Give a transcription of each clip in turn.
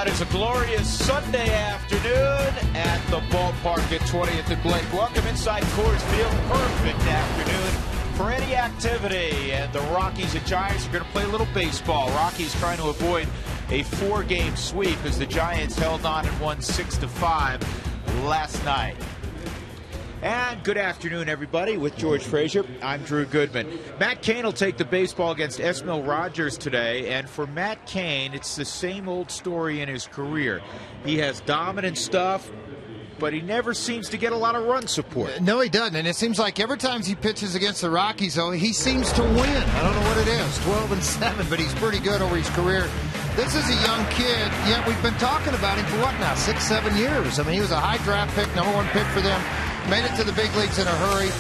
It is a glorious Sunday afternoon at the ballpark at 20th and Blake. Welcome inside Coors Field. Perfect afternoon for any activity. And the Rockies and Giants are going to play a little baseball. Rockies trying to avoid a 4-game sweep as the Giants held on and won 6-5 last night. And good afternoon, everybody. With George Frazier, I'm Drew Goodman. Matt Cain will take the baseball against Esmil Rogers today. And for Matt Cain, it's the same old story in his career. He has dominant stuff, but he never seems to get a lot of run support. No, he doesn't. And it seems like every time he pitches against the Rockies, though, he seems to win. I don't know what it is, 12-7, but he's pretty good over his career. This is a young kid, yet we've been talking about him for what now, 6-7 years. I mean, he was a high draft pick, #1 pick for them. Made it to the big leagues in a hurry.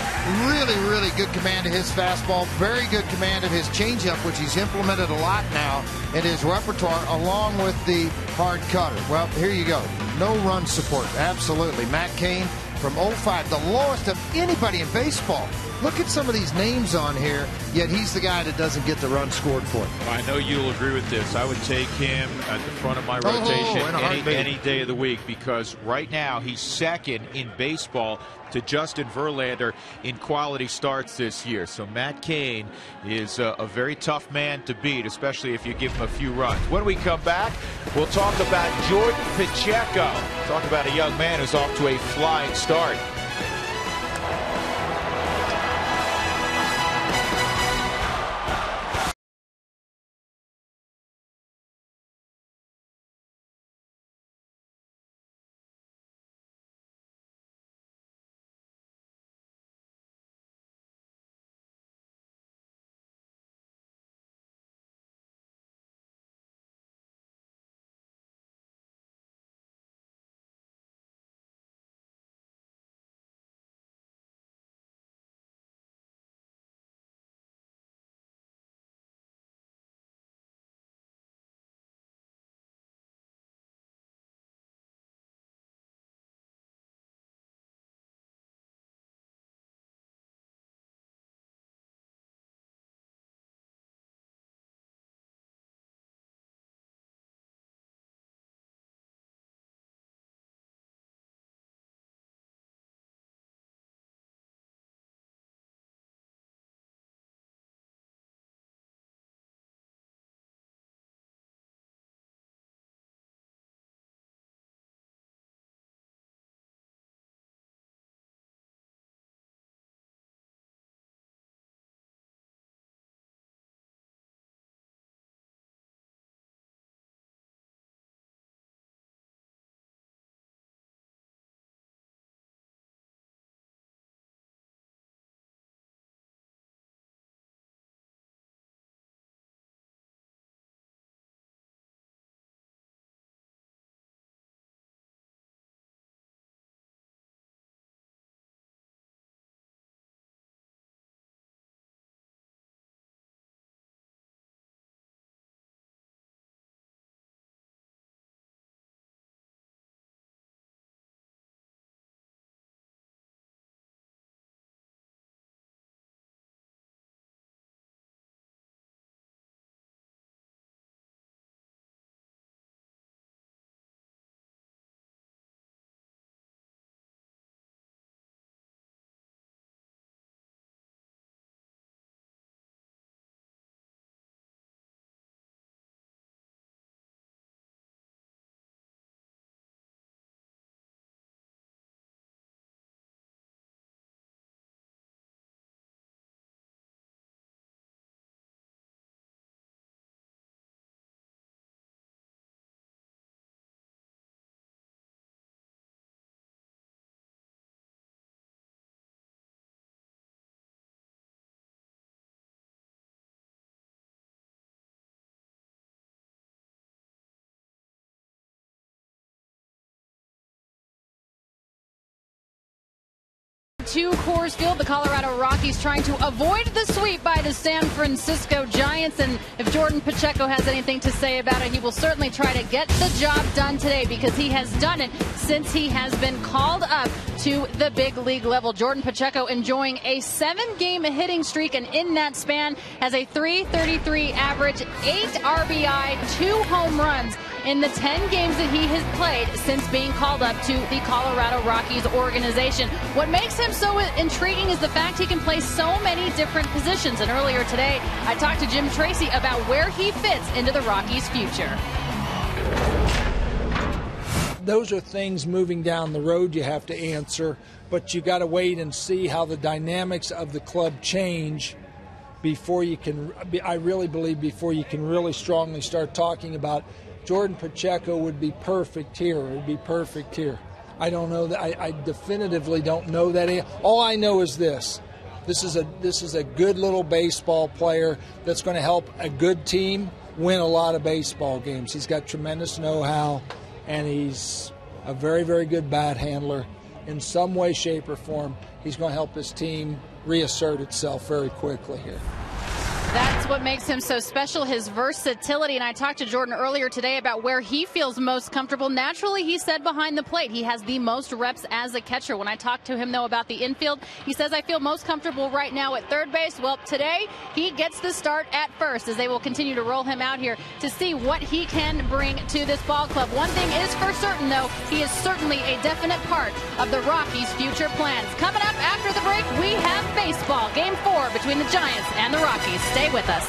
Really good command of his fastball. Very good command of his changeup, which he's implemented a lot now in his repertoire, along with the hard cutter. Well, here you go. No run support. Absolutely. Matt Cain from 05, the lowest of anybody in baseball. Look at some of these names on here, yet he's the guy that doesn't get the run scored for him. I know you'll agree with this. I would take him at the front of my rotation any day of the week, because right now he's second in baseball to Justin Verlander in quality starts this year. So Matt Cain is a very tough man to beat, especially if you give him a few runs. When we come back, we'll talk about Jordan Pacheco. Talk about a young man who's off to a flying start. To Coors Field, the Colorado Rockies trying to avoid the sweep by the San Francisco Giants. And if Jordan Pacheco has anything to say about it, he will certainly try to get the job done today, because he has done it since he has been called up to the big league level. Jordan Pacheco enjoying a 7-game hitting streak, and in that span has a .333 average, 8 RBI, 2 home runs, in the 10 games that he has played since being called up to the Colorado Rockies organization. What makes him so intriguing is the fact he can play so many different positions. And earlier today, I talked to Jim Tracy about where he fits into the Rockies' future. Those are things moving down the road you have to answer, but you got to wait and see how the dynamics of the club change before you can, I really believe, before you can really strongly start talking about Jordan Pacheco would be perfect here, it would be perfect here. I don't know that. I definitively don't know that. All I know is this. This is a good little baseball player that's going to help a good team win a lot of baseball games. He's got tremendous know-how, and he's a very, very good bat handler. In some way, shape, or form, he's going to help his team reassert itself very quickly here. That's what makes him so special, his versatility. And I talked to Jordan earlier today about where he feels most comfortable. Naturally, he said behind the plate. He has the most reps as a catcher. When I talked to him, though, about the infield, he says, I feel most comfortable right now at third base. Well, today, he gets the start at first as they will continue to roll him out here to see what he can bring to this ball club. One thing is for certain, though, he is certainly a definite part of the Rockies' future plans. Coming up after the break, we have baseball. Game 4 between the Giants and the Rockies. Stay with us.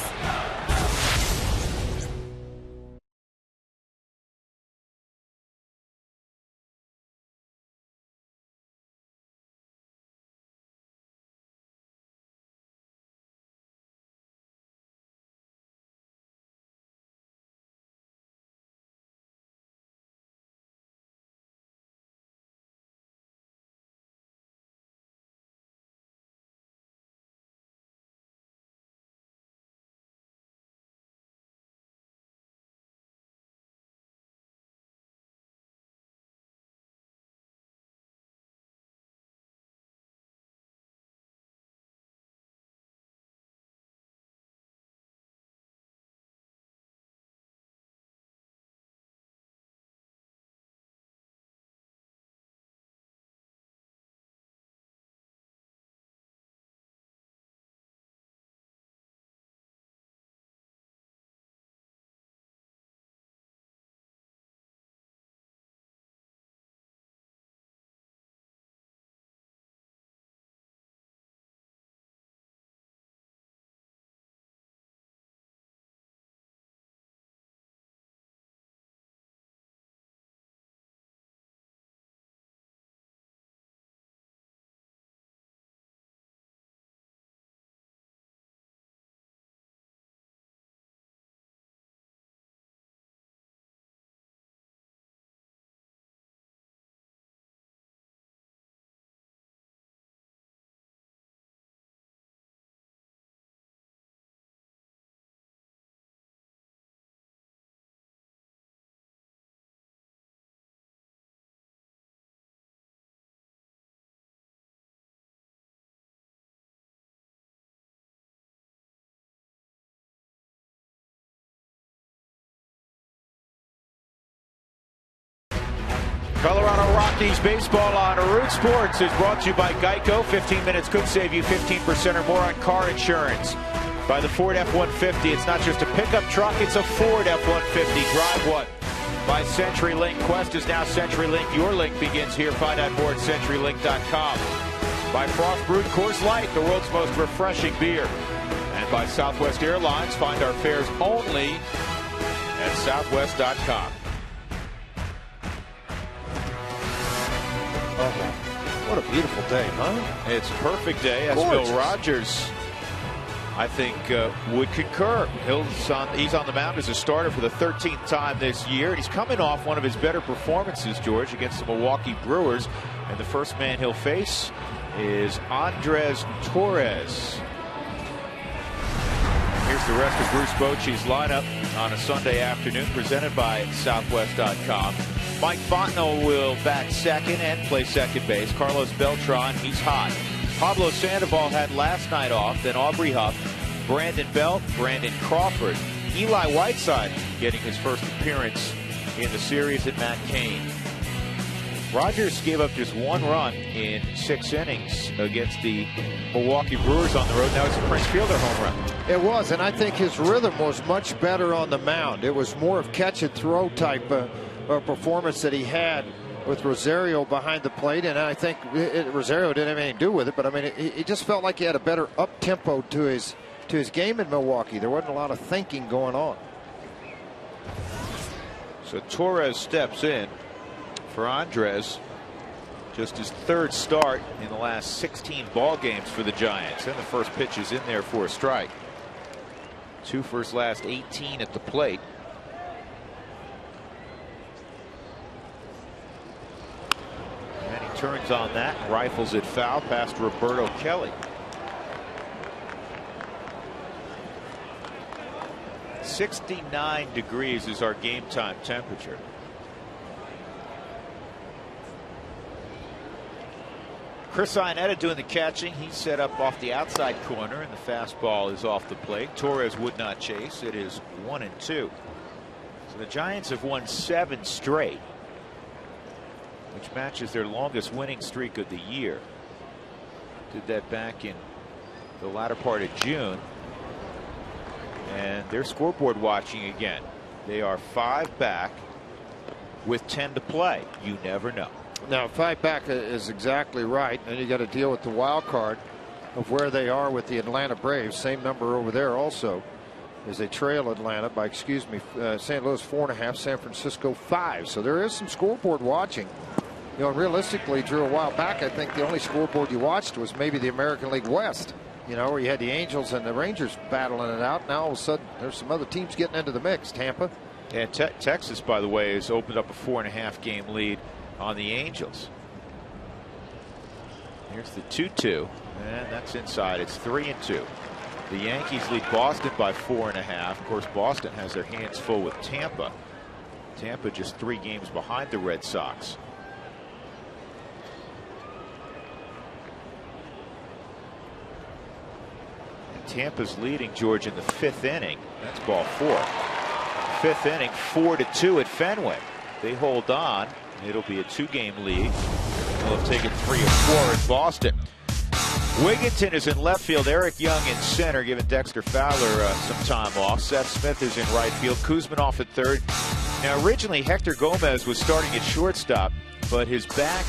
Colorado Rockies baseball on Root Sports is brought to you by Geico. 15 minutes could save you 15% or more on car insurance. By the Ford F-150, it's not just a pickup truck, it's a Ford F-150. Drive what? By CenturyLink. Quest is now CenturyLink. Your link begins here. Find out more at CenturyLink.com. By Frost Brewed Coors Light, the world's most refreshing beer. And by Southwest Airlines. Find our fares only at Southwest.com. Oh, what a beautiful day, huh? It's a perfect day, as Bill Rogers, I think, would concur. He's on the mound as a starter for the 13th time this year. And he's coming off one of his better performances, George, against the Milwaukee Brewers. And the first man he'll face is Andres Torres. Here's the rest of Bruce Bochy's lineup on a Sunday afternoon, presented by Southwest.com. Mike Fontenot will bat second and play second base. Carlos Beltran, he's hot. Pablo Sandoval had last night off. Then Aubrey Huff, Brandon Belt, Brandon Crawford. Eli Whiteside getting his first appearance in the series, and Matt Cain. Rogers gave up just 1 run in 6 innings against the Milwaukee Brewers on the road. Now it's a Prince Fielder home run. It was, and I think his rhythm was much better on the mound. It was more of catch and throw type of performance that he had with Rosario behind the plate, and I think Rosario didn't have anything to do with it, but I mean, it just felt like he had a better up tempo to his game in Milwaukee. There wasn't a lot of thinking going on. So Torres steps in for Andres. Just his 3rd start in the last 16 ball games for the Giants, and the first pitch is in there for a strike. 2 for his last 18 at the plate. And he turns on that, rifles it foul past Roberto Kelly. 69 degrees is our game time temperature. Chris Iannetta doing the catching. He's set up off the outside corner, and the fastball is off the plate. Torres would not chase. It is 1-2. So the Giants have won 7 straight, which matches their longest winning streak of the year. Did that back in the latter part of June. And they're scoreboard watching again. They are 5 back with 10 to play. You never know. Now, 5 back is exactly right, and you got to deal with the wild card of where they are with the Atlanta Braves. Same number over there also, as they trail Atlanta by, St. Louis 4.5, San Francisco 5. So there is some scoreboard watching. You know, realistically, Drew, a while back, I think the only scoreboard you watched was maybe the American League West. You know, where you had the Angels and the Rangers battling it out. Now all of a sudden, there's some other teams getting into the mix. Tampa. And Texas, by the way, has opened up a 4.5 game lead on the Angels. Here's the 2-2, and that's inside. It's 3-2. The Yankees lead Boston by 4.5. Of course, Boston has their hands full with Tampa. Tampa just 3 games behind the Red Sox. And Tampa's leading, George, in the 5th inning. That's ball 4. 5th inning, 4-2 at Fenway. They hold on. It'll be a 2-game lead. They'll have taken 3 or 4 in Boston. Wigginton is in left field. Eric Young in center, giving Dexter Fowler some time off. Seth Smith is in right field. Kuzminoff at third. Now, originally, Hector Gomez was starting at shortstop, but his back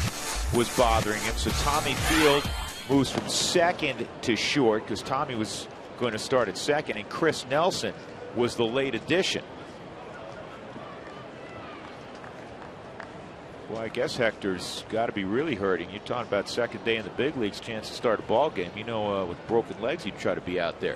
was bothering him. So Tommy Field moves from second to short because Tommy was going to start at second, and Chris Nelson was the late addition. Well, I guess Hector's got to be really hurting. You're talking about second day in the big leagues, chance to start a ball game. You know, with broken legs, he'd try to be out there.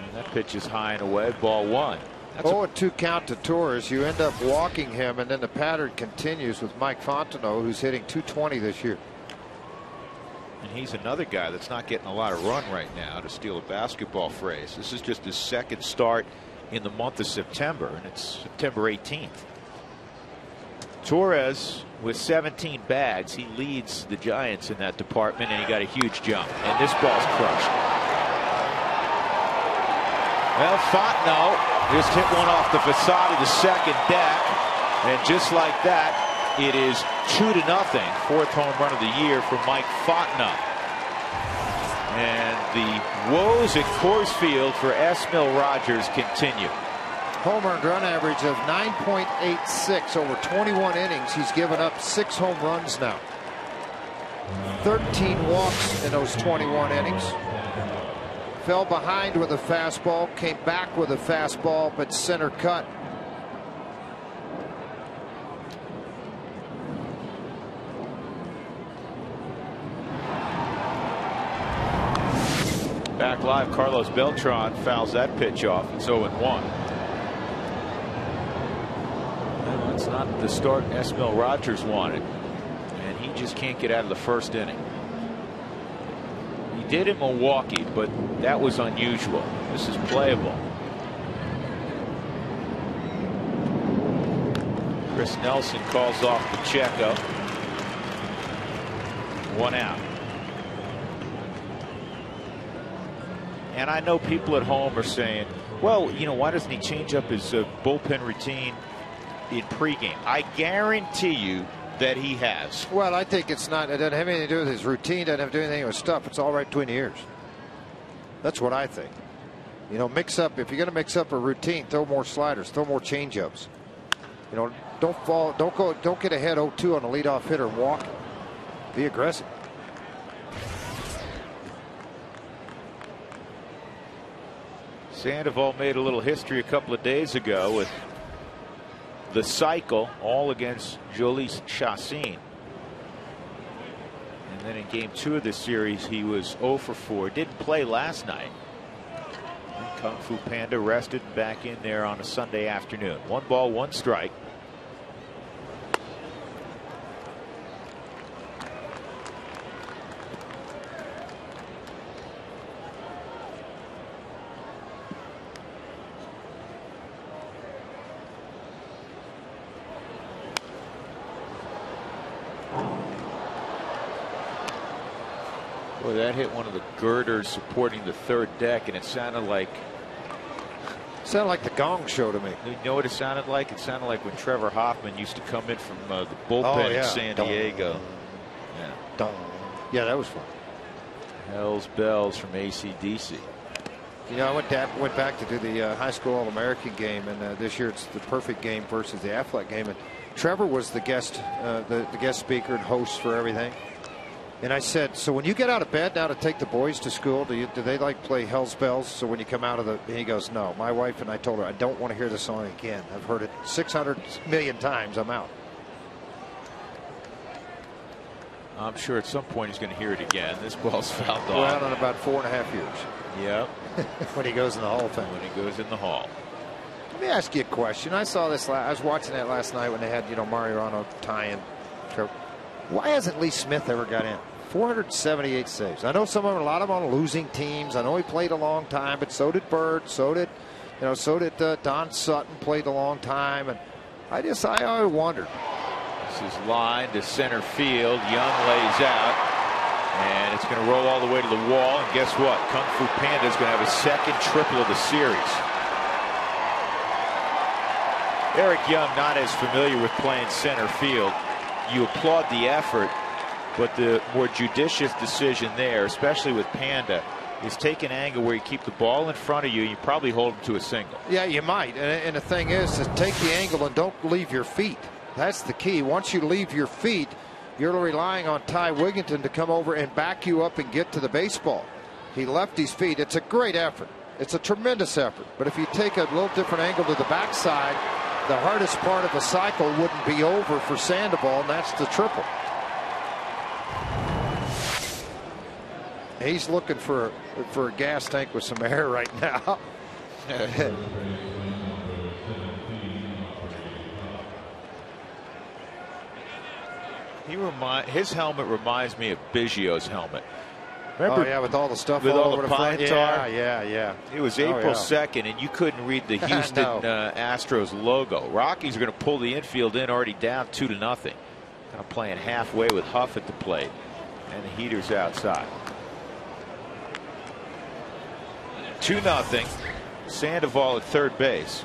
And that pitch is high and away, ball 1. That's 0-2 count to Torres. You end up walking him, and then the pattern continues with Mike Fontenot, who's hitting .220 this year. And he's another guy that's not getting a lot of run right now, to steal a basketball phrase. This is just his 2nd start in the month of September, and it's September 18th. Torres with 17 bags. He leads the Giants in that department, and he got a huge jump. And this ball's crushed. Well, Fontenot just hit one off the facade of the second deck, and just like that, it is 2-0. 4th home run of the year from Mike Fontenot. And the woes at Coors Field for Esmil Rogers continue. Home earned run average of 9.86 over 21 innings. He's given up 6 home runs now. 13 walks in those 21 innings. Fell behind with a fastball, came back with a fastball, but center cut. Back live, Carlos Beltran fouls that pitch off. It's 0-1. That's not the start Esmil Rogers wanted, and he just can't get out of the 1st inning. He did in Milwaukee, but that was unusual. This is playable. Chris Nelson calls off Pacheco. 1 out. And I know people at home are saying, well, you know, why doesn't he change up his bullpen routine in pregame. I guarantee you that he has. Well, I think it's not. It doesn't have anything to do with his routine. Doesn't have to do anything with stuff. It's all right between the ears. That's what I think. You know, mix up. If you're going to mix up a routine, throw more sliders, throw more changeups. You know, don't fall. Don't get ahead 0-2 on a leadoff hitter and walk. Be aggressive. Sandoval made a little history a couple of days ago with the cycle, all against Jhoulys Chacín. And then in game 2 of this series, he was 0 for 4. Didn't play last night. And Kung Fu Panda rested back in there on a Sunday afternoon. 1 ball, 1 strike. Boy, that hit one of the girders supporting the third deck, and it sounded like the Gong Show to me. You know what it sounded like? It sounded like when Trevor Hoffman used to come in from the bullpen in San Diego. Yeah, that was fun. Hell's Bells from AC/DC. You know, I went back to do the high school All-American game, and this year it's the perfect game versus the Affleck game. And Trevor was the guest speaker and host for everything. And I said, so when you get out of bed now to take the boys to school, do they like play Hell's Bells? So when you come out of and he goes, no. My wife and I told her, I don't want to hear the song again. I've heard it 600 million times. I'm out. I'm sure at some point he's going to hear it again. This ball's fouled off. Well, in about 4.5 years. Yep. When he goes in the Hall of Fame. When he goes in the Hall. Let me ask you a question. I saw this. I was watching that last night when they had, Mariano tie-in. Why hasn't Lee Smith ever got in? 478 saves. I know a lot of them on losing teams. I know he played a long time, but so did Bird. So did Don Sutton, played a long time. And I always wondered. This is line to center field. Young lays out, and it's going to roll all the way to the wall. And guess what? Kung Fu Panda is going to have a second triple of the series. Eric Young not as familiar with playing center field. You applaud the effort, but the more judicious decision there, especially with Panda, is take an angle where you keep the ball in front of you and you probably hold him to a single. Yeah, you might. And the thing is take the angle and don't leave your feet. That's the key. Once you leave your feet, you're relying on Ty Wigginton to come over and back you up and get to the baseball. He left his feet. It's a great effort. It's a tremendous effort. But if you take a little different angle to the backside, the hardest part of the cycle wouldn't be over for Sandoval, and that's the triple. He's looking for a gas tank with some air right now. His helmet reminds me of Biggio's helmet. Remember, yeah, with all the stuff with all over the pine tar. Yeah. It was April 2nd, and you couldn't read the Houston Astros logo. Rockies are going to pull the infield in, already down 2-0. Kind of playing halfway with Huff at the plate, and the heater's outside. 2-0. Sandoval at third base.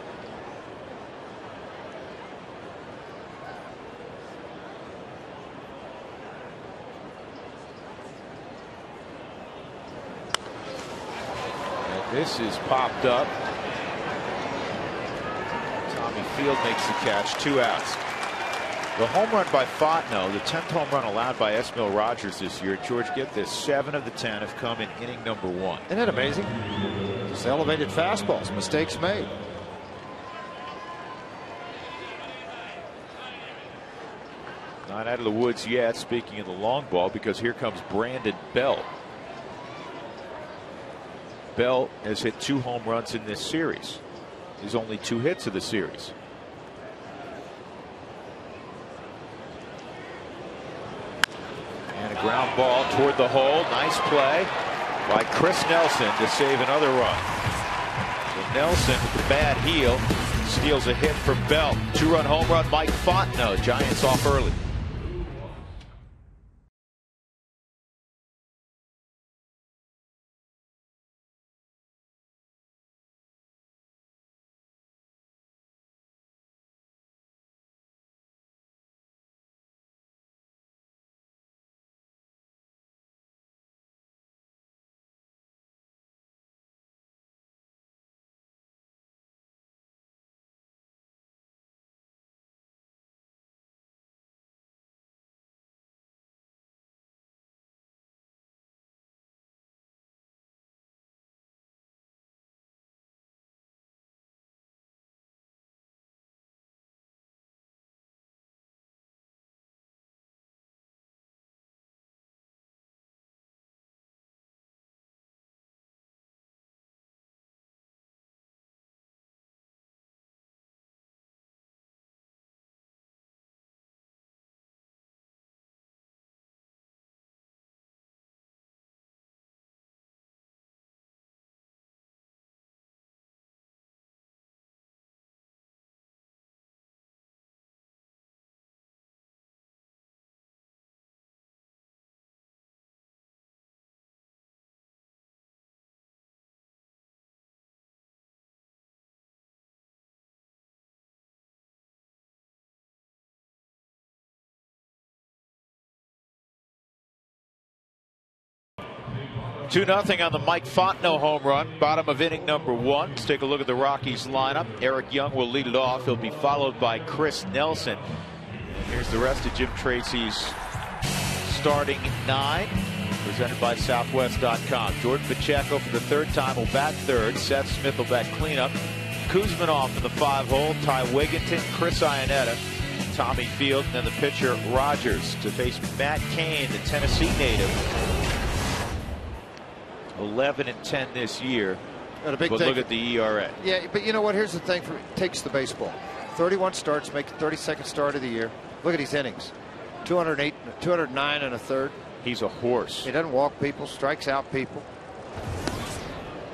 This is popped up. Tommy Field makes the catch. 2 outs. The home run by Fontenot, the 10th home run allowed by Esmil Rogers this year. George, get this, 7 of the 10 have come in inning number 1. Isn't that amazing? Just elevated fastballs, mistakes made. Not out of the woods yet, speaking of the long ball, because here comes Brandon Belt. Bell has hit 2 home runs in this series. His only 2 hits of the series. And a ground ball toward the hole. Nice play by Chris Nelson to save another run. So Nelson with the bad heel steals a hit from Bell. 2-run home run. Mike Fontenot. Giants off early. 2-0 on the Mike Fontenot home run. Bottom of inning number 1. Let's take a look at the Rockies lineup. Eric Young will lead it off. He'll be followed by Chris Nelson. And here's the rest of Jim Tracy's starting 9. Presented by Southwest.com. Jordan Pacheco for the 3rd time will bat 3rd. Seth Smith will bat cleanup. Kuzminoff in the 5-hole. Ty Wigginton, Chris Iannetta, Tommy Field, and then the pitcher Rogers to face Matt Cain, the Tennessee native. 11-10 this year. But look at the ERA. Yeah, but you know what? Here's the thing. Takes the baseball. 31 starts, make the 32nd start of the year. Look at these innings. 208, 209 and a third. He's a horse. He doesn't walk people, strikes out people.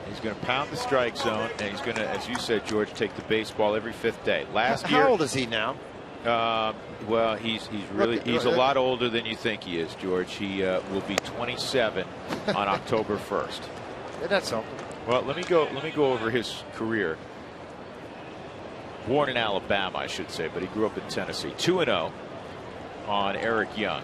He's going to pound the strike zone, and he's going to, as you said, George, take the baseball every 5th day. Last year. How old is he now? Well, he's a lot older than you think he is, George. He will be 27 on October 1st. Yeah, that's something. Well, let me go over his career. Born in Alabama, I should say, but he grew up in Tennessee. 2-0 on Eric Young.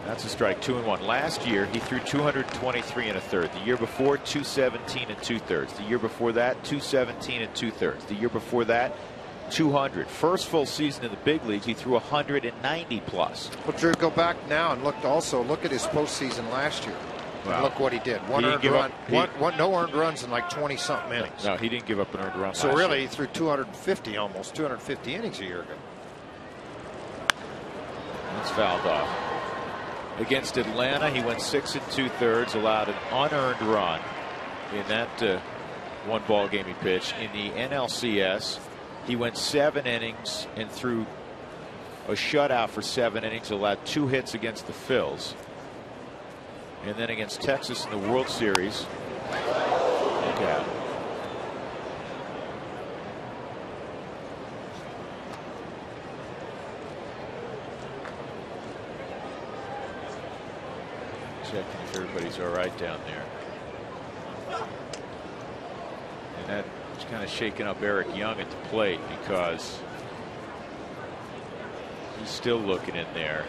That's a strike. 2-1. Last year he threw 223 and a third. The year before, 217 and 2/3. The year before that, 217 and 2/3. The year before that, 200. First full season in the big leagues, he threw 190 plus. Well, Drew, go back now and look at his postseason last year. Wow. Look what he did. One earned run. No earned runs in like 20-something innings. No, he didn't give up an earned run. So really, he threw 250 almost 250 innings a year ago. That's fouled off. Against Atlanta, he went 6 2/3, allowed an unearned run in that one ball game he pitched. In the NLCS, he went 7 innings and threw a shutout for 7 innings, allowed 2 hits against the Phils. And then against Texas in the World Series, checking if everybody's all right down there. And that's kind of shaking up Eric Young at the plate because he's still looking in there.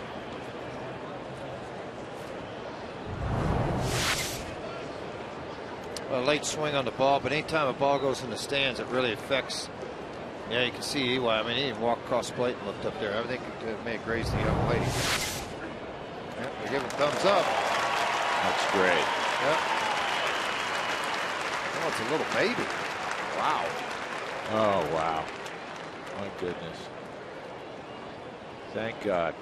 A late swing on the ball, but anytime a ball goes in the stands, it really affects. Yeah, you can see EY. I mean, he didn't walk across the plate and looked up there. I think it may have grazed the young lady. Yeah, we give him thumbs up. That's great. Yep. Oh, it's a little baby. Wow. Oh, wow. My goodness. Thank God.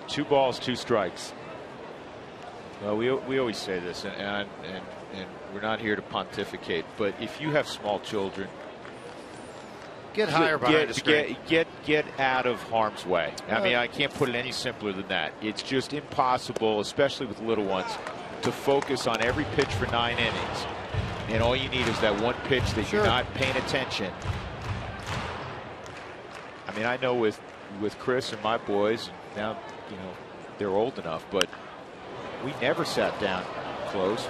Two balls, 2 strikes. Well, we always say this, and we're not here to pontificate, but if you have small children, get higher behind the screen. Get out of harm's way. I mean, I can't put it any simpler than that. It's just impossible, especially with little ones, to focus on every pitch for 9 innings, and all you need is that one pitch that you're not paying attention. I mean, I know with Chris and my boys now, you know, they're old enough, but we never sat down close.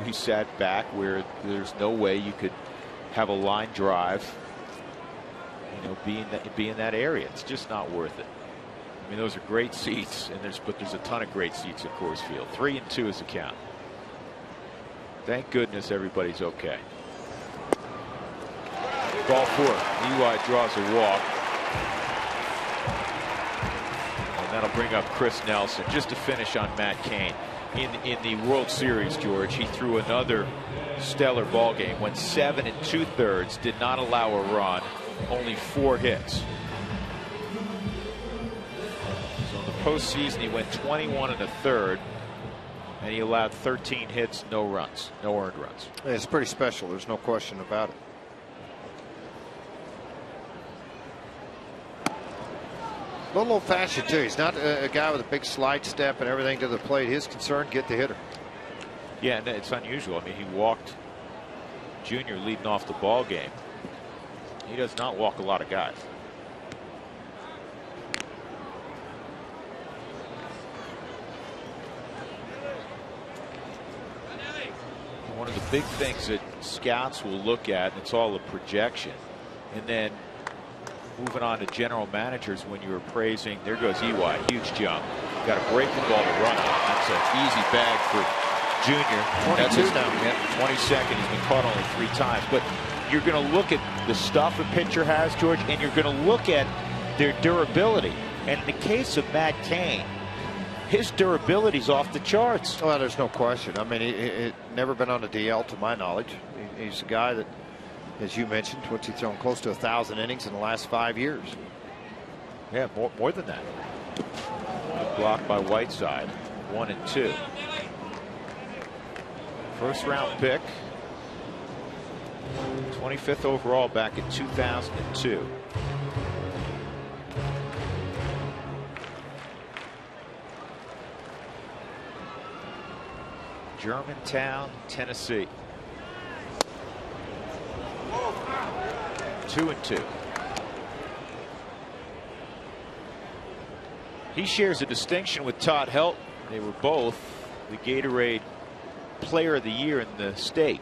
We sat back where there's no way you could have a line drive, you know, be in that area. It's just not worth it. I mean, those are great seats, and there's a ton of great seats at Coors Field. 3-2 is the count. Thank goodness everybody's okay. Ball 4. EY draws a walk. That'll bring up Chris Nelson. Just to finish on Matt Cain. In the World Series, George, he threw another stellar ball game. Went 7 2/3, did not allow a run, only 4 hits. So in the postseason, he went 21 1/3, and he allowed 13 hits, no runs, no earned runs. It's pretty special. There's no question about it. A little old-fashioned, too. He's not a guy with a big slide step and everything to the plate. His concern, get the hitter. Yeah, and it's unusual. I mean, he walked Junior leading off the ball game. He does not walk a lot of guys. One of the big things that scouts will look at, and it's all a projection, and then moving on to general managers when you were praising. There goes EY, huge jump. Got a breaking ball to run on. That's an easy bag for Junior. 22 now. Yeah, 22nd. He's been caught only 3 times. But you're going to look at the stuff a pitcher has, George, and you're going to look at their durability. And in the case of Matt Cain, his durability's off the charts. Well, there's no question. I mean, he never been on a DL to my knowledge. He's a guy that, as you mentioned, what's he thrown close to 1,000 innings in the last 5 years. Yeah, more than that. Blocked by Whiteside. 1 and 2. First round pick. 25th overall back in 2002. Germantown, Tennessee. 2 and 2. He shares a distinction with Todd Helton. They were both the Gatorade Player of the Year in the state.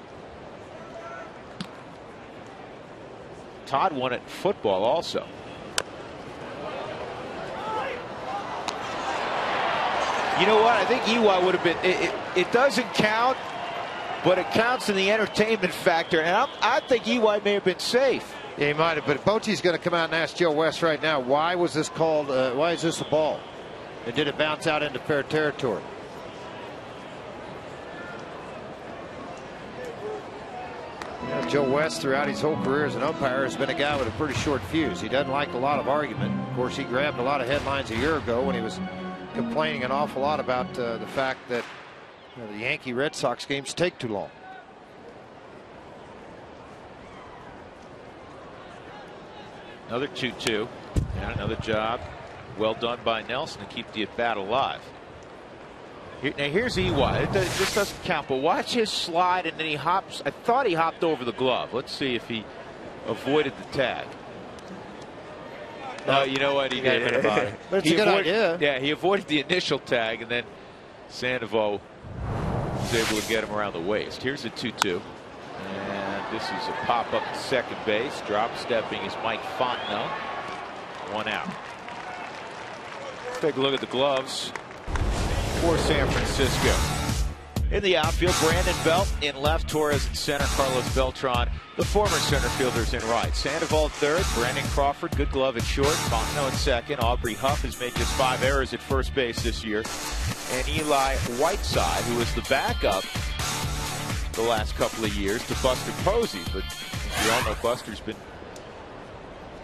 Todd won it in football also. You know what? I think EY would have been. It doesn't count, but it counts in the entertainment factor. And I think EY may have been safe. Yeah, he might have. But Bochy's going to come out and ask Joe West right now, why was this called? Why is this a ball? And did it bounce out into fair territory? Yeah, Joe West, throughout his whole career as an umpire, has been a guy with a pretty short fuse. He doesn't like a lot of argument. Of course, he grabbed a lot of headlines a year ago when he was complaining an awful lot about the fact that the Yankee Red Sox games take too long. Another 2-2. And another job well done by Nelson to keep the at bat alive. Now here's EY. This doesn't count, but watch his slide, and then he hops. I thought he hopped over the glove. Let's see if he avoided the tag. No, you know what? He did. About it. But it's a good idea. Yeah, he avoided the initial tag, and then Sandoval was able to get him around the waist. Here's a 2-2. And this is a pop-up to second base. Drop stepping is Mike Fontenot. 1 out. Take a look at the gloves for San Francisco. In the outfield, Brandon Belt in left, Torres in center, Carlos Beltran, the former center fielders in right. Sandoval at third, Brandon Crawford, good glove at short, Fontenot at second. Aubrey Huff has made just 5 errors at first base this year. And Eli Whiteside, who was the backup the last couple of years to Buster Posey. But as we all know, Buster's been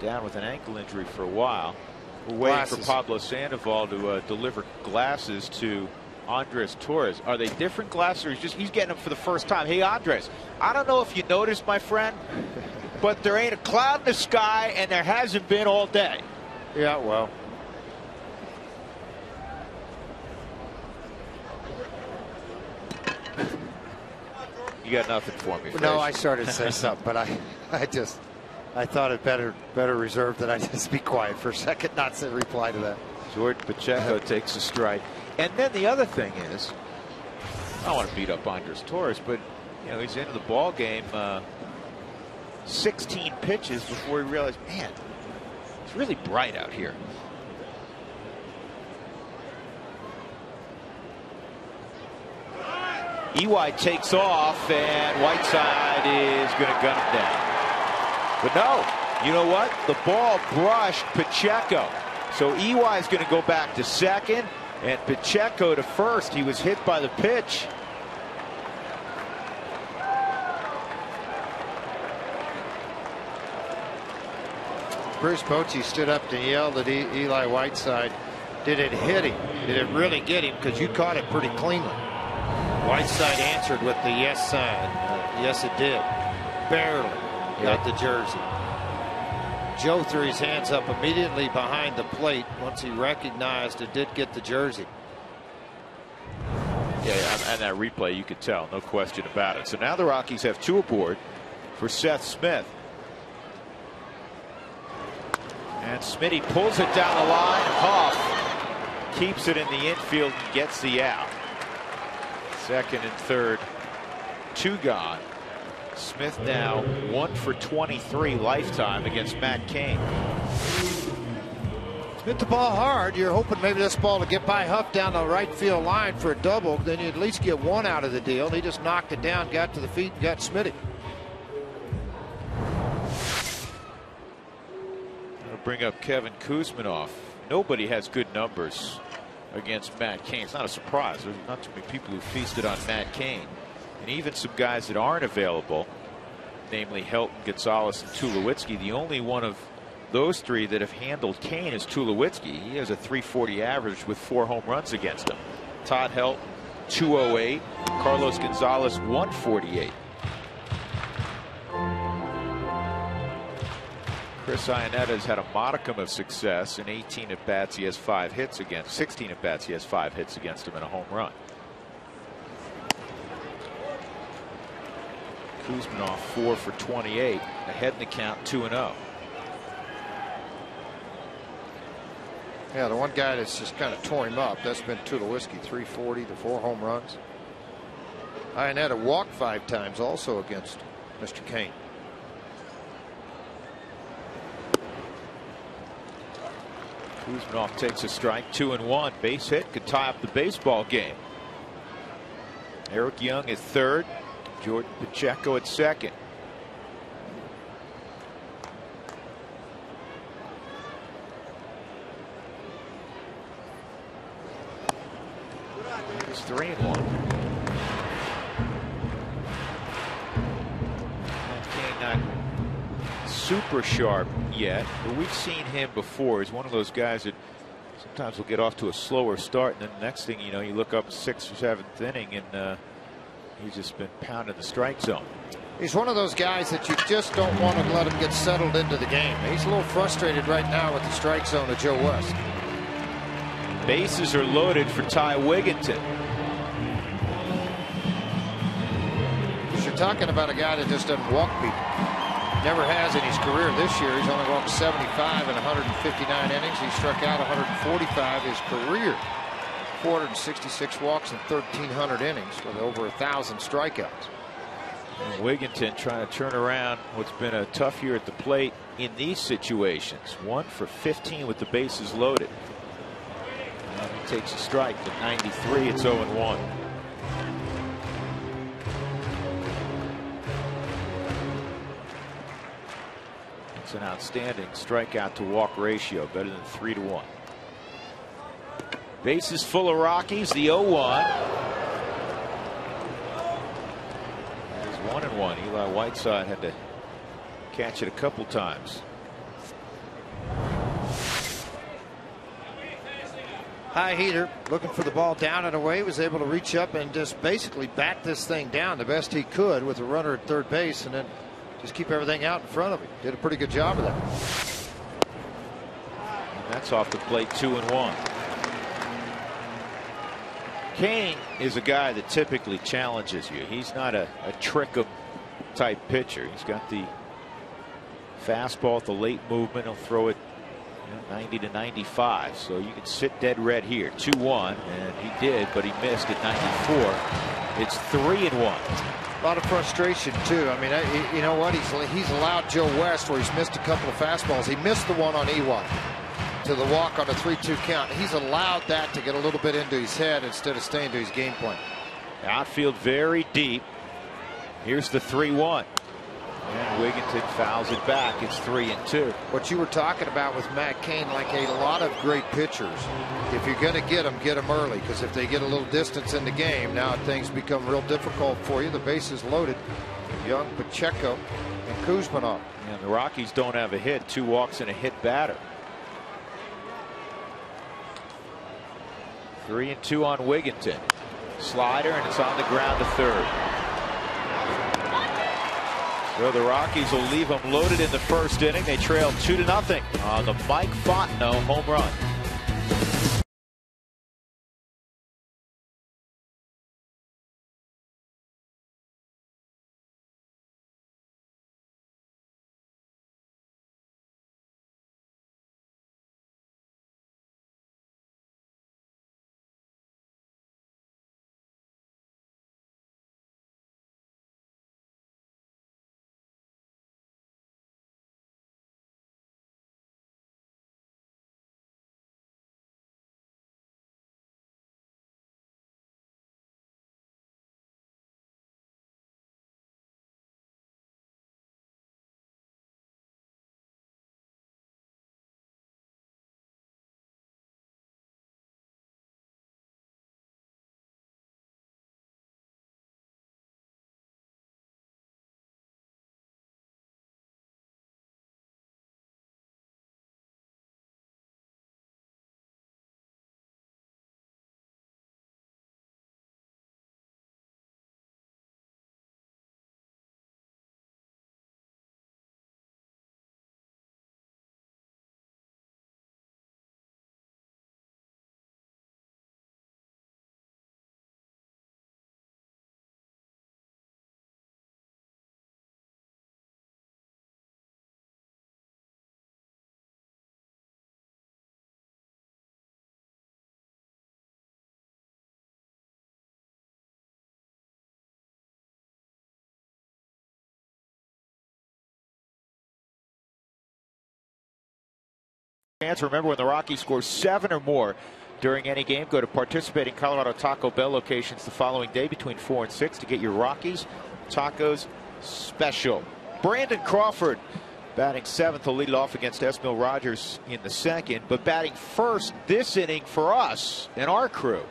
down with an ankle injury for a while. We're waiting for Pablo Sandoval to deliver glasses to Andres Torres. Are they different glasses, or he's getting them for the first time? Hey, Andres, I don't know if you noticed, my friend, but there ain't a cloud in the sky, and there hasn't been all day. Yeah, well. You got nothing for me, Frazier. No, I started to say something, but I thought it better reserved that I just be quiet for a second, not to reply to that. Jordan Pacheco takes a strike. And then the other thing is, I don't want to beat up Andres Torres, but you know, he's into the ball game 16 pitches before he realized, man, it's really bright out here. EY takes off, and Whiteside is going to gun him down. But no, you know what? The ball brushed Pacheco. So EY is going to go back to second, and Pacheco to first. He was hit by the pitch. Bruce Bochy stood up and yelled at Eli Whiteside, did it hit him? Did it really get him? Because you caught it pretty cleanly. Whiteside answered with the yes sign. Yes, it did. Barely got the jersey. Joe threw his hands up immediately behind the plate once he recognized it did get the jersey. Yeah, and that replay, you could tell, no question about it. So now the Rockies have 2 aboard for Seth Smith. And Smitty pulls it down the line. Huff keeps it in the infield and gets the out. Second and third, 2 gone. Smith now 1 for 23 lifetime against Matt Cain. Hit the ball hard. You're hoping maybe this ball to get by Huff down the right field line for a double. Then you at least get one out of the deal. He just knocked it down, got to the feet, and got Smitty. I'll bring up Kevin Kuzminoff. Nobody has good numbers against Matt Cain. It's not a surprise. There's not too many people who feasted on Matt Cain. And even some guys that aren't available, namely Helton, Gonzalez, and Tulowitzki, the only one of those three that have handled Cain is Tulowitzki. He has a .340 average with 4 home runs against him. Todd Helton, 208. Carlos Gonzalez, 148. Chris Iannetta has had a modicum of success. In 18 at bats, he has 5 hits against. 16 at bats, he has 5 hits against him and a home run. Kuzminoff 4 for 28, ahead in the count, 2-0. Yeah, the one guy that's just kind of tore him up, that's been Tulowitzki, 340, the 4 home runs. Iannetta walked 5 times also against Mr. Cain. Kuzminoff takes a strike, 2-1. Base hit could tie up the baseball game. Eric Young at third. Jordan Pacheco at second. It's 3-1. Cain not super sharp yet, but we've seen him before. He's one of those guys that sometimes will get off to a slower start, and then the next thing you know, you look up 6th or 7th inning, and he's just been pounding the strike zone. He's one of those guys that you just don't want to let him get settled into the game. He's a little frustrated right now with the strike zone of Joe West. Bases are loaded for Ty Wigginton. You're talking about a guy that just doesn't walk people. Never has in his career. This year he's only walked 75 in 159 innings. He struck out 145 his career. 466 walks in 1,300 innings with over 1,000 strikeouts. And Wigginton trying to turn around what's been a tough year at the plate in these situations. 1 for 15 with the bases loaded. And he takes a strike at 93. It's 0-1. It's an outstanding strikeout to walk ratio, better than 3-1. Bases full of Rockies. The 0-1. It is 1-1. Eli Whiteside had to catch it a couple times. High heater, looking for the ball down and away, was able to reach up and just basically bat this thing down the best he could with a runner at third base, and then just keep everything out in front of him. Did a pretty good job of that. And that's off the plate, 2-1. Cain is a guy that typically challenges you. He's not a trick 'em type pitcher. He's got the fastball at the late movement. He'll throw it 90 to 95. So you can sit dead red here. 2-1, and he did, but he missed at 94. It's 3-1. A lot of frustration too. I mean, you know what? He's allowed Joe West, where he's missed a couple of fastballs. He missed the one on Ewok to the walk on a 3-2 count. He's allowed that to get a little bit into his head instead of staying to his game plan. Outfield very deep. Here's the 3-1. And Wigginton fouls it back. It's 3-2. What you were talking about with Matt Cain, like a lot of great pitchers, if you're going to get them early, because if they get a little distance in the game, now things become real difficult for you. The bases loaded. Young, Pacheco, and Kuzminoff. And the Rockies don't have a hit. 2 walks and a hit batter. 3-2 on Wigginton. Slider, and it's on the ground to third. So the Rockies will leave them loaded in the first inning. They trail 2-0 on the Mike Fontenot home run. Fans, remember, when the Rockies score 7 or more during any game, go to participating Colorado Taco Bell locations the following day between 4 and 6 to get your Rockies Tacos special. Brandon Crawford batting 7th. He'll lead it off against Esmil Rogers in the 2nd, but batting first this inning for us and our crew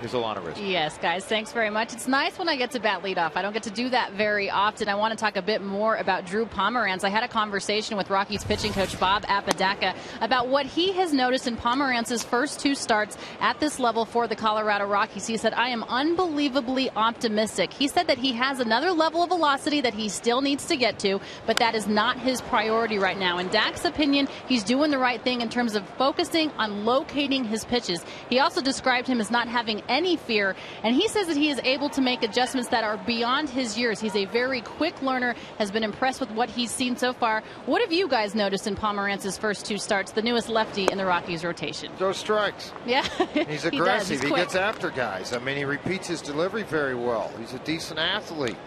is Alana Rizzo. Yes, guys, thanks very much. It's nice when I get to bat leadoff. I don't get to do that very often. I want to talk a bit more about Drew Pomeranz. I had a conversation with Rockies pitching coach Bob Apodaca about what he has noticed in Pomeranz's first 2 starts at this level for the Colorado Rockies. He said, I am unbelievably optimistic. He said that he has another level of velocity that he still needs to get to, but that is not his priority right now. In Dak's opinion, he's doing the right thing in terms of focusing on locating his pitches. He also described him as not having any fear, and he says that he is able to make adjustments that are beyond his years. He's a very quick learner, has been impressed with what he's seen so far. What have you guys noticed in Pomeranz's first 2 starts, the newest lefty in the Rockies rotation? Those strikes. Yeah. He's aggressive. He he gets after guys. I mean, he repeats his delivery very well. He's a decent athlete,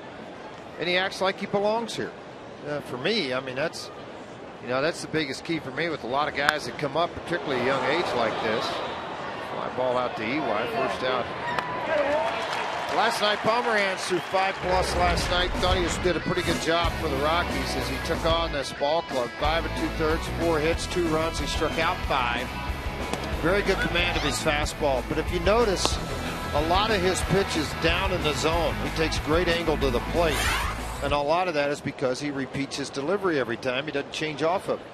and he acts like he belongs here. For me, I mean, that's the biggest key for me with a lot of guys that come up, particularly at a young age like this. Fly ball out to Ely, first out. Last night, Pomeranz threw 5+ last night. Thought he did a pretty good job for the Rockies as he took on this ball club. 5 2/3, 4 hits, 2 runs. He struck out 5. Very good command of his fastball. But if you notice, a lot of his pitches down in the zone. He takes great angle to the plate. And a lot of that is because he repeats his delivery every time. He doesn't change off of it.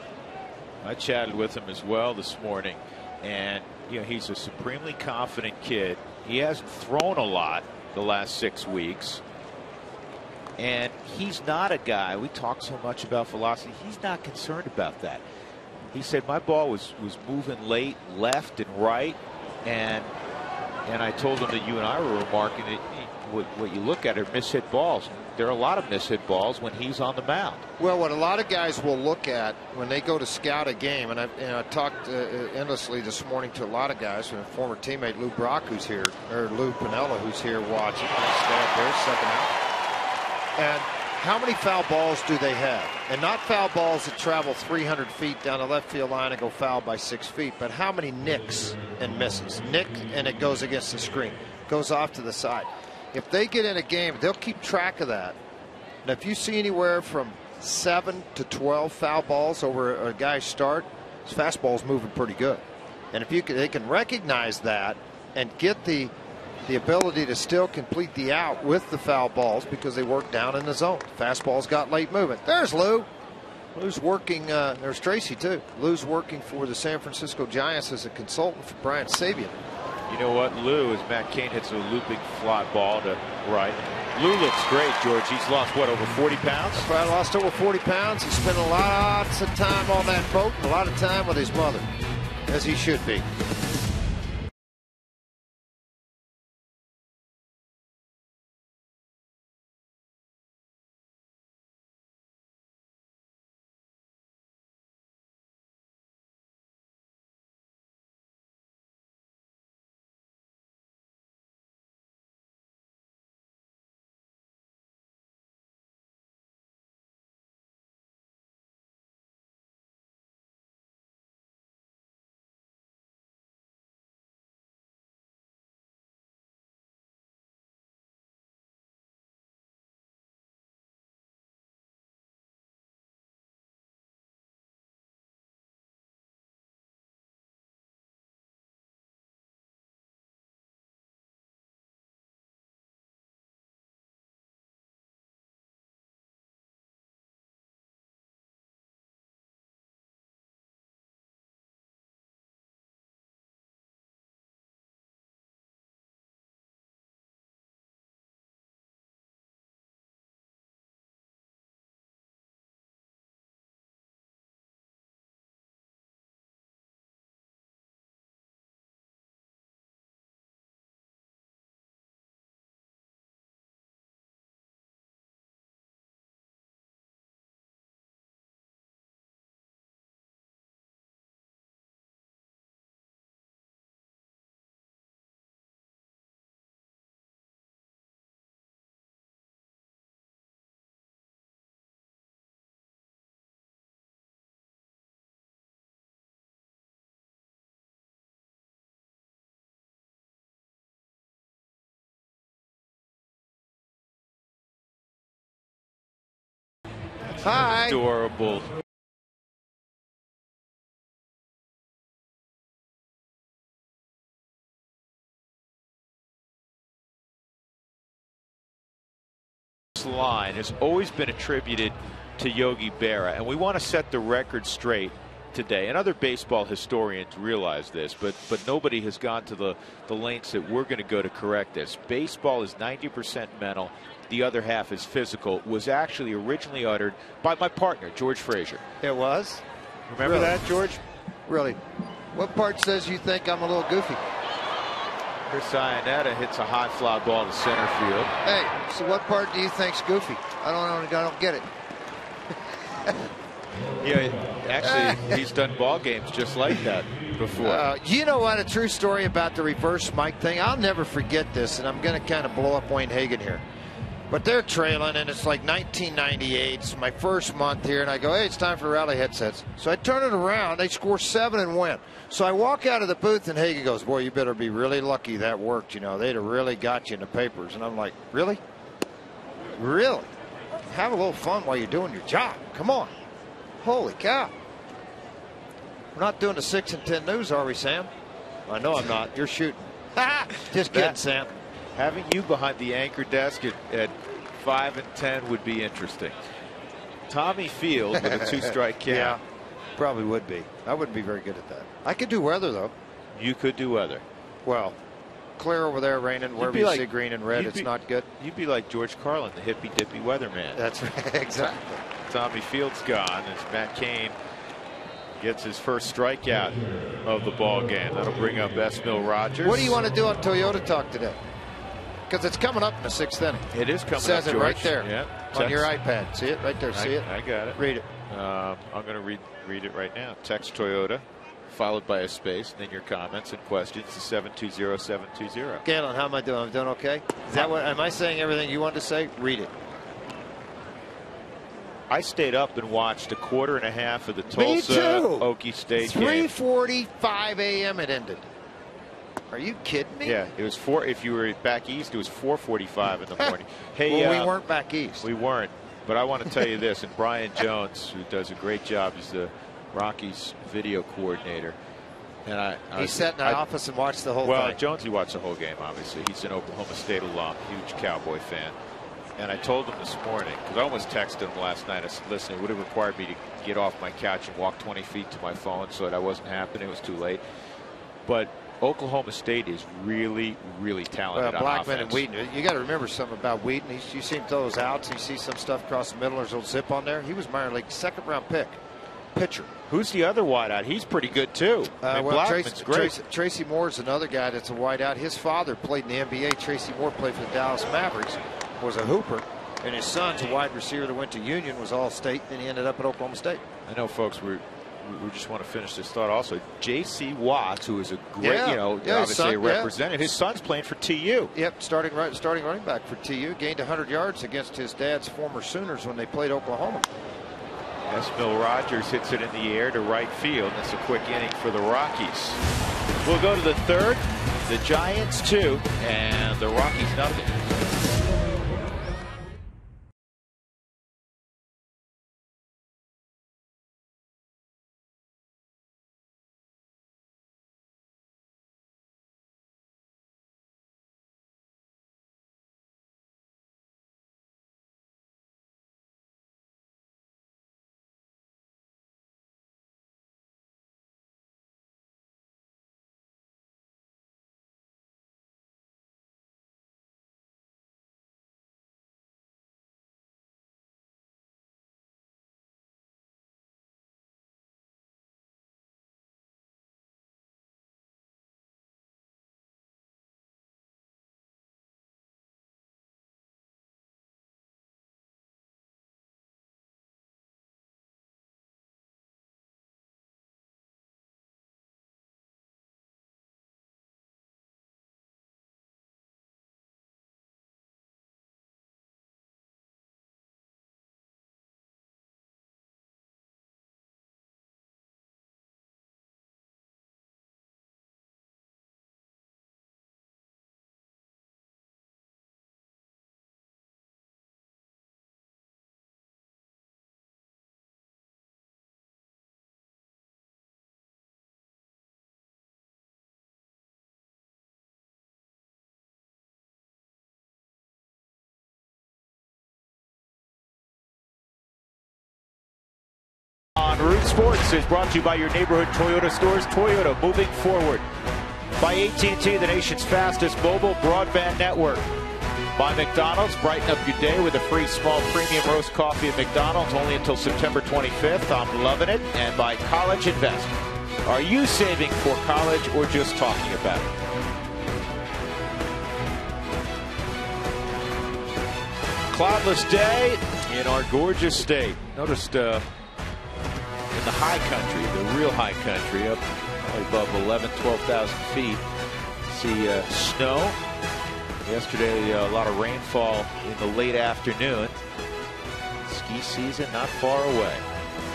I chatted with him as well this morning, and he's a supremely confident kid. He hasn't thrown a lot the last 6 weeks, and he's not a guy, we talk so much about velocity, he's not concerned about that. He said my ball was moving late left and right, and I told him that you and I were remarking that what you look at are mishit balls. There are a lot of mishit balls when he's on the mound. Well, what a lot of guys will look at when they go to scout a game, and I talked endlessly this morning to a lot of guys, and a former teammate Lou Brock, who's here, or Lou Piniella, who's here watching. Stand there, second out. And how many foul balls do they have? And not foul balls that travel 300 feet down the left field line and go foul by 6 feet, but how many nicks and misses? Nick, and it goes against the screen, goes off to the side. If they get in a game, they'll keep track of that. And if you see anywhere from 7 to 12 foul balls over a guy's start, his fastball's moving pretty good. And if they can recognize that and get the ability to still complete the out with the foul balls because they work down in the zone. Fastball's got late movement. There's Lou. Lou's working, there's Tracy too. Lou's working for the San Francisco Giants as a consultant for Brian Sabian. You know what, Lou, as Matt Cain hits a looping fly ball to right. Lou looks great, George. He's lost, what, over 40 pounds? Probably lost over 40 pounds. He's spent lots of time on that boat and a lot of time with his mother, as he should be. Hi. Adorable. Line has always been attributed to Yogi Berra, and we want to set the record straight today. And other baseball historians realize this, but nobody has gone to the lengths that we're going to go to correct this. Baseball is 90% mental, the other half is physical. Was actually originally uttered by my partner, George Frazier. It was? Remember that, George? Really? What part says you think I'm a little goofy? Chris Iannetta hits a high fly ball to center field. Hey, so what part do you think's goofy? I don't get it. Yeah, actually, he's done ball games just like that before. You know what? A true story about the reverse mic thing. I'll never forget this, and I'm going to kind of blow up Wayne Hagen here. But they're trailing, and it's like 1998. It's my first month here, and I go, hey, it's time for rally headsets. So I turn it around. They score 7 and win. So I walk out of the booth, and Hagen goes, boy, you better be really lucky that worked. You know, they'd have really got you in the papers. And I'm like, really? Really? Have a little fun while you're doing your job. Come on. Holy cow. We're not doing the 6 and 10 news, are we, Sam? I know I'm not. You're shooting. Just kidding, Sam. Having you behind the anchor desk at 5 and 10 would be interesting. Tommy Field with a 2-strike count. Yeah, probably would be. I wouldn't be very good at that. I could do weather, though. You could do weather. Well, clear over there, raining. Wherever you see green and red, it's not good. You'd be like George Carlin, the hippy-dippy weatherman. That's right. Exactly. Tommy Field's gone as Matt Cain gets his first strikeout of the ball game. That'll bring up Esmil Rogers. What do you want to do on Toyota Talk today? Because it's coming up in the 6th inning. It is coming up, George. It says it right there. Yeah. On your iPad. See it right there. See it? I got it. Read it. I'm going to read it right now. Text Toyota, followed by a space, and then your comments and questions to 720-720. Galen, how am I doing? I'm doing okay? Is that what? Am I saying everything you wanted to say? Read it. I stayed up and watched a quarter and a half of the Tulsa Okie State game. 3:45 a.m. it ended. Are you kidding me? Yeah, it was 4. If you were back east, it was 4:45 in the morning. Hey, well, we weren't back east. We weren't. But I want to tell you this, and Brian Jones, who does a great job, is the Rockies video coordinator. And he sat in the office and watched the whole thing. Well, Jonesy watched the whole game, obviously. He's an Oklahoma State alum, huge Cowboy fan. And I told him this morning, because I almost texted him last night. I said, listen, it would have required me to get off my couch and walk 20 feet to my phone, so that wasn't happening. It was too late. But Oklahoma State is really, really talented on Blackman offense. and Wheaton. You got to remember something about Wheaton. You see him throw those outs. You see some stuff across the middle. There's a little zip on there. He was minor league 2nd-round pick. Pitcher. Who's the other wideout? He's pretty good, too. Blackman's great. Tracy Moore's another guy that's a wideout. His father played in the NBA. Tracy Moore played for the Dallas Mavericks. Was a hooper. And his son's a wide receiver that went to Union, was All-State, and he ended up at Oklahoma State. I know, folks, we just want to finish this thought also. J.C. Watts, who is a great, obviously a representative. His son's playing for TU. Yep, starting running back for TU. Gained 100 yards against his dad's former Sooners when they played Oklahoma. Esmil Rogers hits it in the air to right field. That's a quick inning for the Rockies. We'll go to the 3rd. The Giants 2 and the Rockies nothing. Root Sports is brought to you by your neighborhood Toyota stores. Toyota, moving forward. By AT&T, the nation's fastest mobile broadband network. By McDonald's, brighten up your day with a free small premium roast coffee at McDonald's, only until September 25th. I'm loving it. And by College Invest. Are you saving for college or just talking about it? Cloudless day in our gorgeous state. Noticed in the high country, the real high country, up above 11, 12,000 feet, see snow. Yesterday, a lot of rainfall in the late afternoon. Ski season not far away.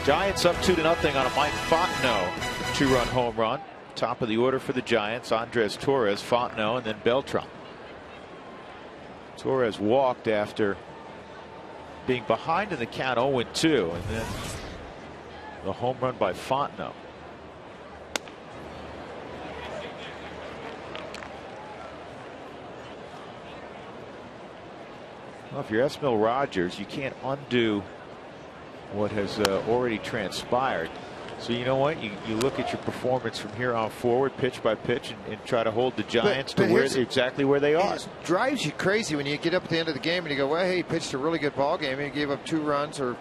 Giants up 2-0 on a Mike Fontenot 2-run home run. Top of the order for the Giants, Andres Torres, Fontenot, and then Beltran. Torres walked after being behind in the count 0-2, and then the home run by Fontenot. Well, if you're Esmil Rogers, you can't undo what has already transpired. So you know what? You look at your performance from here on forward, pitch by pitch, and try to hold the Giants to exactly where they are. It drives you crazy when you get up at the end of the game and you go, well, hey, he pitched a really good ball game and he gave up 2 runs or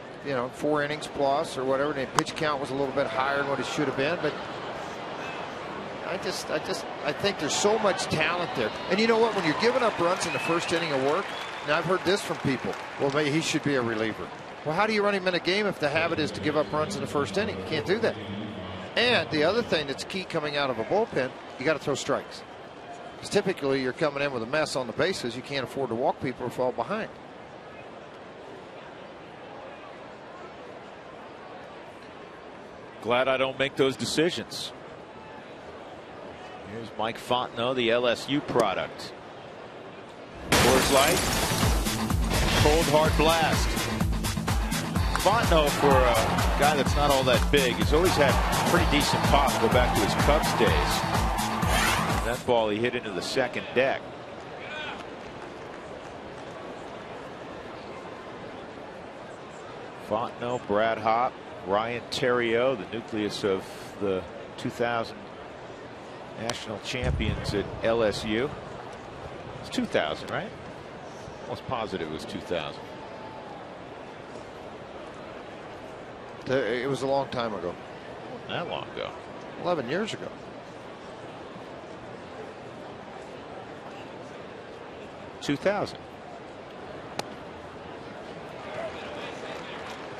4 innings plus or whatever, and the pitch count was a little bit higher than what it should have been. But I think there's so much talent there. And you know what? When you're giving up runs in the first inning of work, and I've heard this from people, well, maybe he should be a reliever. Well, how do you run him in a game if the habit is to give up runs in the first inning? You can't do that. And the other thing that's key coming out of a bullpen, you got to throw strikes. Because typically you're coming in with a mess on the bases. You can't afford to walk people or fall behind. Glad I don't make those decisions. Here's Mike Fontenot, the LSU product. Coors Light, cold hard blast. Fontenot, for a guy that's not all that big, has always had pretty decent pop. Go back to his Cubs days. That ball he hit into the second deck. Fontenot, Brad Hopp, Ryan Theriot, the nucleus of the 2000 national champions at LSU. It's 2000, right? Almost positive it was 2000. It was a long time ago. Not that long ago. 11 years ago. $2,000.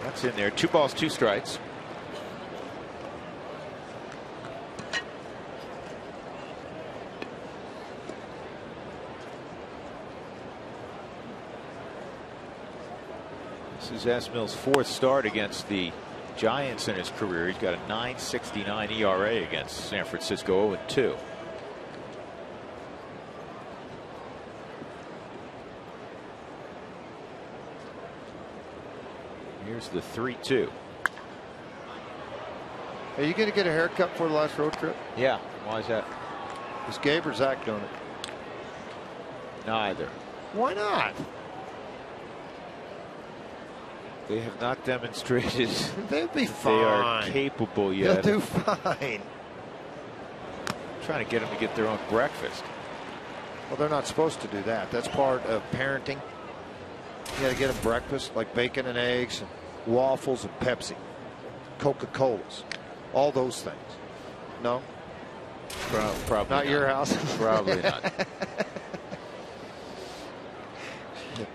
That's in there. 2 balls, 2 strikes. This is Esmil's 4th start against the Giants in his career. He's got a .969 ERA against San Francisco, 0-2. Here's the 3-2. Are you going to get a haircut for the last road trip? Yeah. Why is that? Is Gabe or Zach doing it? Neither. Why not? They have not demonstrated they'll be fine. They are capable yet. They'll do fine. I'm trying to get them to get their own breakfast. Well, they're not supposed to do that. That's part of parenting. You got to get them breakfast, like bacon and eggs, and waffles and Pepsi, Coca-Colas, all those things. No? Probably not your house? Probably not.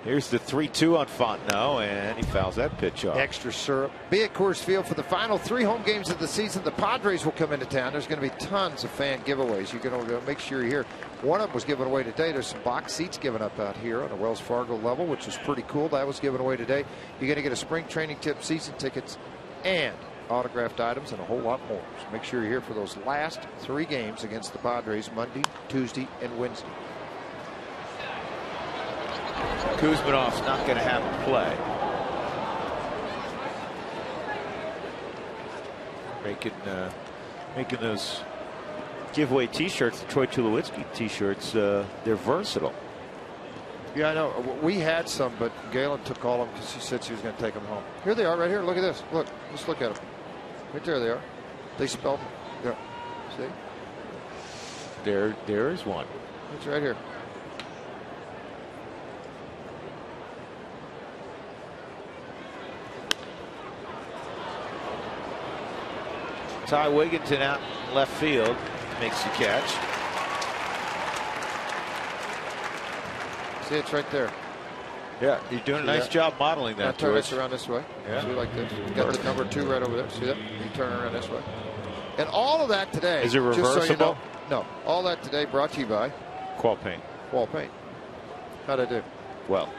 Here's the 3-2 on Fontenot, and he fouls that pitch off. Extra syrup. Be at Coors Field for the final 3 home games of the season. The Padres will come into town. There's going to be tons of fan giveaways. You're going to make sure you're here. One of them was given away today. There's some box seats given up out here on the Wells Fargo level, which is pretty cool. That was given away today. You're going to get a spring training tip, season tickets, and autographed items, and a whole lot more. So make sure you're here for those last 3 games against the Padres, Monday, Tuesday, and Wednesday. Kuzmanov's not going to have a play. Making those giveaway T-shirts, the Troy Tulowitzki T-shirts, they're versatile. Yeah, I know. We had some, but Galen took all of them because she said she was going to take them home. Here they are right here. Look at this. Look. Let's look at them. Right there they are. They spelled them. Yeah. See? There is one. It's right here. Ty Wigginton out in left field makes the catch. See, it's right there. Yeah, you're doing a nice job modeling that. Turn this around this way. Yeah. See, like this. You got the number 2 right over there. See that? You turn around this way. And all of that today. Is it reversible? Just so you know, no. All that today brought to you by Qual Paint. Qual Paint. How'd I do? Well,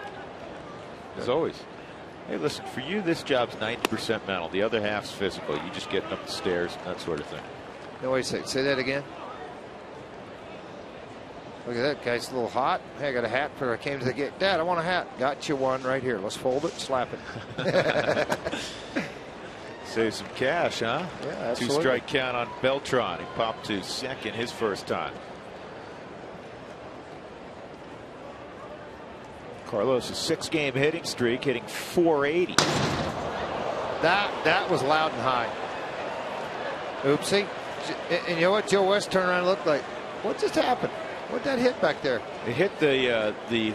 as always. Hey, listen, for you, this job's 90% mental. The other half's physical. You just getting up the stairs, that sort of thing. No, wait a second. Say that again. Look at that. Guy's a little hot. Hey, I got a hat for I came to the gate. Dad, I want a hat. Got you one right here. Let's fold it, slap it. Save some cash, huh? Yeah, absolutely. 2-strike count on Beltran. He popped to second his first time. Carlos' 6-game hitting streak, hitting .480. That was loud and high. Oopsie. And you know what? Joe West turned around and looked like, what just happened? What'd that hit back there? It hit the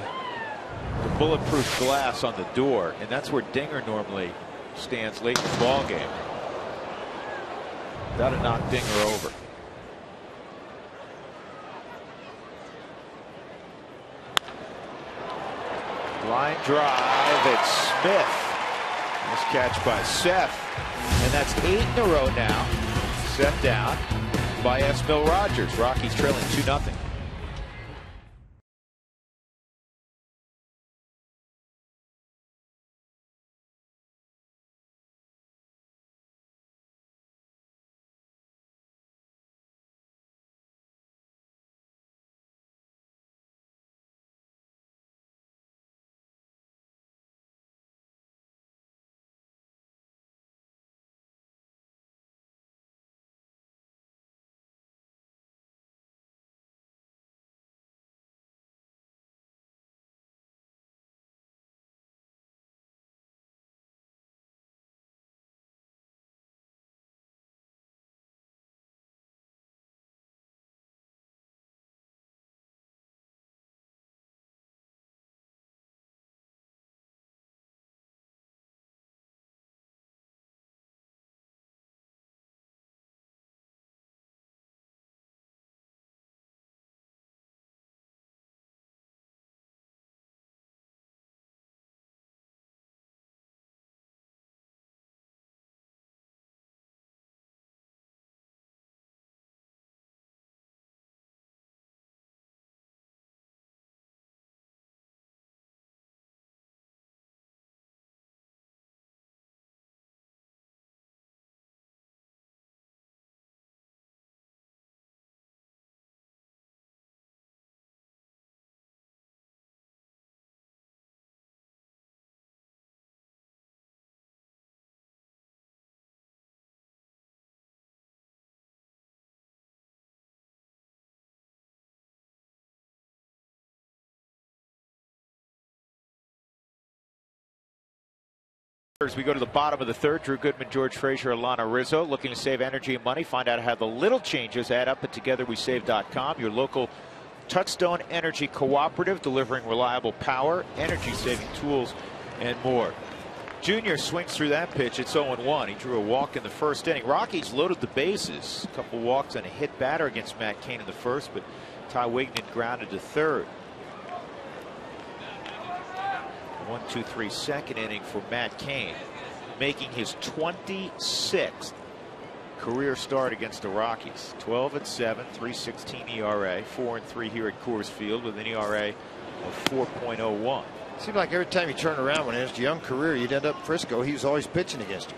bulletproof glass on the door, and that's where Dinger normally stands late in the ball game. That'd have knocked Dinger over. Line drive at Smith. Nice catch by Seth. And that's 8 in a row now. Set down by Esmil Rogers. Rockies trailing 2-0. As we go to the bottom of the third, Drew Goodman, George Frazier, Alana Rizzo looking to save energy and money. Find out how the little changes add up at togetherwesave.com. Your local Touchstone Energy Cooperative, delivering reliable power, energy-saving tools, and more. Junior swings through that pitch. It's 0-1. He drew a walk in the first inning. Rockies loaded the bases. A couple walks and a hit batter against Matt Cain in the first, but Ty Wigginton grounded to third. 1-2-3 second inning for Matt Cain, making his 26th career start against the Rockies. 12-7, 3.16 ERA, 4-3 here at Coors Field with an ERA of 4.01. Seemed like every time you turn around when he has a young career, you'd end up in Frisco. He was always pitching against you.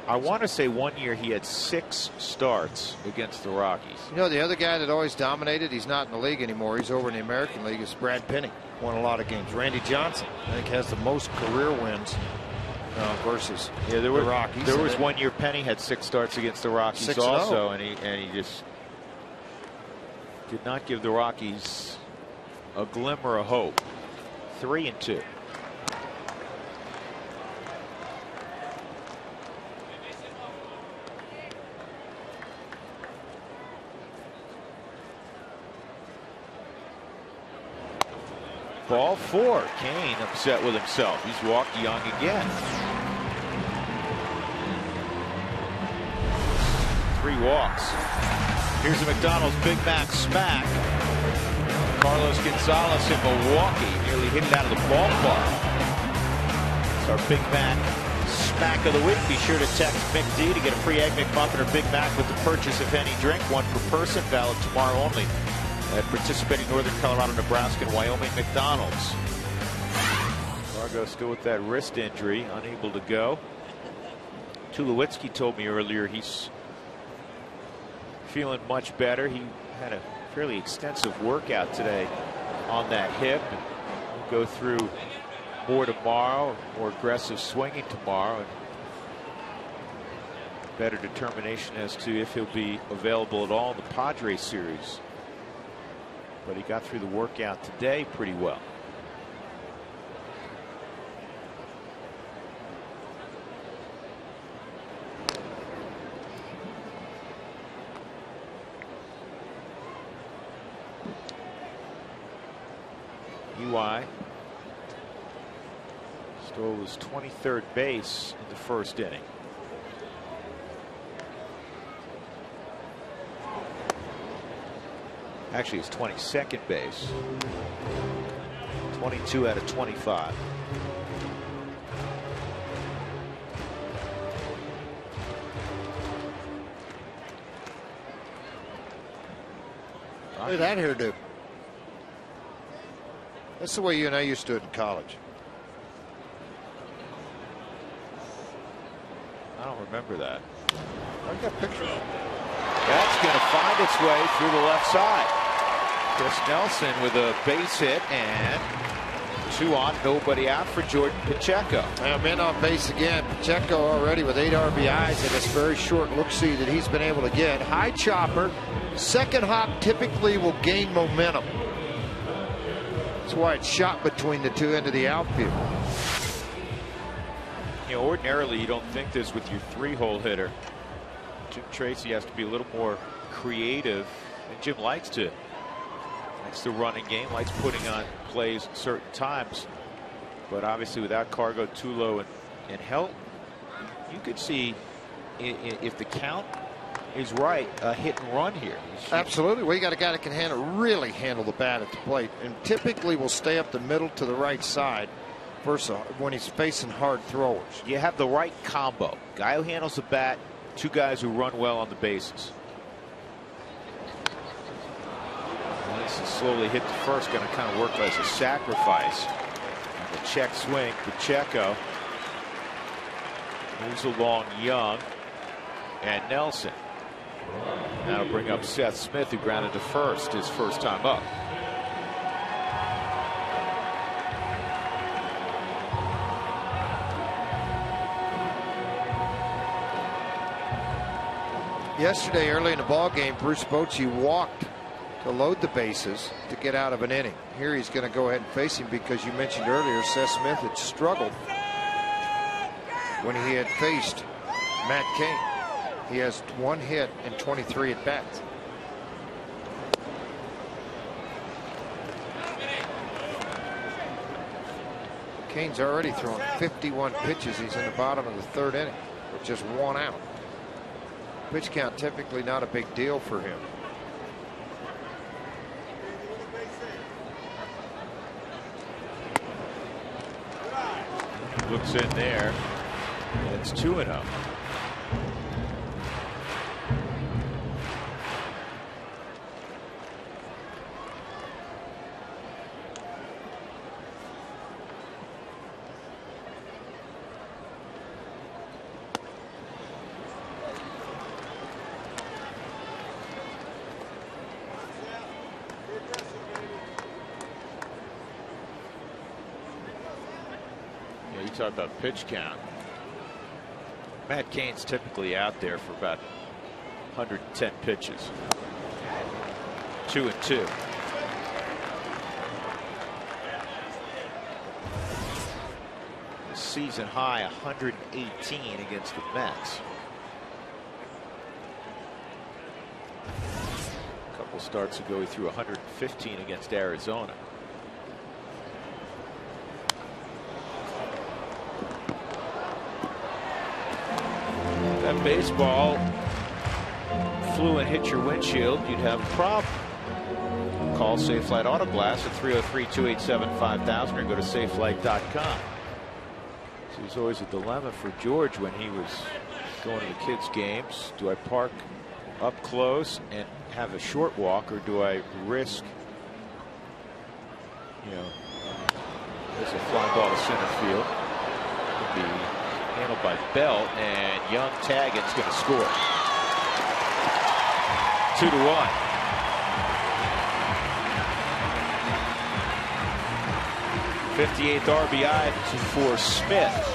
I want to say one year he had 6 starts against the Rockies. You know, the other guy that always dominated, he's not in the league anymore. He's over in the American League. Is Brad Penny. Won a lot of games. Randy Johnson, I think, has the most career wins versus the Rockies. There was one year Penny had 6 starts against the Rockies also, and he just did not give the Rockies a glimmer of hope. 3-2. Ball 4. Kane upset with himself. He's walked Young again. 3 walks. Here's a McDonald's Big Mac smack. Carlos Gonzalez in Milwaukee nearly hit it out of the ballpark. It's our Big Mac smack of the week. Be sure to text McD to get a free Egg McMuffin or Big Mac with the purchase of any drink. 1 per person, valid tomorrow only at participating Northern Colorado, Nebraska, and Wyoming McDonald's. Fargo still with that wrist injury, unable to go. Tulowitzki told me earlier he's feeling much better. He had a fairly extensive workout today on that hip. We'll go through more tomorrow, more aggressive swinging tomorrow, and better determination as to if he'll be available at all in the Padres series. But he got through the workout today pretty well. UI stole his 23rd base in the first inning. Actually, it's 22nd base. 22 out of 25. Look at that hairdo. That's the way you and I used to do it in college. I don't remember that. I got pictures. That's going to find its way through the left side. Chris Nelson with a base hit and 2 on, nobody out for Jordan Pacheco. Men on base again. Pacheco already with 8 RBIs in this very short look-see that he's been able to get. High chopper. Second hop typically will gain momentum. That's why it's shot between the two into the outfield. You know, ordinarily you don't think this with your 3-hole hitter. Jim Tracy has to be a little more creative, and Jim likes the running game, likes putting on plays at certain times. But obviously without Cargo, Tulo, and Helton, you could see if the count is right, a hit and run here. Absolutely. Well, you got a guy that can really handle the bat at the plate, and typically will stay up the middle to the right side versus when he's facing hard throwers. You have the right combo. Guy who handles the bat, 2 guys who run well on the bases. Nice and slowly hit the first, going to kind of work as a sacrifice. And the check swing, Pacheco moves along Young and Nelson. That'll bring up Seth Smith, who grounded to first his first time up. Yesterday, early in the ball game, Bruce Bochy walked to load the bases to get out of an inning. Here he's going to go ahead and face him because you mentioned earlier Seth Smith had struggled when he had faced Matt Cain. He has 1 hit and 23 at bats. Cain's already thrown 51 pitches. He's in the bottom of the 3rd inning with just 1 out. Pitch count typically not a big deal for him. Looks in there. It's 2-0. Talk about pitch count. Matt Cain's typically out there for about 110 pitches. 2-2. Season high 118 against the Mets. A couple starts ago he threw 115 against Arizona. baseball flew and hit your windshield, you'd have a problem. Call Safe Flight Auto Glass at 303-287-5000 or go to safelight.com. So it was always a dilemma for George when he was going to the kids' games. Do I park up close and have a short walk, or do I risk, there's a fly ball to center field. It'll be handled by Belt, and Young Taggart's going to score. 2-1. '58th RBI for Smith.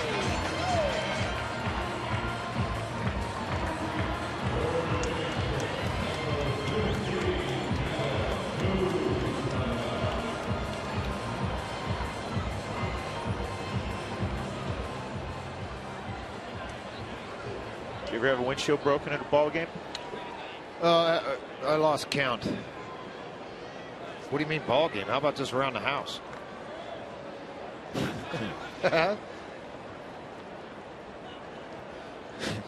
You ever have a windshield broken at a ball game? I lost count. What do you mean ball game? How about just around the house?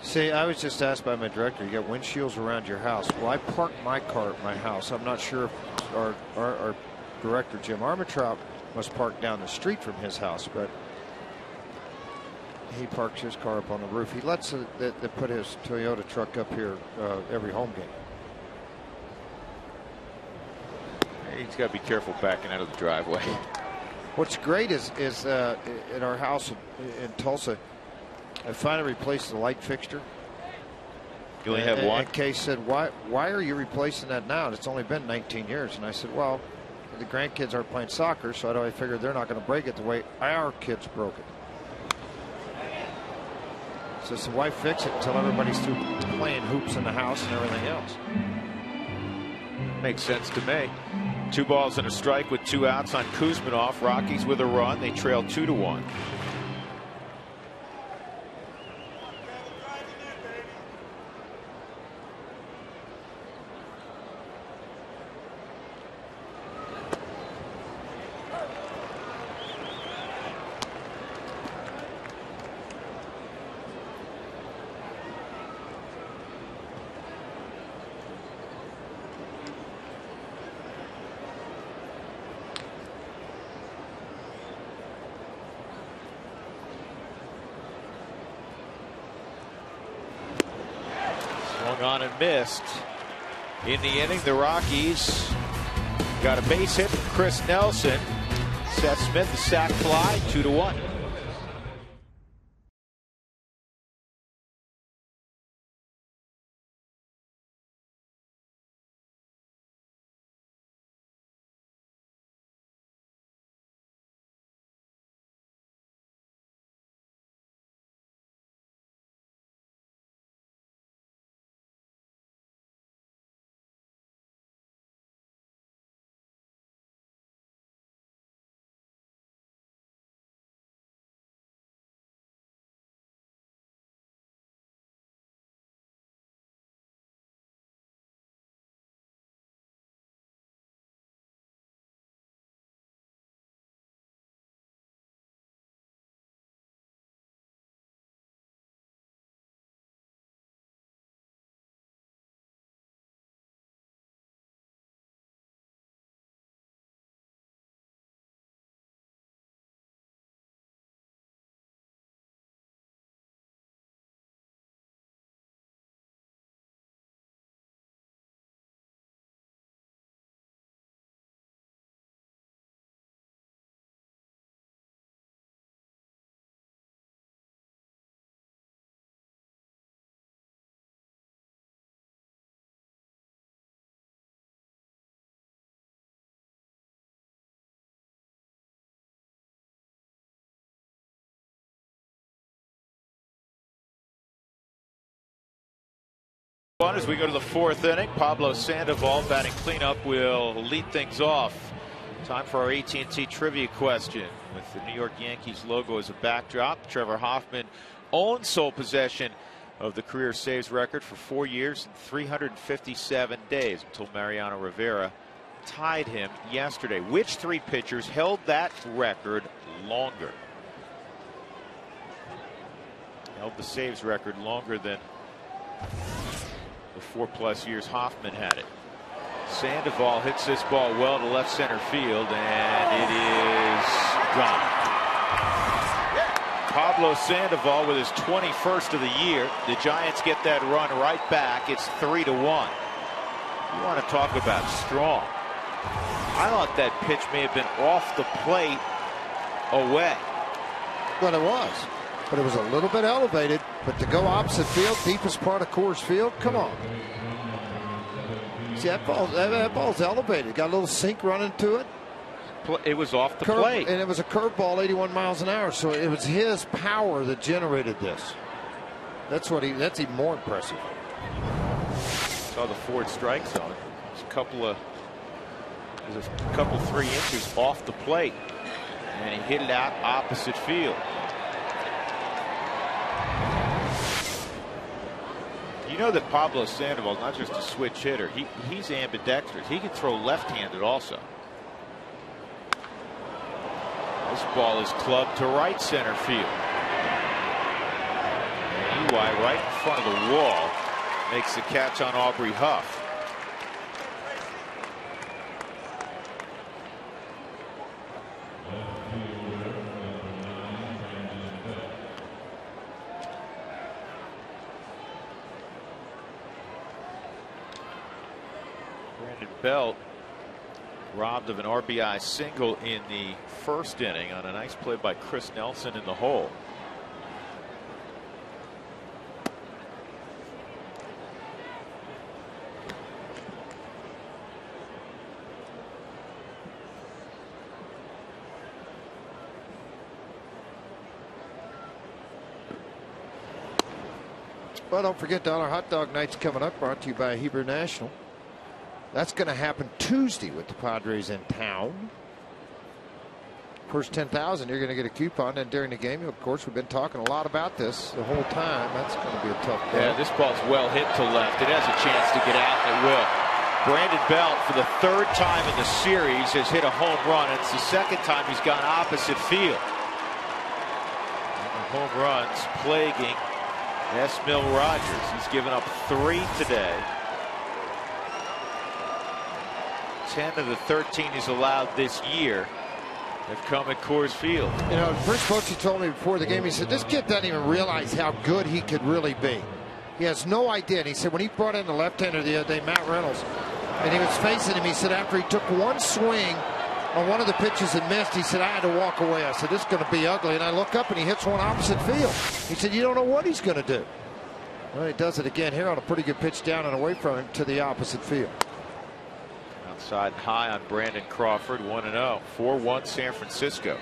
See, I was just asked by my director, you got windshields around your house. Well, I parked my car at my house. I'm not sure if our director, Jim Armitrout, must park down the street from his house, but he parks his car up on the roof. He lets they put his Toyota truck up here every home game. He's got to be careful backing out of the driveway. What's great is in our house in Tulsa, I finally replaced the light fixture. You only have one? And Kay said, why are you replacing that now? It's only been 19 years. And I said, well, the grandkids aren't playing soccer, so I figured they're not going to break it the way our kids broke it. So why fix it until everybody's through playing hoops in the house and everything else? Makes sense to me. 2 balls and a strike with 2 outs on Kuzminov. Rockies with a run. They trail 2-1. On and missed. In the inning, the Rockies got a base hit from Chris Nelson. Seth Smith, a sac fly, 2-1. As we go to the 4th inning, Pablo Sandoval batting cleanup will lead things off. Time for our AT&T trivia question. With the New York Yankees logo as a backdrop, Trevor Hoffman owns sole possession of the career saves record for 4 years and 357 days until Mariano Rivera tied him yesterday. Which 3 pitchers held that record longer? Held the saves record longer than The 4+ years Hoffman had it. Sandoval hits this ball well to left center field, and it is gone. Pablo Sandoval with his 21st of the year. The Giants get that run right back. It's 3-1. You want to talk about strong. I thought that pitch may have been off the plate away. Well, it was. But it was a little bit elevated. But to go opposite field, deepest part of Coors Field, come on. See, that ball's elevated. Got a little sink running to it. It was off the plate. And it was a curveball, 81 miles an hour. So it was his power that generated this. That's even more impressive. Saw the Ford strike zone. There's a couple 3 inches off the plate. And he hit it out opposite field. You know that Pablo Sandoval is not just a switch hitter. He's ambidextrous. He can throw left-handed also. This ball is clubbed to right center field. And Eli right in front of the wall makes the catch on Aubrey Huff. Brandon Belt robbed of an RBI single in the first inning on a nice play by Chris Nelson in the hole. Well, don't forget Dollar Hot Dog Night's coming up, brought to you by Hebrew National. That's going to happen Tuesday with the Padres in town. First 10,000, you're going to get a coupon. And during the game, of course, we've been talking a lot about this the whole time. That's going to be a tough play. Yeah, this ball's well hit to left. It has a chance to get out, and it will. Brandon Belt, for the 3rd time in the series, has hit a home run. It's the 2nd time he's gone opposite field. And home runs plaguing Mill Rogers. He's given up 3 today. 10 of the 13 he's allowed this year have come at Coors Field. You know, Bruce Bochy told me before the game, he said, this kid doesn't even realize how good he could really be. He has no idea. And he said when he brought in the left-hander the other day, Matt Reynolds, and he was facing him, he said after he took one swing on one of the pitches and missed, he said, I had to walk away. I said, this is going to be ugly. And I look up and he hits one opposite field. He said, you don't know what he's going to do. Well, he does it again here on a pretty good pitch down and away from him to the opposite field. Outside high on Brandon Crawford, 1-0. 4-1 San Francisco.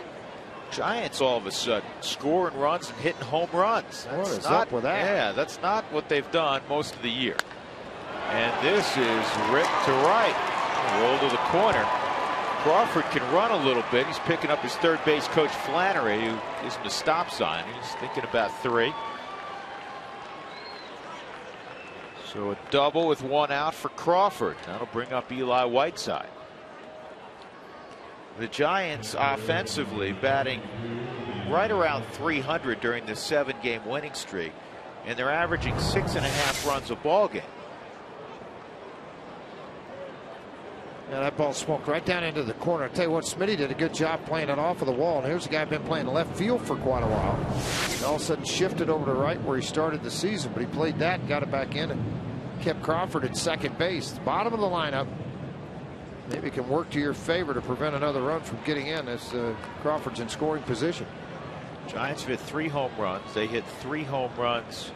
Giants all of a sudden scoring runs and hitting home runs. What is up with that? Yeah, that's not what they've done most of the year. And this is ripped to right. Roll to the corner. Crawford can run a little bit. He's picking up his third base coach Flannery, who gives him a stop sign. He's thinking about 3. So a double with 1 out for Crawford. That'll bring up Eli Whiteside. The Giants offensively batting right around 300 during this 7-game winning streak, and they're averaging 6.5 runs a ball game. Yeah, that ball smoked right down into the corner. I tell you what, Smitty did a good job playing it off of the wall. And here's a guy been playing left field for quite a while. And all of a sudden shifted over to right where he started the season. But he played that and got it back in and kept Crawford at second base. Bottom of the lineup. Maybe it can work to your favor to prevent another run from getting in as Crawford's in scoring position. Giants have hit 3 home runs. They hit 3 home runs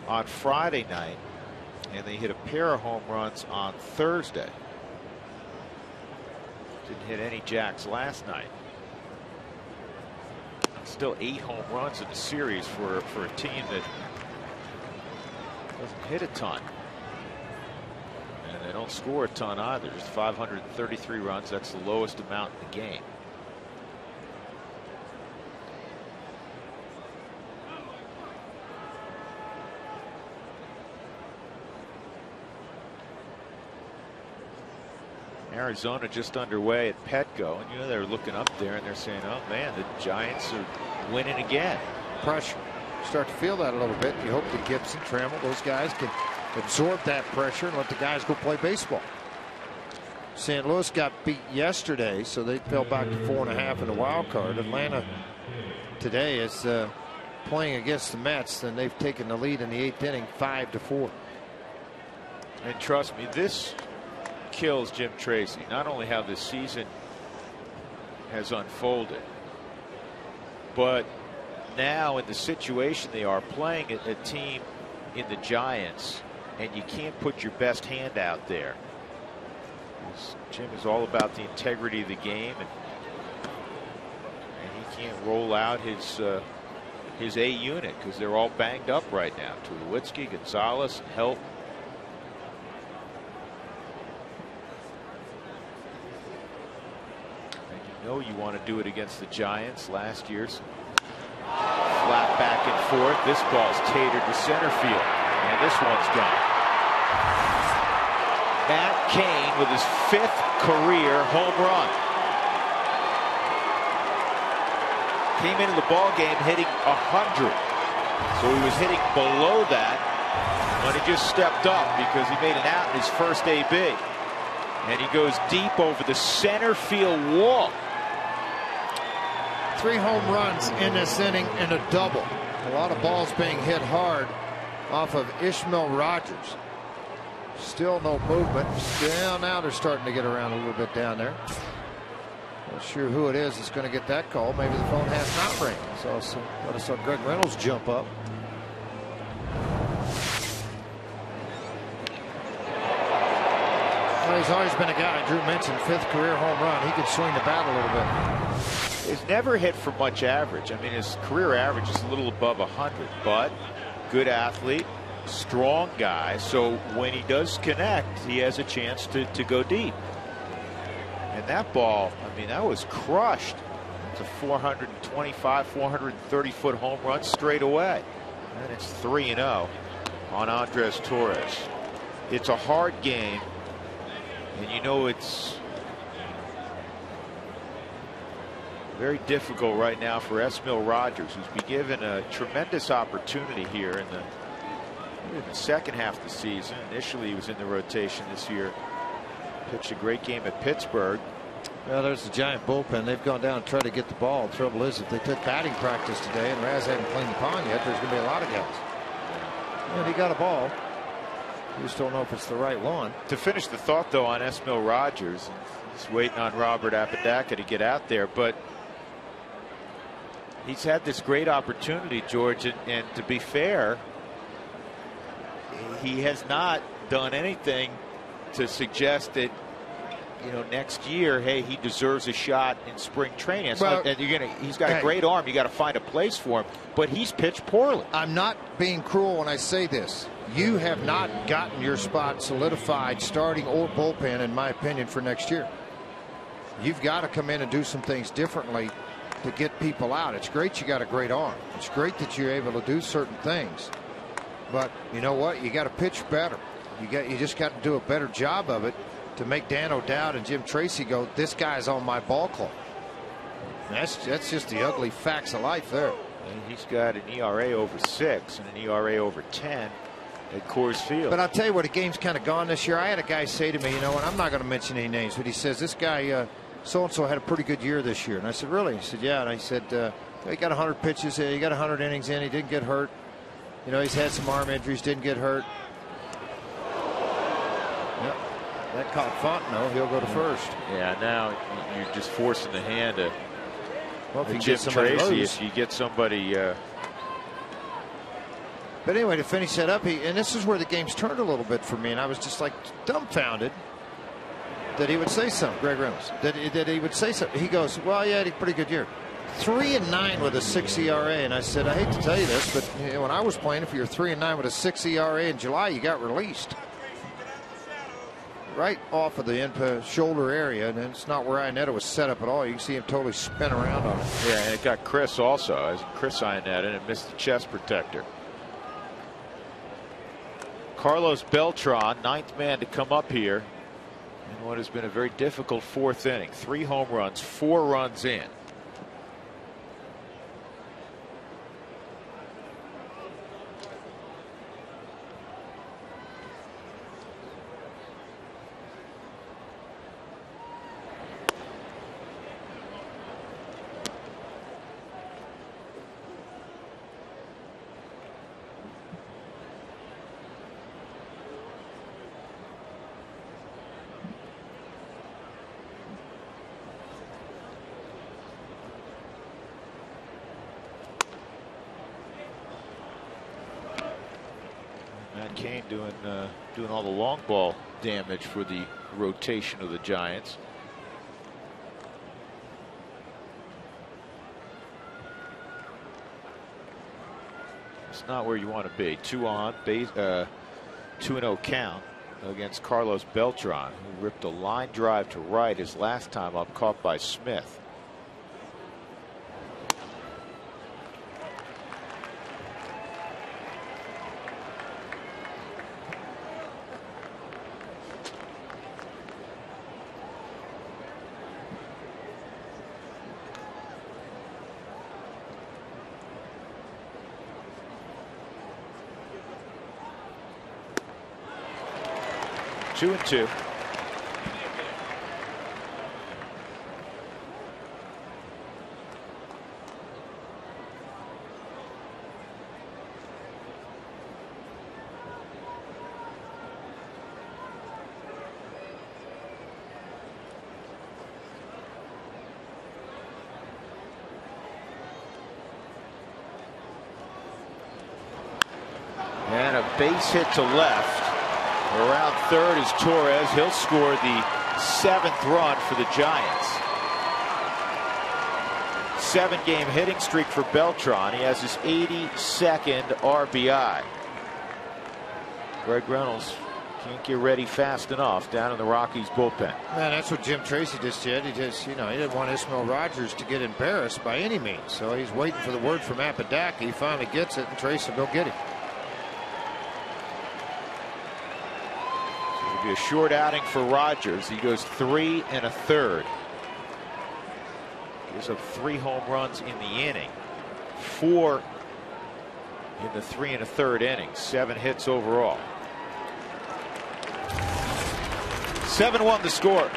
on Friday night. And they hit a pair of home runs on Thursday. Didn't hit any jacks last night. Still 8 home runs in the series for a team that doesn't hit a ton. And they don't score a ton either. Just 533 runs. That's the lowest amount in the game. Arizona just underway at Petco, and they're looking up there and they're saying, oh man, the Giants are winning again. Pressure. start to feel that a little bit. You hope that Gibson, Trammell, those guys can absorb that pressure and let the guys go play baseball. St. Louis got beat yesterday, so they fell back to 4.5 in the wild card. Atlanta today is playing against the Mets, and they've taken the lead in the 8th inning, 5-4. And trust me, this kills Jim Tracy. Not only how this season has unfolded, but now in the situation they are playing a team in the Giants, and you can't put your best hand out there. Jim is all about the integrity of the game, and he can't roll out his A unit because they're all banged up right now. Tulowitzki, Gonzalez, Help. And you know you want to do it against the Giants. Last year's flat back and forth. This ball's tatered to center field, and this one's gone. Matt Cain with his 5th career home run. Came into the ball game hitting 100. So he was hitting below that when he just stepped up because he made an out in his first AB. And he goes deep over the center field wall. 3 home runs in this inning and a double. A lot of balls being hit hard off of Ishmael Rogers. Still no movement. Still now they're starting to get around a little bit down there. Not sure who it is that's going to get that call. Maybe the phone has not ring. So I saw Greg Reynolds jump up. Well, he's always been a guy. Drew mentioned 5th career home run. He can swing the bat a little bit. He's never hit for much average. I mean, his career average is a little above 100, but good athlete. Strong guy, so when he does connect, he has a chance to go deep. And that ball, I mean, that was crushed. It's a 425, 430 foot home run straight away. And it's 3-0 on Andres Torres. It's a hard game, and you know it's very difficult right now for Ishmael Rogers, who's been given a tremendous opportunity here in the second half of the season. Initially he was in the rotation this year. Pitched a great game at Pittsburgh. Well, there's the Giant bullpen. They've gone down and tried to get the ball. The trouble is, if they took batting practice today and Raz hadn't cleaned the pond yet, there's going to be a lot of guys. And he got a ball. You just don't know if it's the right one. To finish the thought, though, on Ishmael Rogers, he's waiting on Robert Apodaca to get out there, but he's had this great opportunity, George, and to be fair, he has not done anything to suggest that, you know, next year, hey, he deserves a shot in spring training. Well, he's got a great arm. You got to find a place for him, but he's pitched poorly. I'm not being cruel when I say this. You have not gotten your spot solidified, starting or bullpen, in my opinion, for next year. You've got to come in and do some things differently to get people out. It's great you got a great arm. It's great that you're able to do certain things. But you know what? You got to pitch better. You just got to do a better job of it to make Dan O'Dowd and Jim Tracy go, this guy's on my ball club. That's just the ugly facts of life there. And he's got an ERA over 6 and an ERA over 10 at Coors Field. But I'll tell you what, the game's kind of gone this year. I had a guy say to me, you know, and I'm not going to mention any names, but he says, this guy so-and-so had a pretty good year this year. And I said, really? He said, yeah. And I said, he got 100 pitches, he got 100 innings in, he didn't get hurt. You know, he's had some arm injuries, didn't get hurt. Yep. That caught Fontenot. He'll go to first. Yeah, now you're just forcing the hand of Jim Tracy if you get somebody. But anyway, to finish that up, and this is where the game's turned a little bit for me, and I was just like dumbfounded that he would say something, Greg Reynolds, that he would say something. He goes, well, yeah, he had a pretty good year. 3-9 with a 6 ERA, and I said, I hate to tell you this, but you know, when I was playing, if you're 3-9 with a 6 ERA in July, you got released right off of the shoulder area, and it's not where Iannetta was set up at all. You can see him totally spin around on it. Yeah, and it got Chris also, as Chris Iannetta, and it missed the chest protector. Carlos Beltran, 9th man to come up here in what has been a very difficult 4th inning. 3 home runs, 4 runs in. John Kane doing all the long ball damage for the rotation of the Giants. It's not where you want to be. 2 on base, 2-0 count against Carlos Beltran, who ripped a line drive to right his last time up, caught by Smith. Two and two. And a base hit to left. Around third is Torres. He'll score the 7th run for the Giants. 7-game hitting streak for Beltran. He has his 82nd RBI. Greg Reynolds can't get ready fast enough down in the Rockies bullpen. Man, that's what Jim Tracy just did. He just, he didn't want Ismael Rogers to get embarrassed by any means. So he's waiting for the word from Apodaca. He finally gets it, and Tracy will go get him. Be a short outing for Rogers. He goes 3 1/3. Gives up 3 home runs in the inning. 4 in the 3 1/3 innings. 7 hits overall. 7-1 the score.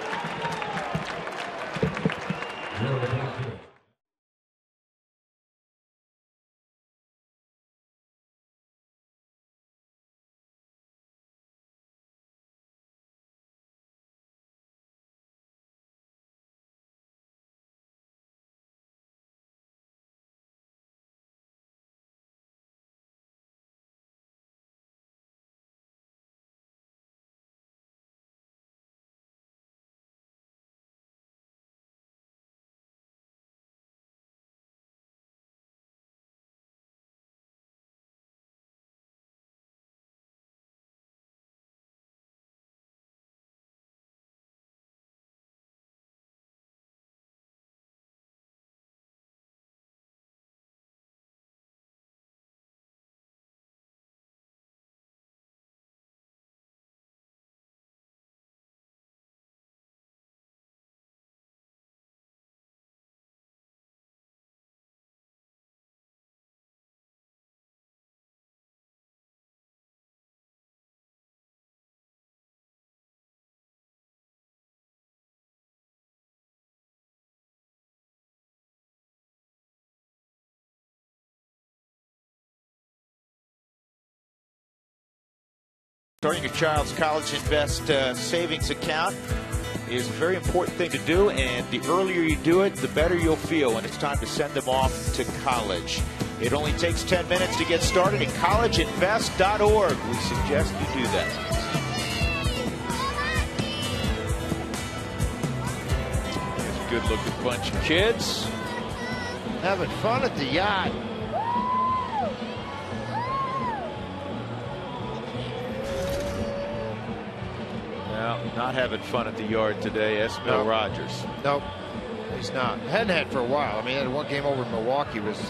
Starting a child's college invest savings account is a very important thing to do, and the earlier you do it, the better you'll feel when it's time to send them off to college. It only takes 10 minutes to get started at collegeinvest.org. We suggest you do that. Here's a good-looking bunch of kids having fun at the yacht. Not having fun at the yard today, Esmil Rogers. Nope, he's not. Hadn't had for a while. I mean, that one game over in Milwaukee was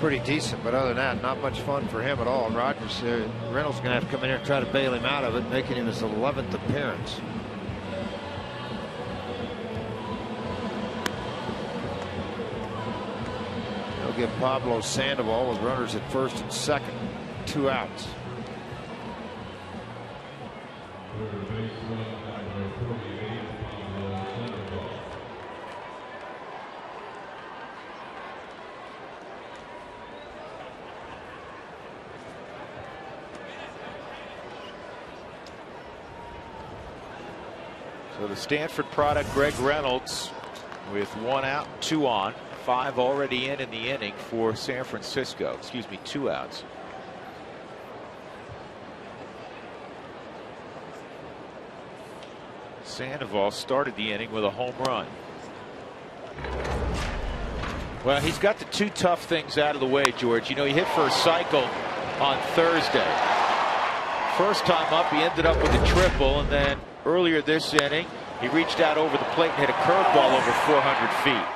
pretty decent, but other than that, not much fun for him at all. And Rogers, Reynolds is going to have to come in here and try to bail him out of it, making him his 11th appearance. He'll give Pablo Sandoval with runners at first and second, 2 outs. So the Stanford product, Greg Reynolds, with 1 out, 2 on, 5 already in the inning for San Francisco. Excuse me, 2 outs. Sandoval started the inning with a home run. Well, he's got the two tough things out of the way, George. You know, he hit for a cycle on Thursday. First time up, he ended up with a triple, and then earlier this inning, he reached out over the plate and hit a curveball over 400 feet.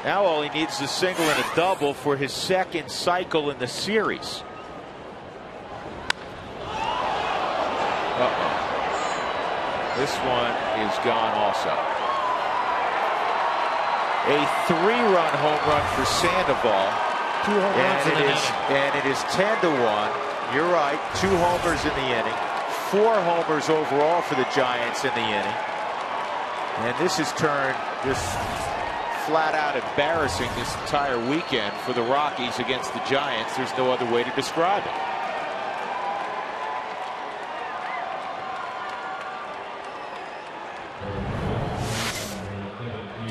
Now all he needs is a single and a double for his second cycle in the series. Uh-oh. This one is gone also. A 3-run home run for Sandoval. 2 home runs in an inning. And it is 10-1. You're right. 2 homers in the inning. 4 homers overall for the Giants in the inning. And this has turned this flat out embarrassing this entire weekend for the Rockies against the Giants. There's no other way to describe it.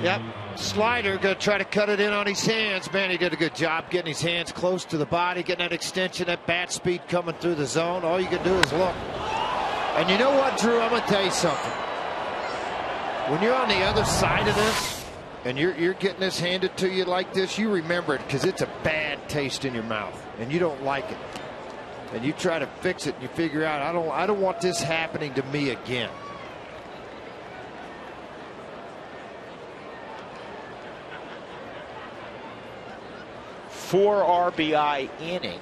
Yep. Slider going to try to cut it in on his hands. Man, he did a good job getting his hands close to the body, getting that extension, that bat speed coming through the zone. All you can do is look. And you know what, Drew? I'm going to tell you something. When you're on the other side of this and you're getting this handed to you like this, you remember it because it's a bad taste in your mouth and you don't like it. And you try to fix it and you figure out, I don't want this happening to me again. Four RBI inning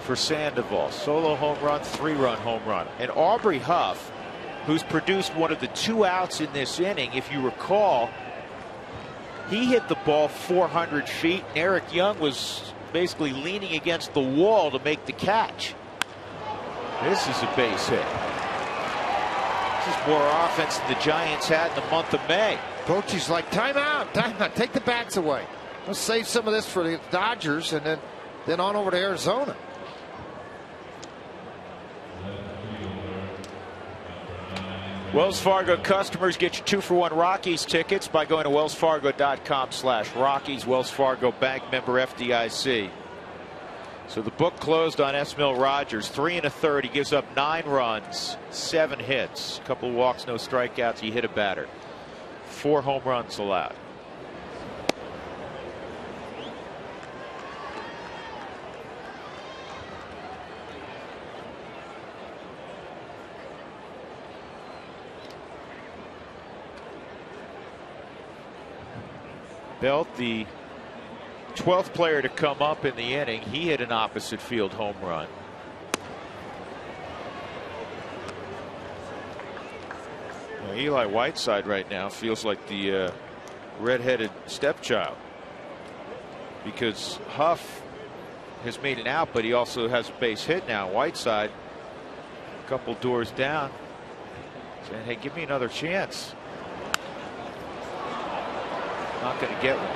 for Sandoval. Solo home run, 3-run home run. And Aubrey Huff, who's produced one of the 2 outs in this inning, if you recall, he hit the ball 400 feet. And Eric Young was basically leaning against the wall to make the catch. This is a base hit. This is more offense than the Giants had in the month of May. Bochy's like, timeout, timeout, take the bats away. Let's save some of this for the Dodgers and then on over to Arizona. Wells Fargo customers get your 2-for-1 Rockies tickets by going to wellsfargo.com/Rockies. Wells Fargo Bank, member FDIC. So the book closed on Esmil Rogers. 3 1/3. He gives up 9 runs, 7 hits, a couple of walks, no strikeouts. He hit a batter. 4 home runs allowed. Belt, the 12th player to come up in the inning, he hit an opposite field home run. Well, Eli Whiteside right now feels like the red-headed stepchild, because Huff has made an out, but he also has a base hit now. Whiteside, a couple doors down, saying, hey, give me another chance. Not going to get one.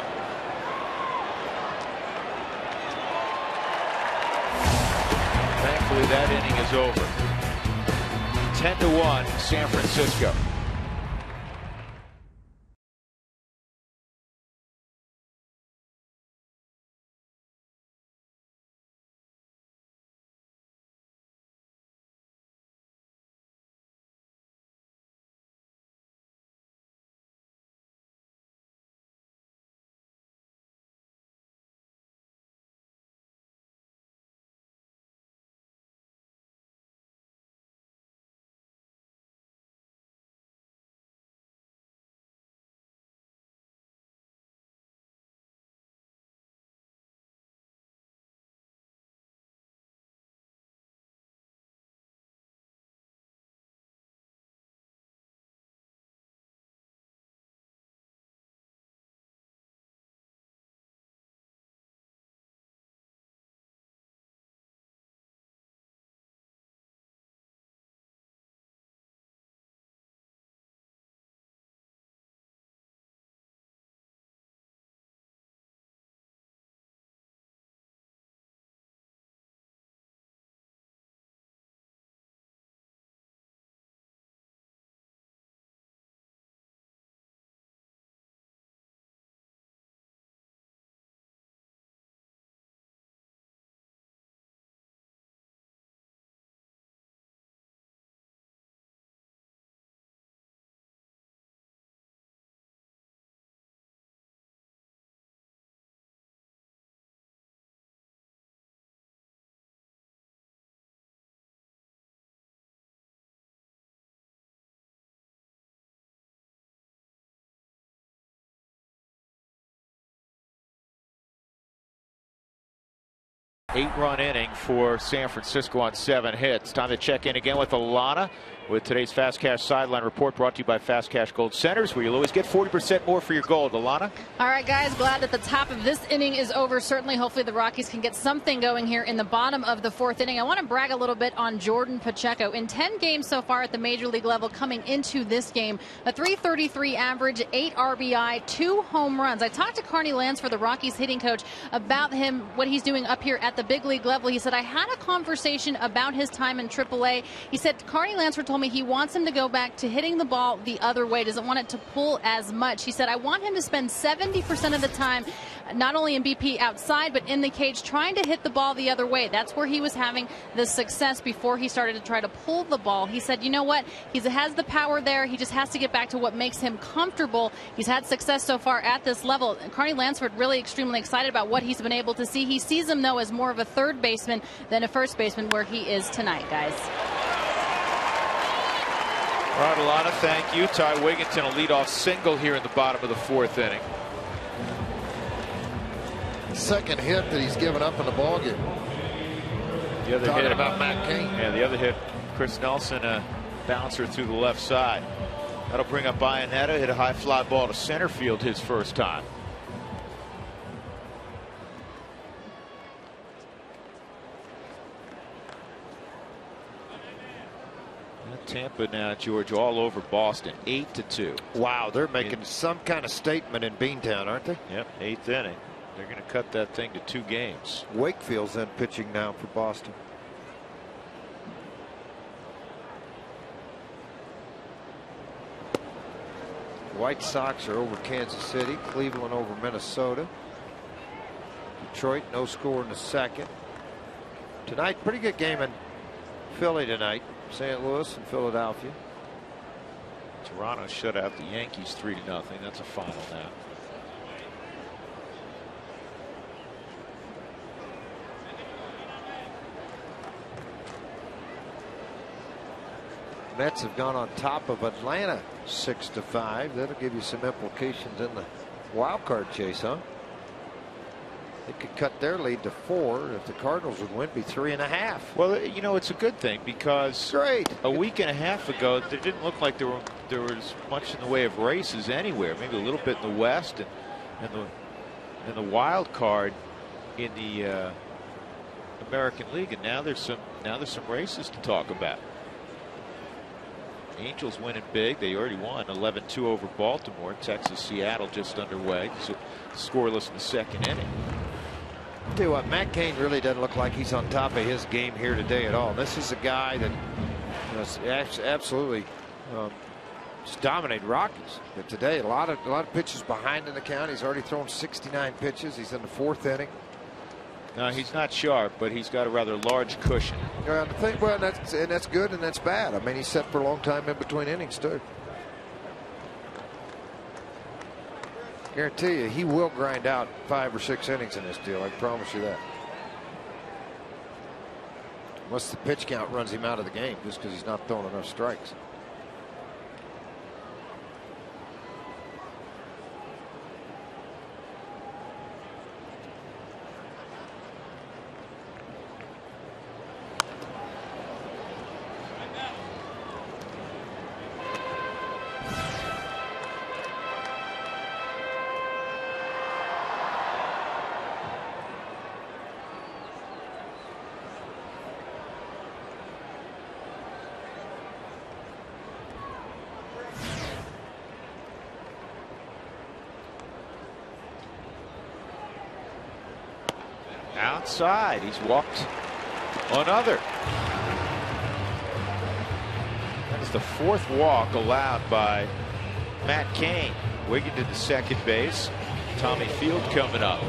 Thankfully, that inning is over. 10-1, San Francisco. 8-run inning for San Francisco on 7 hits. Time to check in again with Alana with today's Fast Cash Sideline Report, brought to you by Fast Cash Gold Centers, where you'll always get 40% more for your gold. Alana? All right, guys, glad that the top of this inning is over. Certainly, hopefully the Rockies can get something going here in the bottom of the 4th inning. I want to brag a little bit on Jordan Pacheco. In 10 games so far at the Major League level coming into this game, a .333 average, 8 RBI, 2 home runs. I talked to Carney Lansford, the Rockies hitting coach, about him, what he's doing up here at the big league level. He said, I had a conversation about his time in AAA. He said, Carney Lansford told me he wants him to go back to hitting the ball the other way, doesn't want it to pull as much. He said, I want him to spend 70% of the time not only in BP outside but in the cage trying to hit the ball the other way. That's where he was having the success before he started to try to pull the ball. He said, you know what, he has the power there, he just has to get back to what makes him comfortable. He's had success so far at this level. Carney Lansford really extremely excited about what he's been able to see. He sees him though as more of a third baseman than a first baseman, where he is tonight, guys. All right, Alana, thank you. Ty Wigginton, a leadoff single here in the bottom of the 4th inning. Second hit that he's given up in the ballgame. The other Talking hit about Matt Cain. Yeah, the other hit, Chris Nelson, a bouncer through the left side. That'll bring up Iannetta, hit a high fly ball to center field his first time. Tampa now, George, all over Boston, 8-2. Wow, they're making some kind of statement in Beantown, aren't they? Yep, 8th inning. They're going to cut that thing to 2 games. Wakefield's in pitching now for Boston. White Sox are over Kansas City. Cleveland over Minnesota. Detroit, no score in the 2nd. Tonight, pretty good game in Philly tonight. St. Louis and Philadelphia. Toronto shut out the Yankees 3-0. That's a final now. Mets have gone on top of Atlanta 6-5. That'll give you some implications in the wild card chase, huh? They could cut their lead to 4. If the Cardinals would win, it'd be 3.5. Well, you know, it's a good thing because great. A week and a half ago, there didn't look like there was much in the way of races anywhere. Maybe a little bit in the West and the wild card in the American League, and now there's some races to talk about. Angels winning big. They already won 11-2 over Baltimore. Texas, Seattle just underway. So scoreless in the 2nd inning. I'll tell you what, Matt Cain really doesn't look like he's on top of his game here today at all. This is a guy that absolutely just dominated Rockies. But today, a lot of pitches behind in the count. He's already thrown 69 pitches. He's in the 4th inning. No, he's not sharp, but he's got a rather large cushion. Well, that's good and that's bad. I mean, he's set for a long time in between innings too. Guarantee you, he will grind out 5 or 6 innings in this deal. I promise you that. Unless the pitch count runs him out of the game just because he's not throwing enough strikes. Outside, he's walked another. That is the 4th walk allowed by Matt Cain. Wigginton to second base. Tommy Field coming up.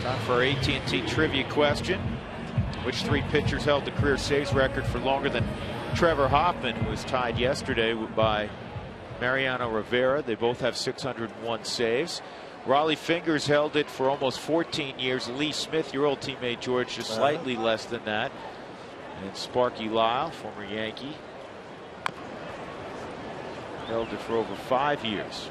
Time for our AT&T trivia question. Which 3 pitchers held the career saves record for longer than Trevor Hoffman, who was tied yesterday by Mariano Rivera? They both have 601 saves. Raleigh Fingers held it for almost 14 years. Lee Smith, your old teammate, George, just slightly less than that. And Sparky Lyle, former Yankee, held it for over 5 years.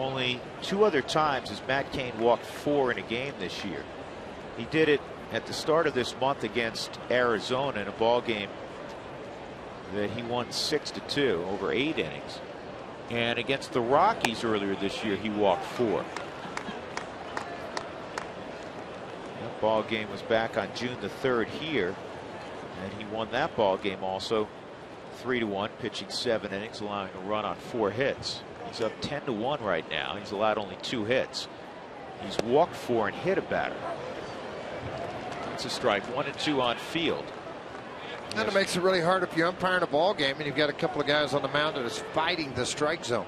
Only 2 other times has Matt Cain walked 4 in a game this year. He did it at the start of this month against Arizona in a ball game that he won 6-2 over 8 innings. And against the Rockies earlier this year, he walked 4. That ball game was back on June the 3rd here, and he won that ball game also 3-1, pitching 7 innings, allowing a run on 4 hits. He's up 10-1 right now. He's allowed only 2 hits. He's walked 4 and hit a batter. That's a strike. 1-2 on field. And it makes it really hard if you're umpiring a ball game and you've got a couple of guys on the mound that is fighting the strike zone.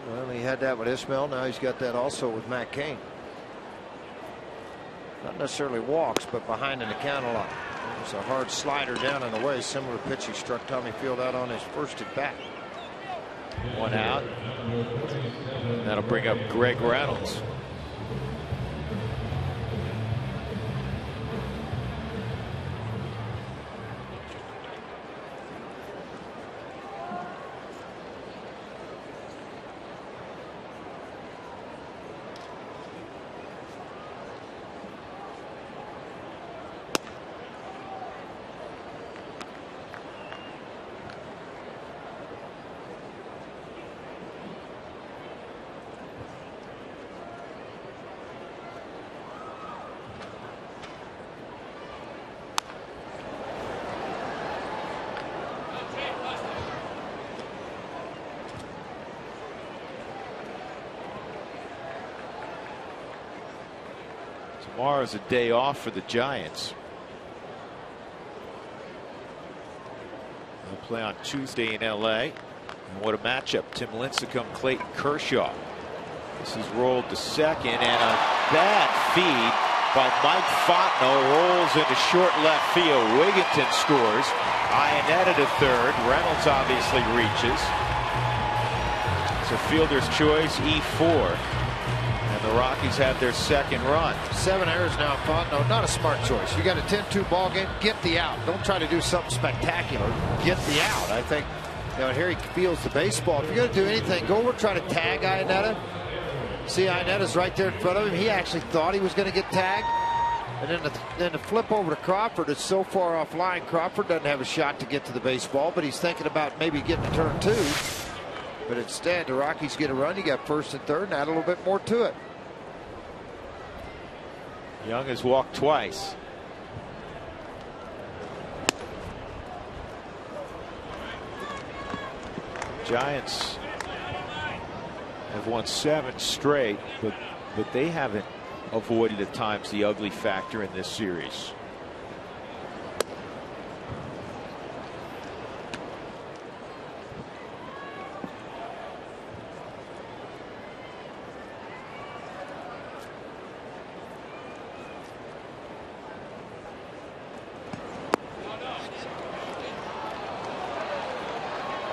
Well, he had that with Ismail. Now he's got that also with Matt Cain. Not necessarily walks, but behind in the count a lot. There's a hard slider down in the way, similar pitch he struck Tommy Field out on his first at bat. 1 out. That'll bring up Greg Reynolds. Tomorrow's a day off for the Giants. They'll play on Tuesday in LA. And what a matchup. Tim Lincecum, Clayton Kershaw. This is rolled to second, and a bad feed by Mike Fontenot rolls into short left field. Wigginton scores. Ionetta to third. Reynolds obviously reaches. It's a fielder's choice, E4. The Rockies have their second run. 7 errors now. Fontenot, not a smart choice. You got a 10-2 ball game. Get the out. Don't try to do something spectacular. Get the out. I think, here he feels the baseball. If you're going to do anything, go over and try to tag Ionetta. See, Ionetta's right there in front of him. He actually thought he was going to get tagged. And then the flip over to Crawford is so far offline. Crawford doesn't have a shot to get to the baseball, but he's thinking about maybe getting to turn 2. But instead, the Rockies get a run. You got first and third, and add a little bit more to it. Young has walked twice. Giants have won 7 straight, but they haven't avoided at times the ugly factor in this series.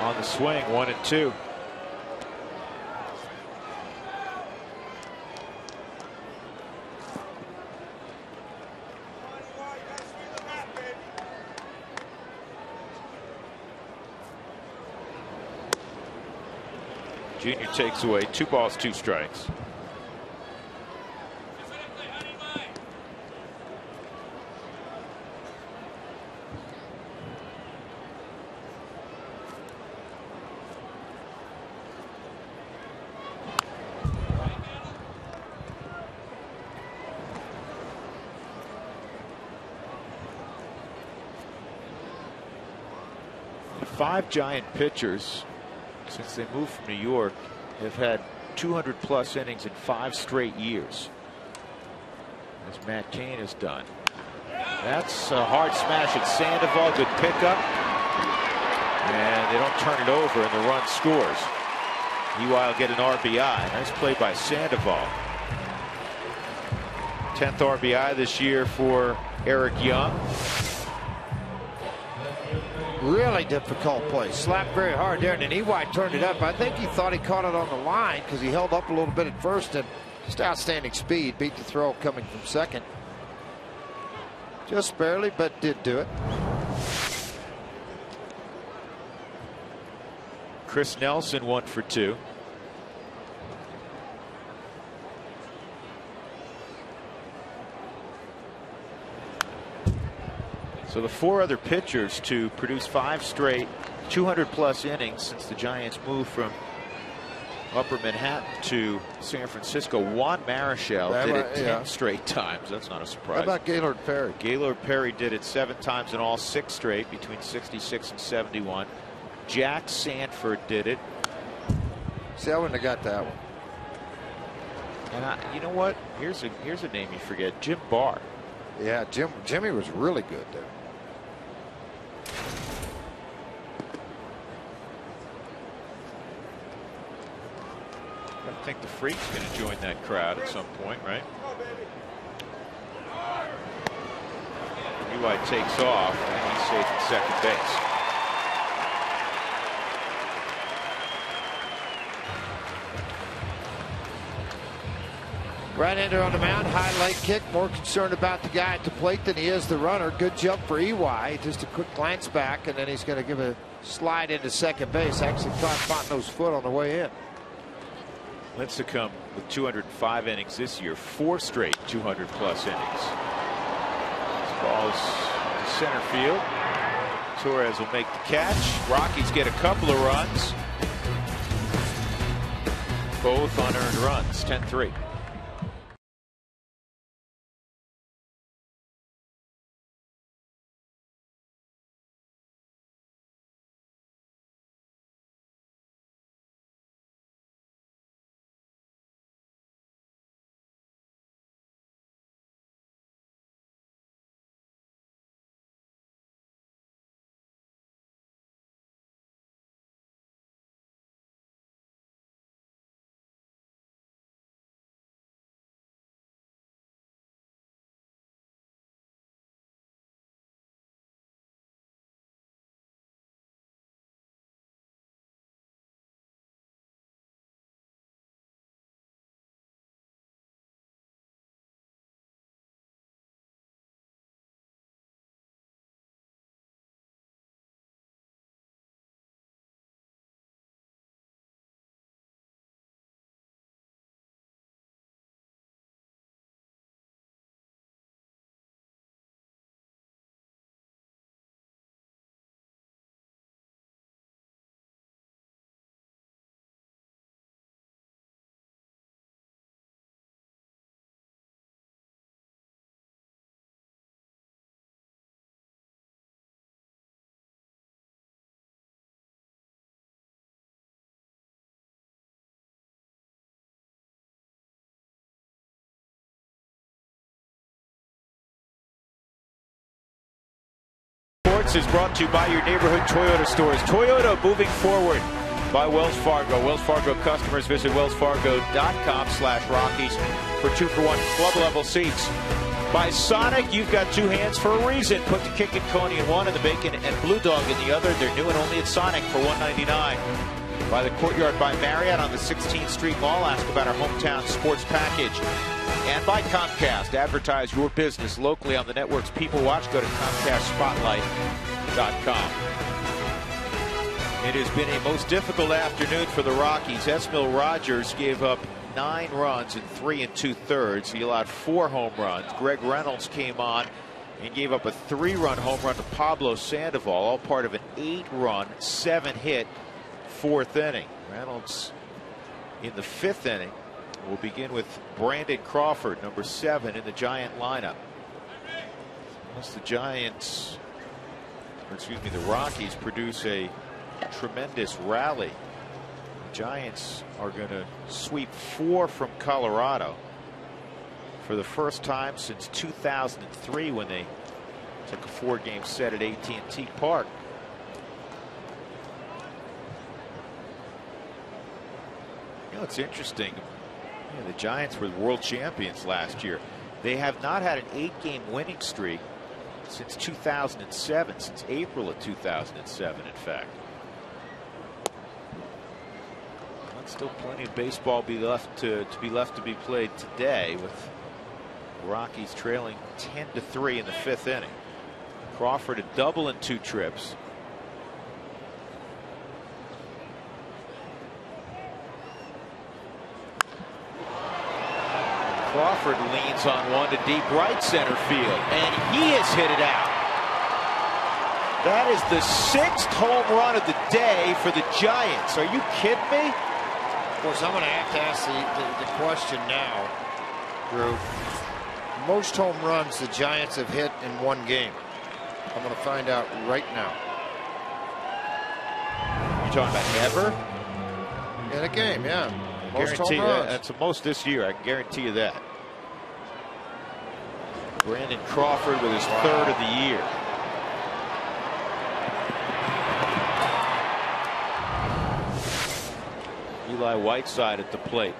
On the swing, 1-2. Junior takes away 2 balls, 2 strikes. Five Giant pitchers since they moved from New York have had 200+ innings in 5 straight years, as Matt Cain has done. That's a hard smash at Sandoval. Good pickup, and they don't turn it over, and the run scores. Meanwhile, get an RBI. Nice play by Sandoval. 10th RBI this year for Eric Young. Really difficult play. Slapped very hard there, and then Ewine turned it up. I think he thought he caught it on the line because he held up a little bit at first, and just outstanding speed. Beat the throw coming from second. Just barely, but did do it. Chris Nelson 1 for 2. So the 4 other pitchers to produce 5 straight 200+ innings since the Giants moved from Upper Manhattan to San Francisco. Juan Marichal did it 10 straight times. That's not a surprise. How about Gaylord Perry? Gaylord Perry did it 7 times in all, 6 straight between 66 and 71. Jack Sanford did it. See, I wouldn't have got that one. And you know what? Here's a name you forget. Jim Barr. Yeah, Jimmy was really good there. I think the Freak's going to join that crowd at some point, right? Eli takes off, and he's safe at second base. Right-hander on the mound, high leg kick. More concerned about the guy at the plate than he is the runner. Good jump for EY. Just a quick glance back, and then he's going to give a slide into second base. Actually caught Fontenot's foot on the way in. Lincecum with 205 innings this year, 4 straight 200+ innings. This ball's to center field. Torres will make the catch. Rockies get a couple of runs. Both unearned runs, 10-3. Is brought to you by your neighborhood Toyota stores. Toyota moving forward by Wells Fargo. Wells Fargo customers visit wellsfargo.com/Rockies for 2-for-1 club level seats. By Sonic, you've got 2 hands for a reason. Put the kick and coney in one and the bacon and blue dog in the other. They're new and only at Sonic for $1.99. By the Courtyard by Marriott on the 16th Street Mall. Ask about our hometown sports package. And by Comcast, advertise your business locally on the network's People Watch. Go to ComcastSpotlight.com. It has been a most difficult afternoon for the Rockies. Esmil Rogers gave up 9 runs in 3 2/3. He allowed 4 home runs. Greg Reynolds came on and gave up a 3-run home run to Pablo Sandoval, all part of an 8-run, 7-hit 4th inning. Reynolds in the 5th inning will begin with Brandon Crawford, number 7 in the Giant lineup. Unless the Giants, or excuse me, the Rockies produce a tremendous rally, the Giants are going to sweep 4 from Colorado for the first time since 2003 when they took a 4-game set at AT&T Park. You know, it's interesting. Yeah, the Giants were the world champions last year. They have not had an 8-game winning streak since 2007, since April of 2007, in fact. But still plenty of baseball to be left to be played today, with the Rockies trailing 10-3 in the 5th inning. Crawford a double in 2 trips. Crawford leans on one to deep right center field, and he has hit it out. That is the 6th home run of the day for the Giants. Are you kidding me? Of course, I'm going to have to ask the question now, Drew. Most home runs the Giants have hit in one game. I'm going to find out right now. You talking about ever? In a game, yeah. Most Guarantee home runs. that's the most this year. I can guarantee you that. Brandon Crawford with his 3rd of the year. Eli Whiteside at the plate.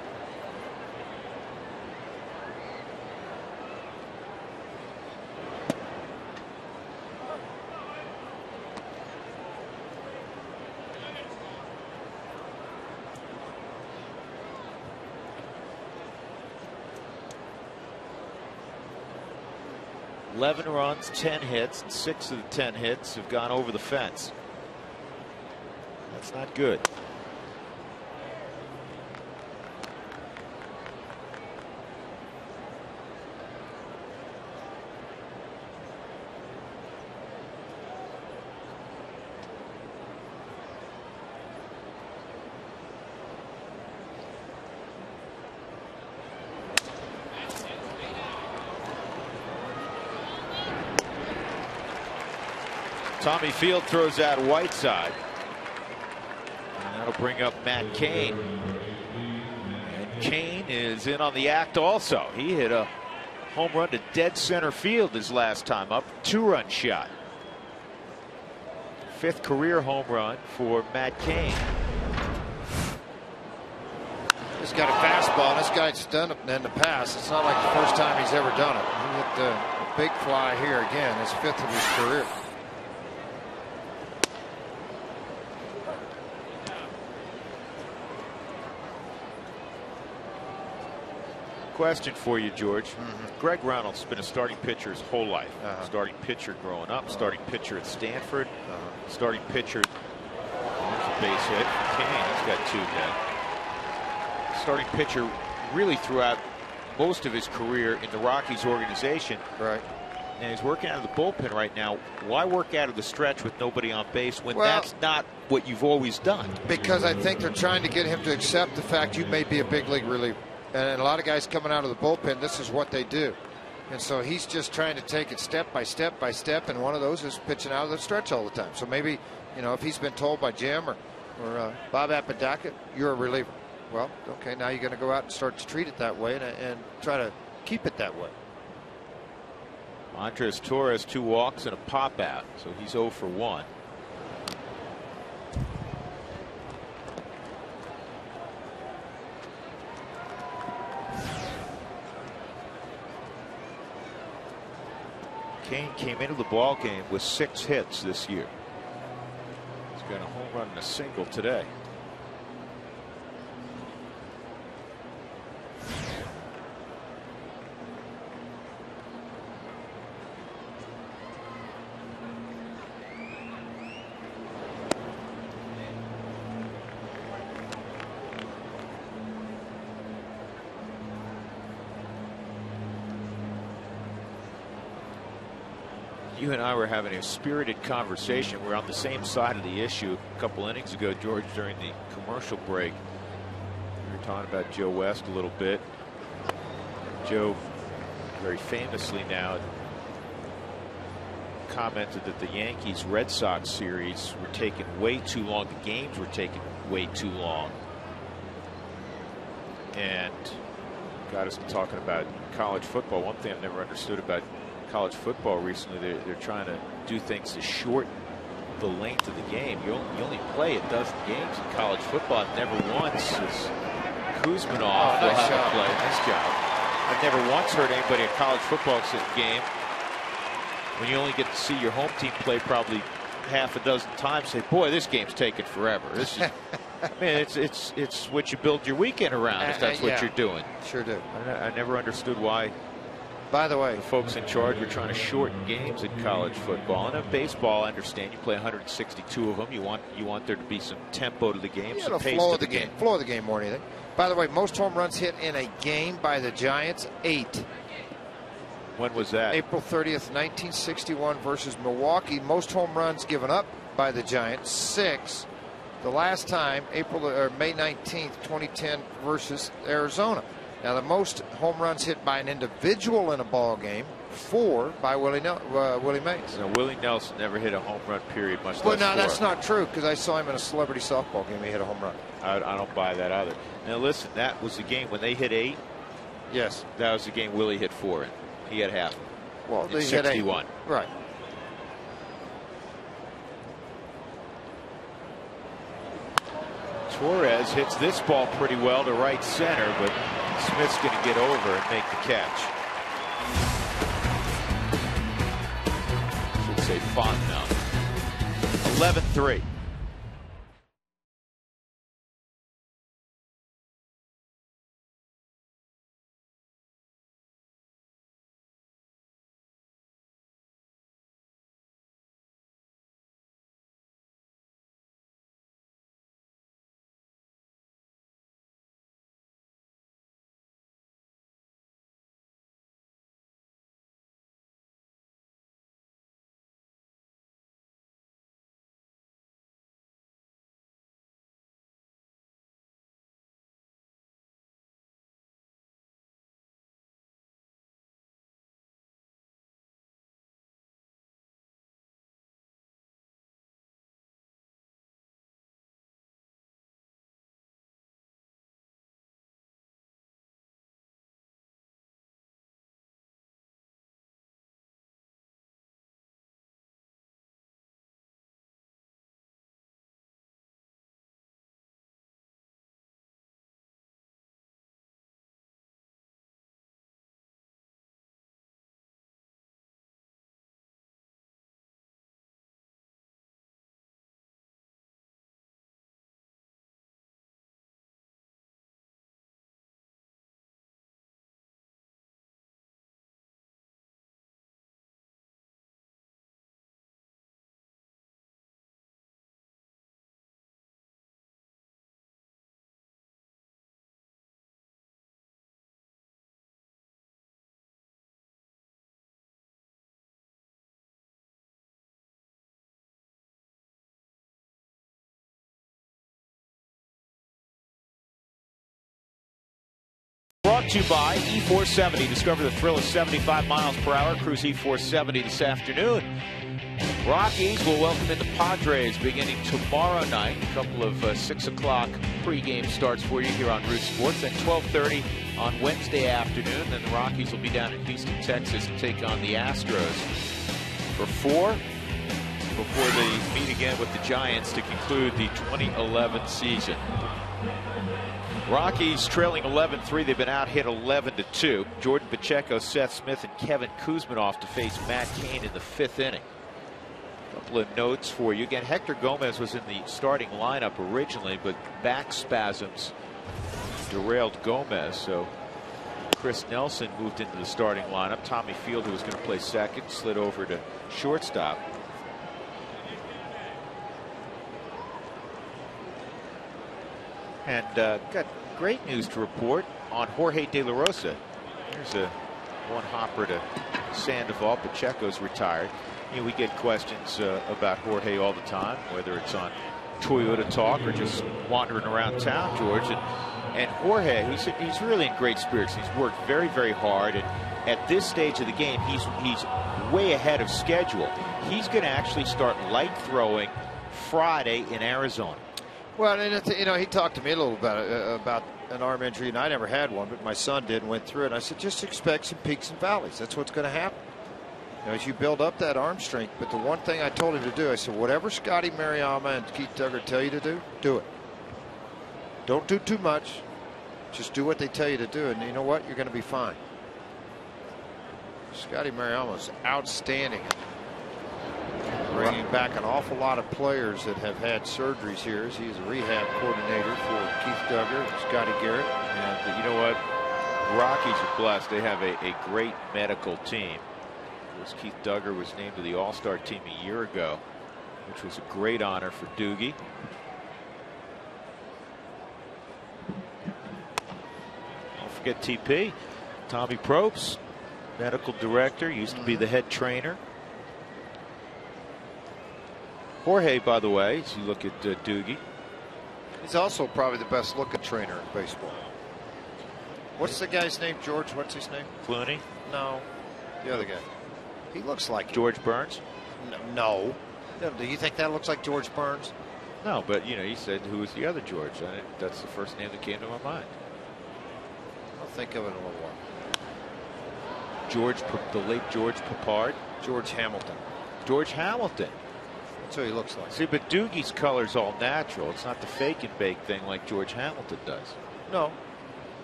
Eleven runs, 10 hits, and 6 of the 10 hits have gone over the fence. That's not good. Tommy Field throws out Whiteside. And that'll bring up Matt Cain. And Cain is in on the act also. He hit a home run to dead center field his last time up. 2-run shot. 5th career home run for Matt Cain. He's got a fastball. This guy's done it in the past. It's not like the first time he's ever done it. He hit a big fly here again. His 5th of his career. Question for you, George. Greg Reynolds has been a starting pitcher his whole life. Starting pitcher growing up, starting pitcher at Stanford, starting pitcher. There's a base hit. Kane, he's got 2 then. Starting pitcher really throughout most of his career in the Rockies organization. Right. And he's working out of the bullpen right now. Why work out of the stretch with nobody on base when that's not what you've always done? Because I think they're trying to get him to accept the fact you may be a big league reliever. And a lot of guys coming out of the bullpen, this is what they do. And so he's just trying to take it step by step by step. And one of those is pitching out of the stretch all the time. So maybe, you know, if he's been told by Jim or Bob Apodaca, you're a reliever. Well, okay, now you're going to go out and start to treat it that way and try to keep it that way. Andres Torres 2 walks and a pop out. So he's 0 for 1. Cain came into the ball game with 6 hits this year. He's got a home run and a single today. You and I were having a spirited conversation. We're on the same side of the issue a couple innings ago, George, during the commercial break. We were talking about Joe West a little bit. Joe, very famously now, commented that the Yankees-Red Sox series were taking way too long. The games were taking way too long. And got us talking about college football. One thing I've never understood about college football recently, they're trying to do things to shorten the length of the game. You only play a dozen games in college football. Never once is Kuzmanov will have to play. Nice job. I've never once heard anybody in a college football game, when you only get to see your home team play probably half a dozen times, say, boy, this game's taking forever. This is, I mean, it's what you build your weekend around if that's what you're doing. Sure do. I never understood why. By the way, the folks in charge were trying to shorten games in college football. And in baseball, I understand you play 162 of them. You want there to be some tempo to the game, some pace to the game. Flow of the game more than anything. By the way, most home runs hit in a game by the Giants, 8. When was that? April 30th, 1961 versus Milwaukee. Most home runs given up by the Giants, 6. The last time, May 19th, 2010 versus Arizona. Now, the most home runs hit by an individual in a ball game, 4 by Willie Mays. No, Willie Nelson never hit a home run, period, much less Well, no, 4. that's not true, because I saw him in a celebrity softball game. He hit a home run. I don't buy that either. Now, listen, that was the game when they hit 8. Yes. That was the game Willie hit 4 in. He had half. Well, they hit 61. Right. Torres hits this ball pretty well to right center, but Smith's going to get over and make the catch. Should say Font now. 11-3. Brought to you by E470. Discover the thrill of 75 miles per hour. Cruise E470 this afternoon. Rockies will welcome in the Padres beginning tomorrow night. A couple of 6 o'clock pregame starts for you here on Root Sports. Then 12:30 on Wednesday afternoon. Then the Rockies will be down in Houston, Texas to take on the Astros for 4 before they meet again with the Giants to conclude the 2011 season. Rockies trailing 11-3. They've been out hit 11-2. Jordan Pacheco, Seth Smith, and Kevin Kuzminoff to face Matt Cain in the 5th inning. A couple of notes for you. Again, Hector Gomez was in the starting lineup originally, but back spasms derailed Gomez. So Chris Nelson moved into the starting lineup. Tommy Field, who was going to play second, slid over to shortstop. And got great news to report on Jorge De La Rosa. Here's a one hopper to Sandoval. Pacheco's retired. You know, we get questions about Jorge all the time, whether it's on Toyota Talk or just wandering around town, George. And Jorge, he's really in great spirits. He's worked very, very hard. And at this stage of the game, he's way ahead of schedule. He's going to actually start light throwing Friday in Arizona. Well, and you know, he talked to me a little about an arm injury, and I never had one, but my son did and went through it. And I said, just expect some peaks and valleys. That's what's going to happen. You know, as you build up that arm strength. But the one thing I told him to do, I said, whatever Scotty Mariama and Keith Duggar tell you to do, do it. Don't do too much. Just do what they tell you to do, and you know what? You're going to be fine. Scotty Mariama is outstanding. Bringing back an awful lot of players that have had surgeries here, as he's a rehab coordinator for Keith Duggar and Scotty Garrett. And you know what? Rockies are blessed. They have a great medical team. Keith Duggar was named to the All-Star team a year ago, which was a great honor for Doogie. Don't forget TP. Tommy Probst medical director, used to be the head trainer. Jorge, by the way, as you look at Doogie. He's also probably the best looking trainer in baseball. What's the guy's name, George? What's his name? Clooney? No. The other guy. He looks like George Burns? No. Do you think that looks like George Burns? No, but you said who was the other George. That's the first name that came to my mind. I'll think of it in a little while. The late George Papard. George Hamilton. George Hamilton. That's what he looks like. See, but Doogie's color's all natural. It's not the fake and bake thing like George Hamilton does. No.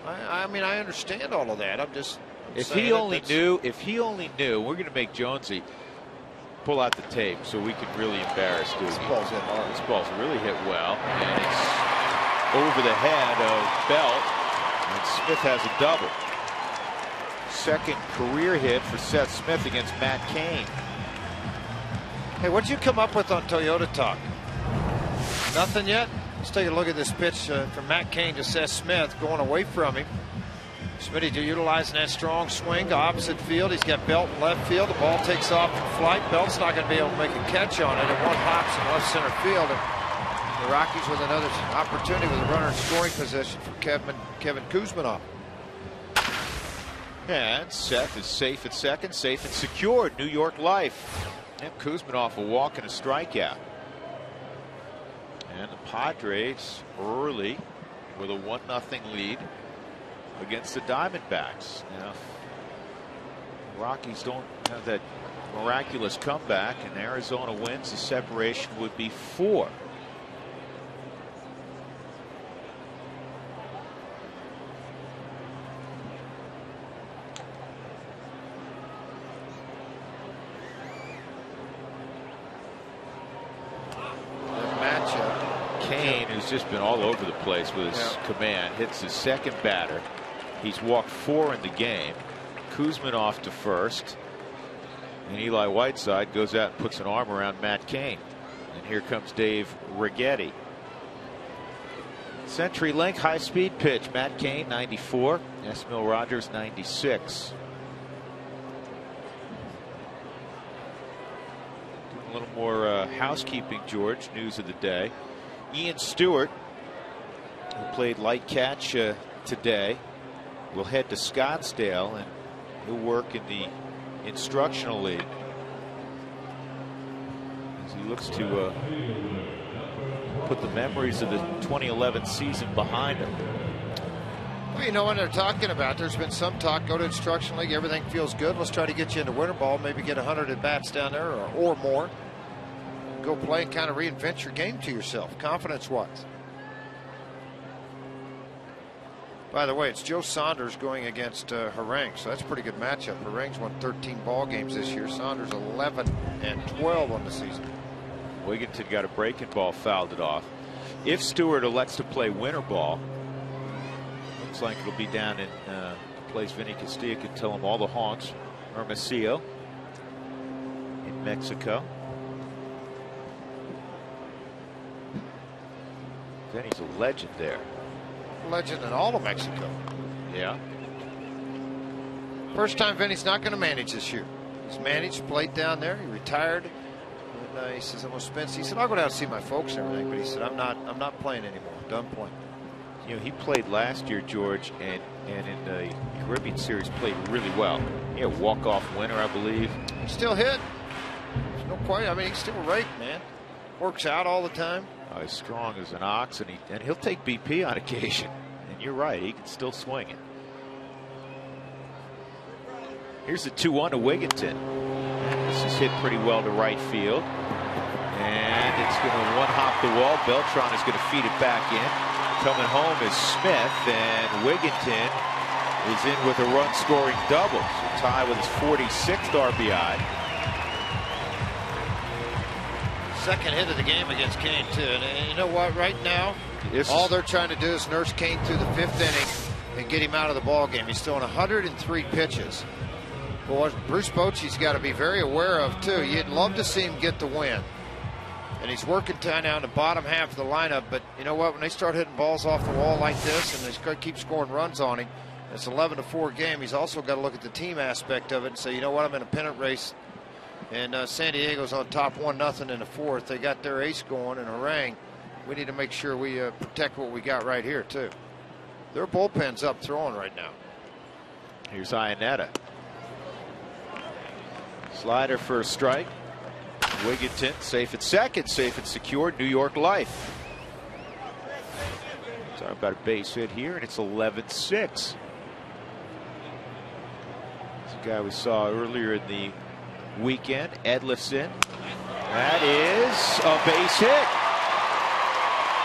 I mean, I understand all of that. If he only knew, we're going to make Jonesy pull out the tape so we can really embarrass Doogie. This ball's hit hard. This ball's really hit well, and it's over the head of Belt, and Smith has a double. Second career hit for Seth Smith against Matt Cain. Hey, what'd you come up with on Toyota Talk? Nothing yet? Let's take a look at this pitch from Matt Cain to Seth Smith, going away from him. Smitty utilizing that strong swing to opposite field. He's got Belt in left field. The ball takes off in flight. Belt's not going to be able to make a catch on it. And one hops in left center field. And the Rockies with another opportunity with a runner in scoring position for Kevin Kuzminoff. And Seth is safe at second, safe and secured. New York Life. And Kuzminoff a walk and a strikeout. And the Padres early with a 1-0 lead against the Diamondbacks. Now, Rockies don't have that miraculous comeback, and Arizona wins. The separation would be 4. Cain, who's just been all over the place with his command, hits his second batter. He's walked 4 in the game. Kuzminoff to first. And Eli Whiteside goes out and puts an arm around Matt Cain. And here comes Dave Righetti. CenturyLink high-speed pitch. Matt Cain, 94. Esmil Rogers, 96. Doing a little more housekeeping, George. News of the day. Ian Stewart, who played light catch today, will head to Scottsdale, and he'll work in the instructional league as he looks to put the memories of the 2011 season behind him. Well, you know what they're talking about. There's been some talk. Go to instructional league. Everything feels good. Let's try to get you into winter ball. Maybe get 100 at bats down there or more. Go play and kind of reinvent your game to yourself, confidence-wise. By the way, it's Joe Saunders going against Harang, so that's a pretty good matchup. Harang's won 13 ball games this year. Saunders 11-12 on the season. Wigginton got a breaking ball, fouled it off. If Stewart elects to play winter ball, looks like it'll be down in the place Vinny Castilla could tell him all the honks. Hermosillo in Mexico. Vinny's a legend there. Legend in all of Mexico. Yeah. First time Vinny's not going to manage this year. He's managed, played down there. He retired. And he says, I'm going to spend. He said, I'll go down and see my folks and everything. But he said, I'm not playing anymore. I'm done playing. You know, he played last year, George, and in the Caribbean Series played really well. He had a walk-off winner, I believe. He still hit. There's no question. I mean, he's still raked, man. Works out all the time. He's strong as an ox, and he'll take BP on occasion. And you're right, he can still swing it. Here's the 2-1 to Wigginton. This is hit pretty well to right field. And it's going to one-hop the wall. Beltran is going to feed it back in. Coming home is Smith, and Wigginton is in with a run-scoring double. So tie with his 46th RBI. Second hit of the game against Cain, too. And you know what? Right now, all they're trying to do is nurse Cain through the 5th inning and get him out of the ball game. He's throwing 103 pitches. But what Bruce Bochy's got to be very aware of, too, you'd love to see him get the win. And he's working down the bottom half of the lineup. But you know what? When they start hitting balls off the wall like this and they keep scoring runs on him, It's 11-4 game. He's also got to look at the team aspect of it and say, you know what, I'm in a pennant race, and San Diego's on top 1-0 in the fourth. They got their ace going and harangue. We need to make sure we protect what we got right here too. Their bullpen's up throwing right now. Here's Iannetta. Slider for a strike. Wigginton safe at second, safe and secure. New York Life. Talking about a base hit here, and it's 11-6. The guy we saw earlier in the weekend, Edlison. That is a base hit.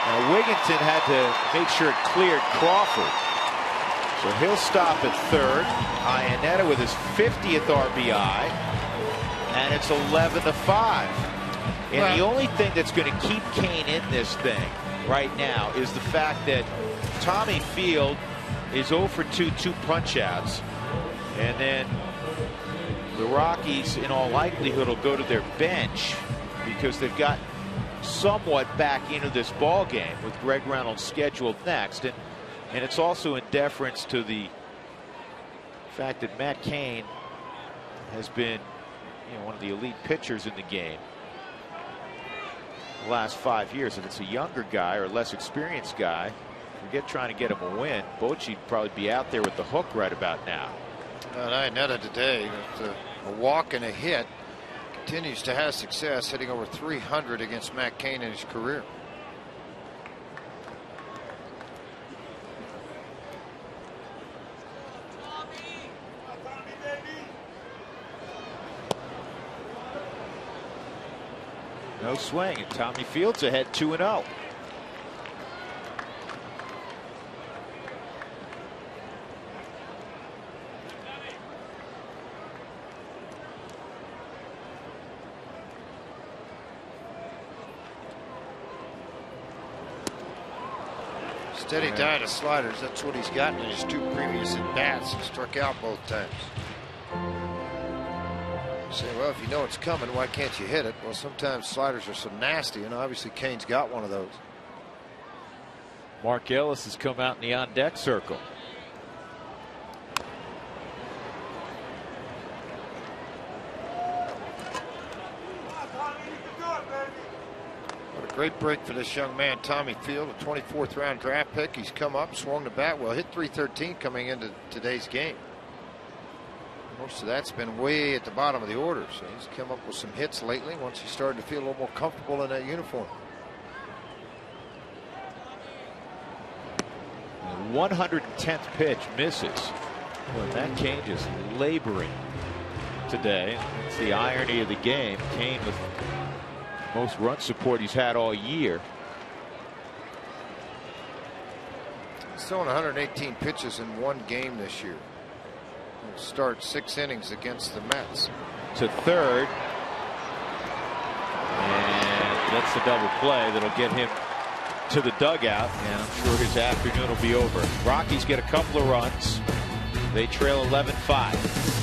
Now Wigginton had to make sure it cleared Crawford. So he'll stop at third. Iannetta with his 50th RBI. And it's 11-5. And the only thing that's going to keep Kane in this thing right now is the fact that Tommy Field is 0 for 2 punch-outs. And then the Rockies, in all likelihood, will go to their bench because they've got somewhat back into this ball game with Greg Reynolds scheduled next. And it's also in deference to the fact that Matt Cain has been, one of the elite pitchers in the game the last 5 years. If it's a younger guy or a less experienced guy, forget trying to get him a win. Bochy'd probably be out there with the hook right about now. Iannetta today, with a walk and a hit, continues to have success, hitting over 300 against Matt Cain in his career. No swing, and Tommy Field's ahead 2-0. Steady diet of sliders. That's what he's gotten in his 2 previous at bats. He struck out both times. Say, well, if you know it's coming, why can't you hit it? Well, sometimes sliders are so nasty, and obviously Cain's got one of those. Mark Ellis has come out in the on-deck circle. What a great break for this young man, Tommy Field, a 24th round draft pick. He's come up, swung the bat well, hit .313 coming into today's game. Most of that's been way at the bottom of the order, so he's come up with some hits lately once he started to feel a little more comfortable in that uniform. The 110th pitch misses. Well, Matt Cain just laboring today. It's the irony of the game. Cain with most run support he's had all year. He's thrown 118 pitches in one game this year. He'll start 6 innings against the Mets. To third. And that's the double play that'll get him to the dugout. And I'm sure his afternoon will be over. Rockies get a couple of runs. They trail 11-5.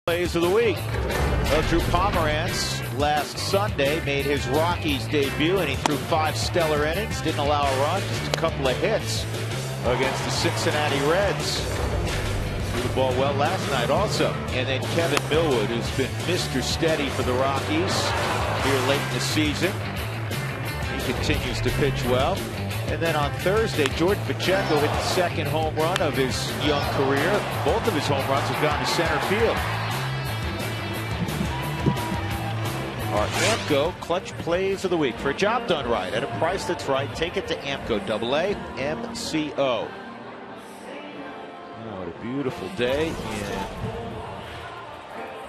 Plays of the week. Well, Drew Pomerantz last Sunday made his Rockies debut, and he threw 5 stellar innings, didn't allow a run, just a couple of hits against the Cincinnati Reds. Threw the ball well last night also. And then Kevin Millwood, who's been Mr. Steady for the Rockies here late in the season. He continues to pitch well. And then on Thursday, Jordan Pacheco hit the 2nd home run of his young career. Both of his home runs have gone to center field. Our AMCO Clutch Plays of the Week. For a job done right at a price that's right, take it to AMCO, AAMCO. Oh, what a beautiful day in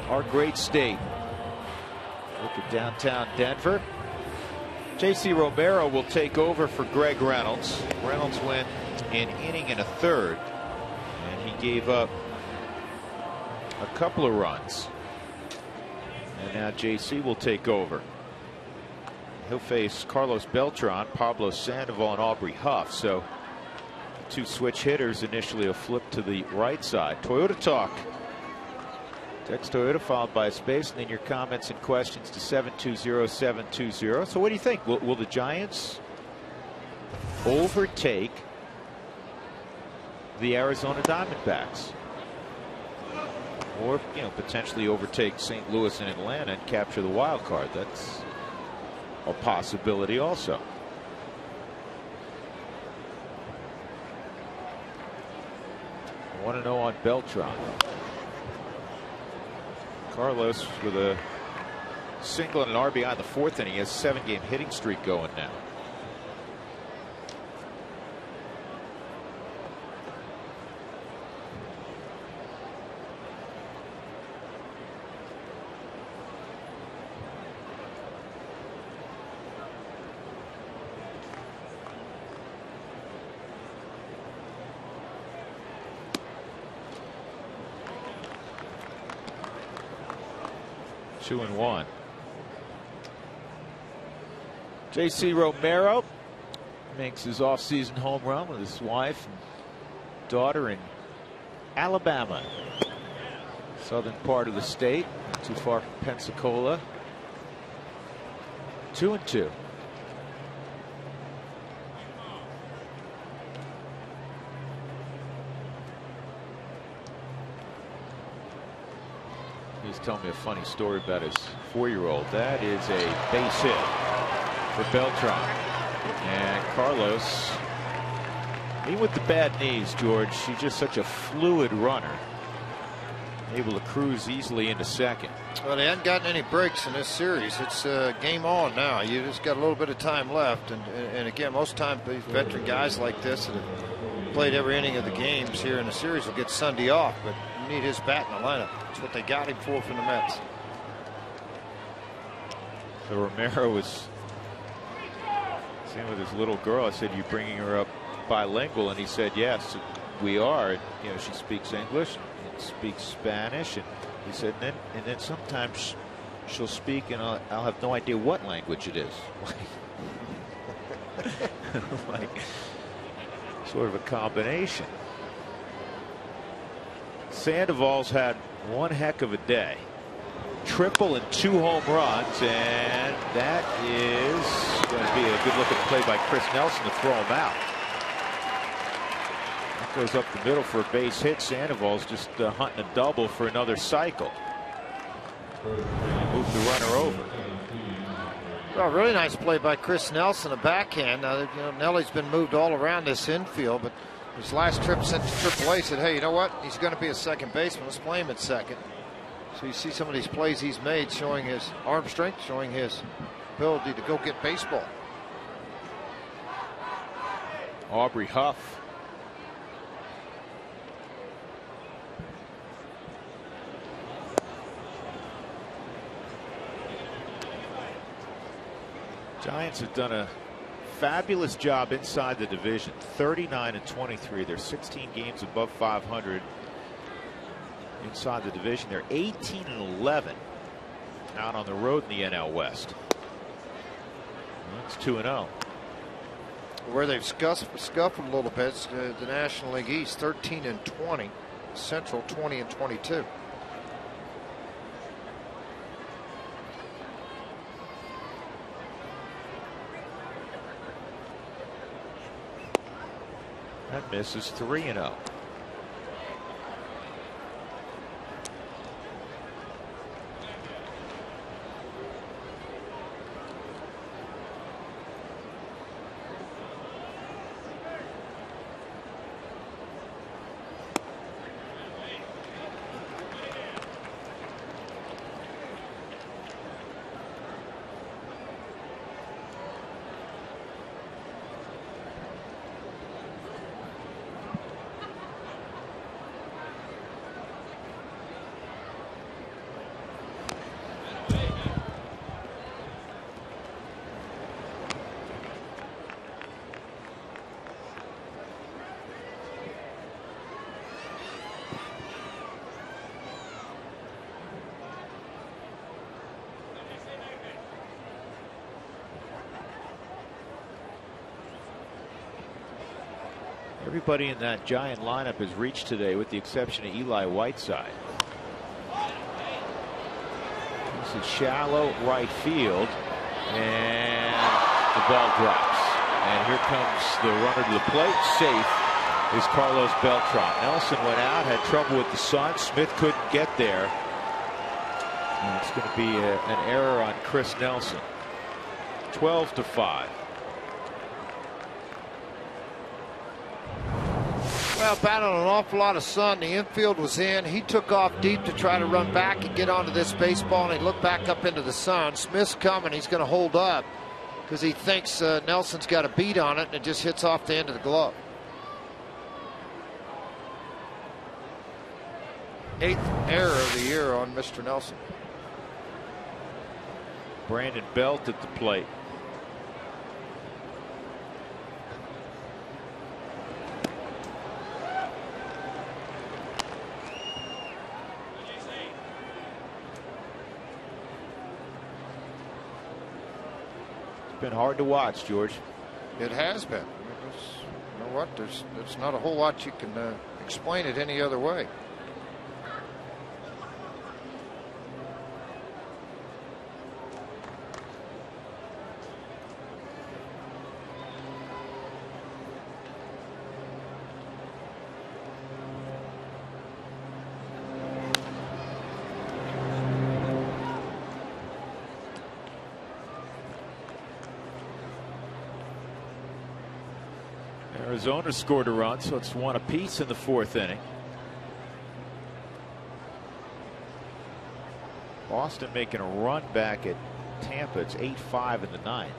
our great state. Look at downtown Denver. J.C. Romero will take over for Greg Reynolds. Reynolds went an inning and a third, and he gave up a couple of runs. And now J.C. will take over. He'll face Carlos Beltran, Pablo Sandoval, and Aubrey Huff. So 2 switch hitters. Initially a flip to the right side. Toyota Talk. Text Toyota followed by a space, and then your comments and questions to 720-720. So what do you think? Will the Giants overtake the Arizona Diamondbacks? Or, potentially overtake St. Louis and Atlanta and capture the wild card? That's a possibility also. I want to know on Beltran. Carlos with a single and an RBI in the 4th inning. He has a 7-game hitting streak going now. Two and one. J.C. Romero makes his offseason home run with his wife and daughter in Alabama, southern part of the state, not too far from Pensacola. 2 and 2. He's telling me a funny story about his 4-year-old. That is a base hit for Beltran. And Carlos, even with the bad knees, George, he's just such a fluid runner. Able to cruise easily into second. Well, they hadn't gotten any breaks in this series. It's game on now. You just got a little bit of time left. And again, most times these veteran guys like this that have played every inning of the games here in the series will get Sunday off. But you need his bat in the lineup. That's what they got him for from the Mets. So Romero was saying with his little girl, I said, "You bringing her up bilingual?" And he said, "Yes, we are." She speaks English and speaks Spanish, and he said, and then sometimes she'll speak, and I'll have no idea what language it is. Like sort of a combination. Sandoval's had one heck of a day. Triple and 2 home runs, and that is going to be a good looking play by Chris Nelson to throw him out. That goes up the middle for a base hit. Sandoval's just hunting a double for another cycle. Move the runner over. Well, really nice play by Chris Nelson, a backhand. Now, Nelly's been moved all around this infield, but his last trip sent to AAA said, hey, you know what? He's going to be a second baseman. Let's play him at second. So you see some of these plays he's made showing his arm strength, showing his ability to go get baseball. Aubrey Huff. Giants have done a fabulous job inside the division. 39 and 23. They're 16 games above 500 inside the division. They're 18 and 11 out on the road in the NL West. That's 2-0. Where they've scuffled a little bit, the National League East 13 and 20, Central 20 and 22. and misses 3-0. Everybody in that Giant lineup has reached today with the exception of Eli Whiteside. This is shallow right field, and the ball drops. And here comes the runner to the plate. Safe is Carlos Beltran. Nelson went out, had trouble with the sun. Smith couldn't get there. And it's going to be an error on Chris Nelson. 12-5. Well, battling an awful lot of sun. The infield was in. He took off deep to try to run back and get onto this baseball, and he looked back up into the sun. Smith's coming. He's going to hold up because he thinks Nelson's got a beat on it, and it just hits off the end of the glove. 8th error of the year on Mr. Nelson. Brandon Belt at the plate. Been hard to watch, George. It has been. You know what? There's not a whole lot you can explain it any other way. Arizona scored a run, so it's one apiece in the 4th inning. Boston making a run back at Tampa. It's 8-5 in the 9th.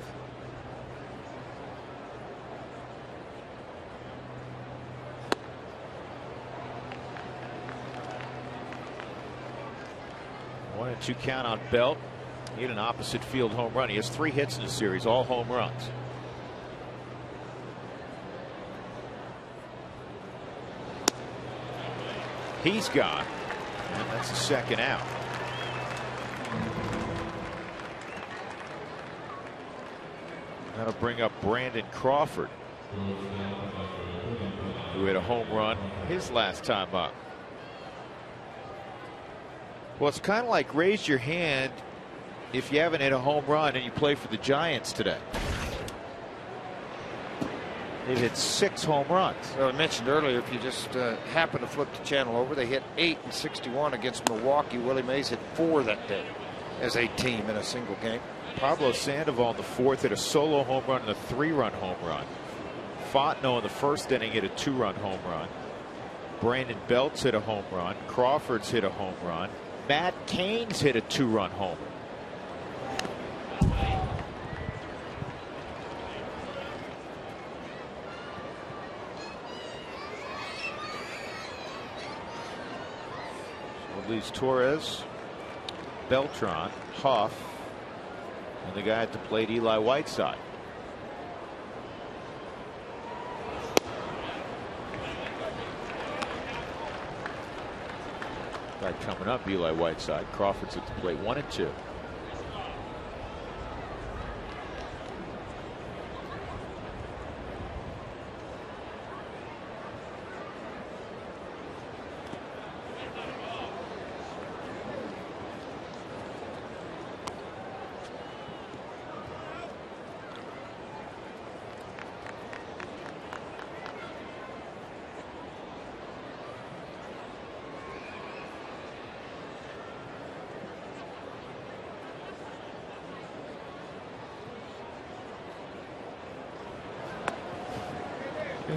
One and 2 count on Belt. He had an opposite field home run. He has 3 hits in the series, all home runs. He's gone, and that's the 2nd out. That'll bring up Brandon Crawford, who had a home run his last time up. Well, it's kind of like raise your hand if you haven't hit a home run and you play for the Giants today. They've hit 6 home runs. Well, I mentioned earlier, if you just happen to flip the channel over, they hit 8 in 61 against Milwaukee. Willie Mays hit 4 that day as a team in a single game. Pablo Sandoval in the 4th hit a solo home run and a 3-run home run. Fontenot in the 1st inning hit a 2-run home run. Brandon Belt's hit a home run. Crawford's hit a home run. Matt Cain's hit a 2-run home. Leaves Torres, Beltran, Huff, and the guy at the plate, Eli Whiteside. Guy coming up, Eli Whiteside. Crawford's at the plate, 1 and 2.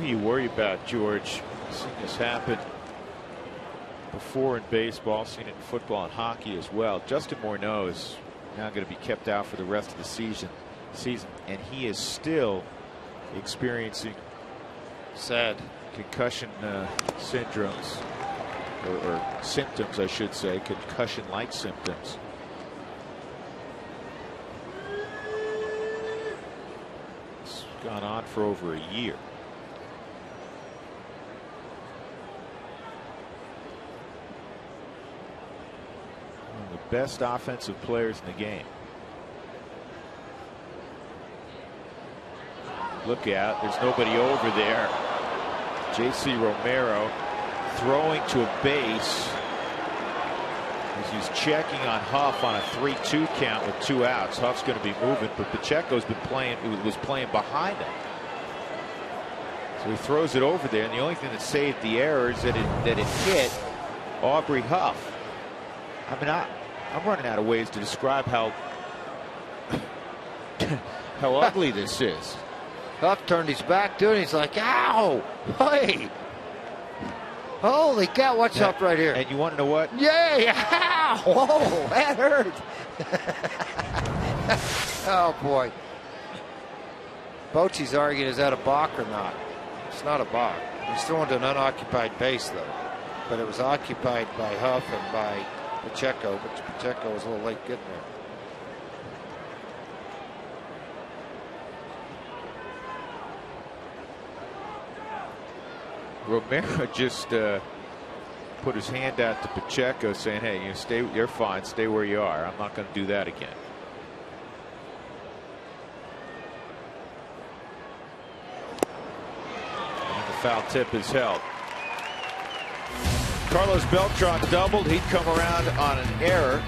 You worry about, George. I've seen this happen before in baseball, seen it in football and hockey as well. Justin Morneau is now going to be kept out for the rest of the season, and he is still experiencing sad concussion syndromes, or symptoms, I should say, concussion-like symptoms. It's gone on for over a year. One of the best offensive players in the game. Look out, there's nobody over there. J.C. Romero throwing to a base as he's checking on Huff on a 3-2 count with 2 outs. Huff's going to be moving, but Pacheco's been playing, was playing behind him. So he throws it over there, and the only thing that saved the error is that it hit Aubrey Huff. I mean, I'm running out of ways to describe how ugly this is. Huff turned his back to it. He's like, ow, hey, holy cow, what's up right here? And you want to know what? Yay, ow, whoa, that hurt. Oh, boy. Bochy's arguing, is that a balk or not? It's not a balk. He's throwing to an unoccupied base, though. But it was occupied by Huff and by Pacheco, but Pacheco was a little late getting there. Romero just put his hand out to Pacheco, saying, "Hey, you're fine. Stay where you are. I'm not going to do that again." And the foul tip is held. Carlos Beltran doubled. He'd come around on an error.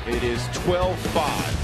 It is 12-5.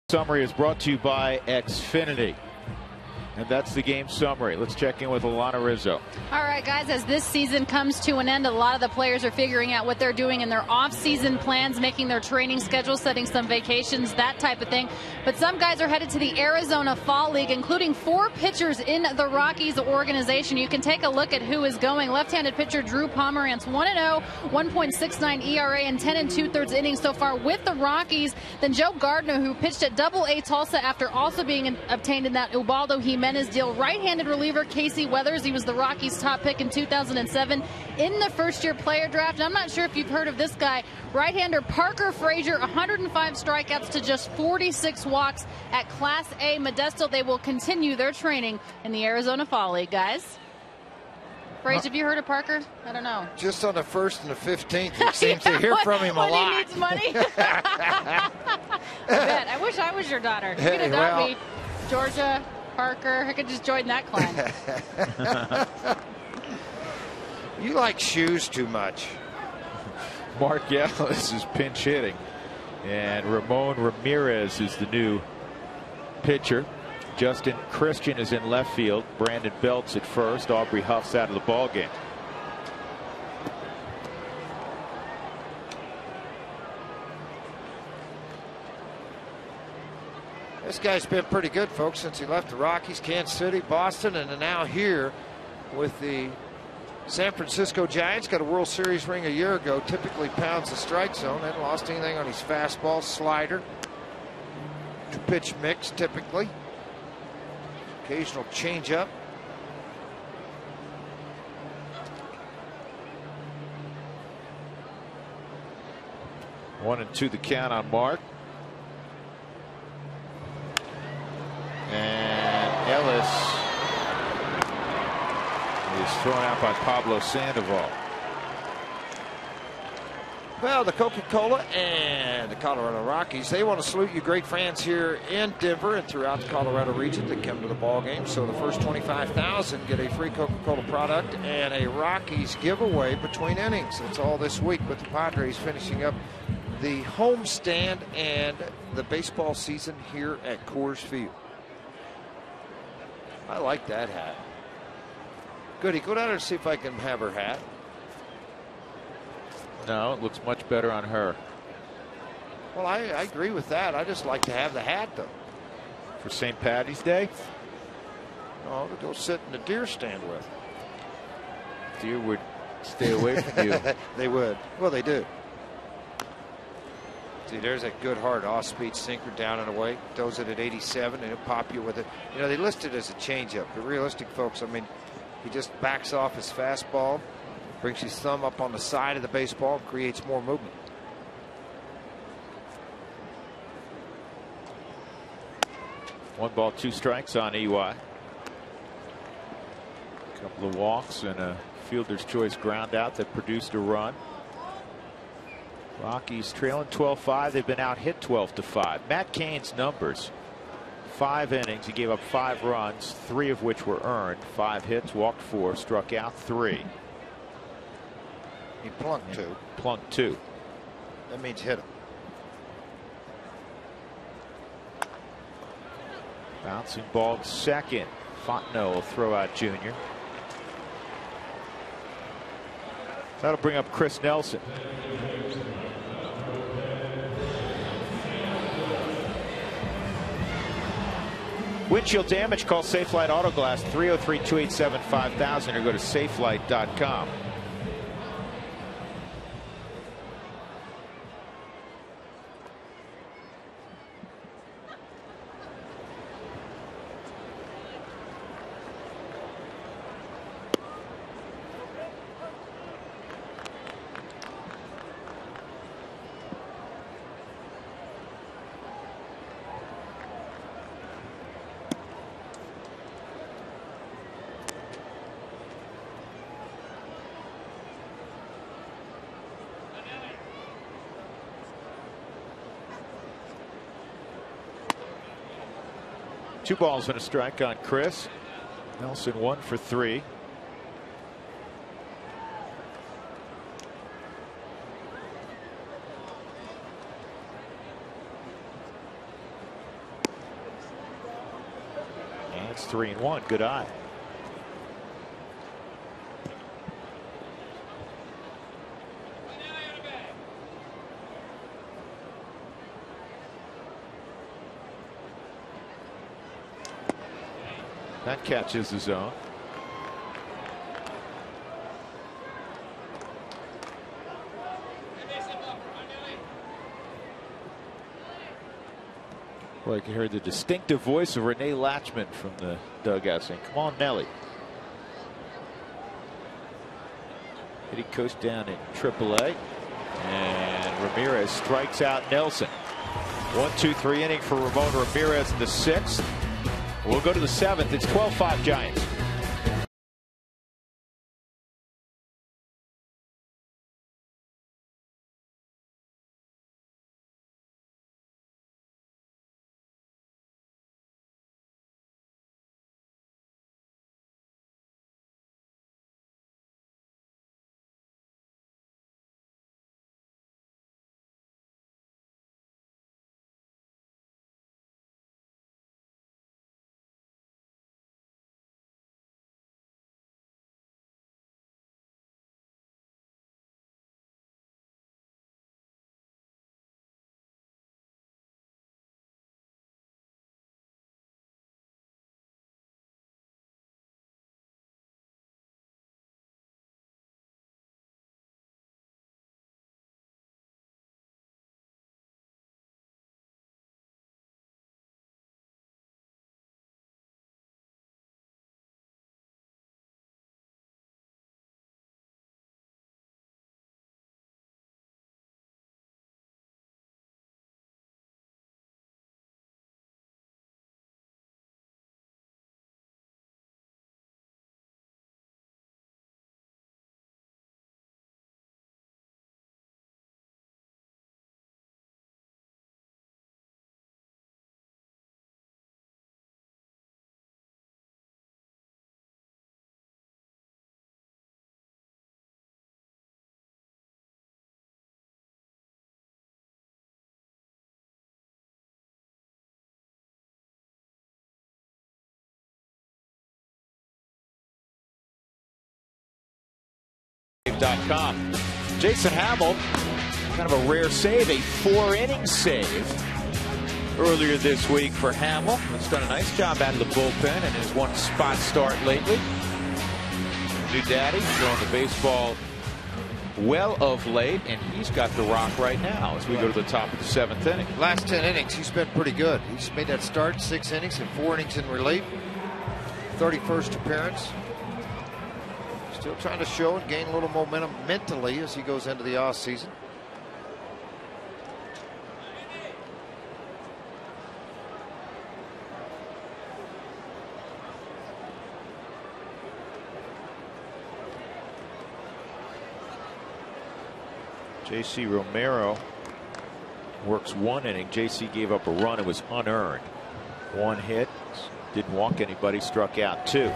Summary is brought to you by Xfinity. And that's the game summary. Let's check in with Alana Rizzo. All right, guys, as this season comes to an end, a lot of the players are figuring out what they're doing in their off-season plans, making their training schedule, setting some vacations, that type of thing. But some guys are headed to the Arizona Fall League, including 4 pitchers in the Rockies organization. You can take a look at who is going. Left-handed pitcher Drew Pomerantz, 1-0, 1.69 ERA, and 10 2/3 innings so far with the Rockies. Then Joe Gardner, who pitched at Double-A Tulsa after also being obtained in that Ubaldo Jimenez deal. Right-handed reliever Casey Weathers. He was the Rockies' top pick in 2007 in the first-year player draft. And I'm not sure if you've heard of this guy. Right-hander Parker Frazier, 105 strikeouts to just 46 walks at Class A Modesto. They will continue their training in the Arizona Fall League, guys. Frazier, have you heard of Parker? I don't know. Just on the 1st and the 15th, it seems to hear from him a lot. When he needs money. I bet. I wish I was your daughter. You could adopt me. Georgia, Parker, I could just join that clan. You like shoes too much. Mark Ellis is pinch hitting. And Ramon Ramirez is the new pitcher. Justin Christian is in left field. Brandon Belt's at first. Aubrey Huff's out of the ball game. This guy's been pretty good, folks, since he left the Rockies, Kansas City, Boston, and now here with the San Francisco Giants. Got a World Series ring a year ago. Typically pounds the strike zone. Hasn't lost anything on his fastball, slider. Two-pitch mix, typically. Occasional changeup. One and two the count on Mark. And Ellis is thrown out by Pablo Sandoval. Well, the Coca-Cola and the Colorado Rockies, they want to salute you great fans here in Denver and throughout the Colorado region that come to the ball game. So the first 25,000 get a free Coca-Cola product and a Rockies giveaway between innings. It's all this week with the Padres finishing up the homestand and the baseball season here at Coors Field. I like that hat. Goody, go down there and see if I can have her hat. No, it looks much better on her. Well, I agree with that. I just like to have the hat, though. For St. Patty's Day? Oh, to go sit in the deer stand with. Deer would stay away from you. They would. Well, they do. See, there's a good hard off-speed sinker down and away. Throws it at 87, and it'll pop you with it. You know, they list it as a changeup. But realistic, folks, I mean, he just backs off his fastball, brings his thumb up on the side of the baseball, creates more movement. One ball, two strikes on EY. A couple of walks and a fielder's choice ground out that produced a run. Rockies trailing 12-5. They've been out hit 12-5. Matt Cain's numbers: 5 innings. He gave up 5 runs, 3 of which were earned. 5 hits, walked 4, struck out 3. He plunked 2. Plunked 2. That means hit him. Bouncing ball to second. Fontenot will throw out Junior. That'll bring up Chris Nelson. Windshield damage, call Safelite Auto Glass 303-287-5000 or go to safelite.com. Two balls and a strike on Chris. Nelson 1 for 3. And it's 3-1. Good eye. That catches the zone. Well, you can hear the distinctive voice of Renee Latchman from the dugout saying, "Come on, Nelly." Hitting coach down in AAA. And Ramirez strikes out Nelson. 1-2-3 inning for Ramon Ramirez in the 6th. We'll go to the 7th. It's 12-5 Giants. SFN.com. Jason Hamill, kind of a rare save, a 4-inning save earlier this week for Hamill. He's done a nice job out of the bullpen and his one spot start lately. New daddy throwing the baseball well of late, and he's got the rock right now as we go to the top of the 7th inning. Last 10 innings, he's been pretty good. He's made that start, 6 innings and 4 innings in relief. 31st appearance. Still trying to show and gain a little momentum mentally as he goes into the off season. J.C. Romero works 1 inning. J.C. gave up a run. It was unearned. 1 hit. Didn't walk anybody. Struck out 2.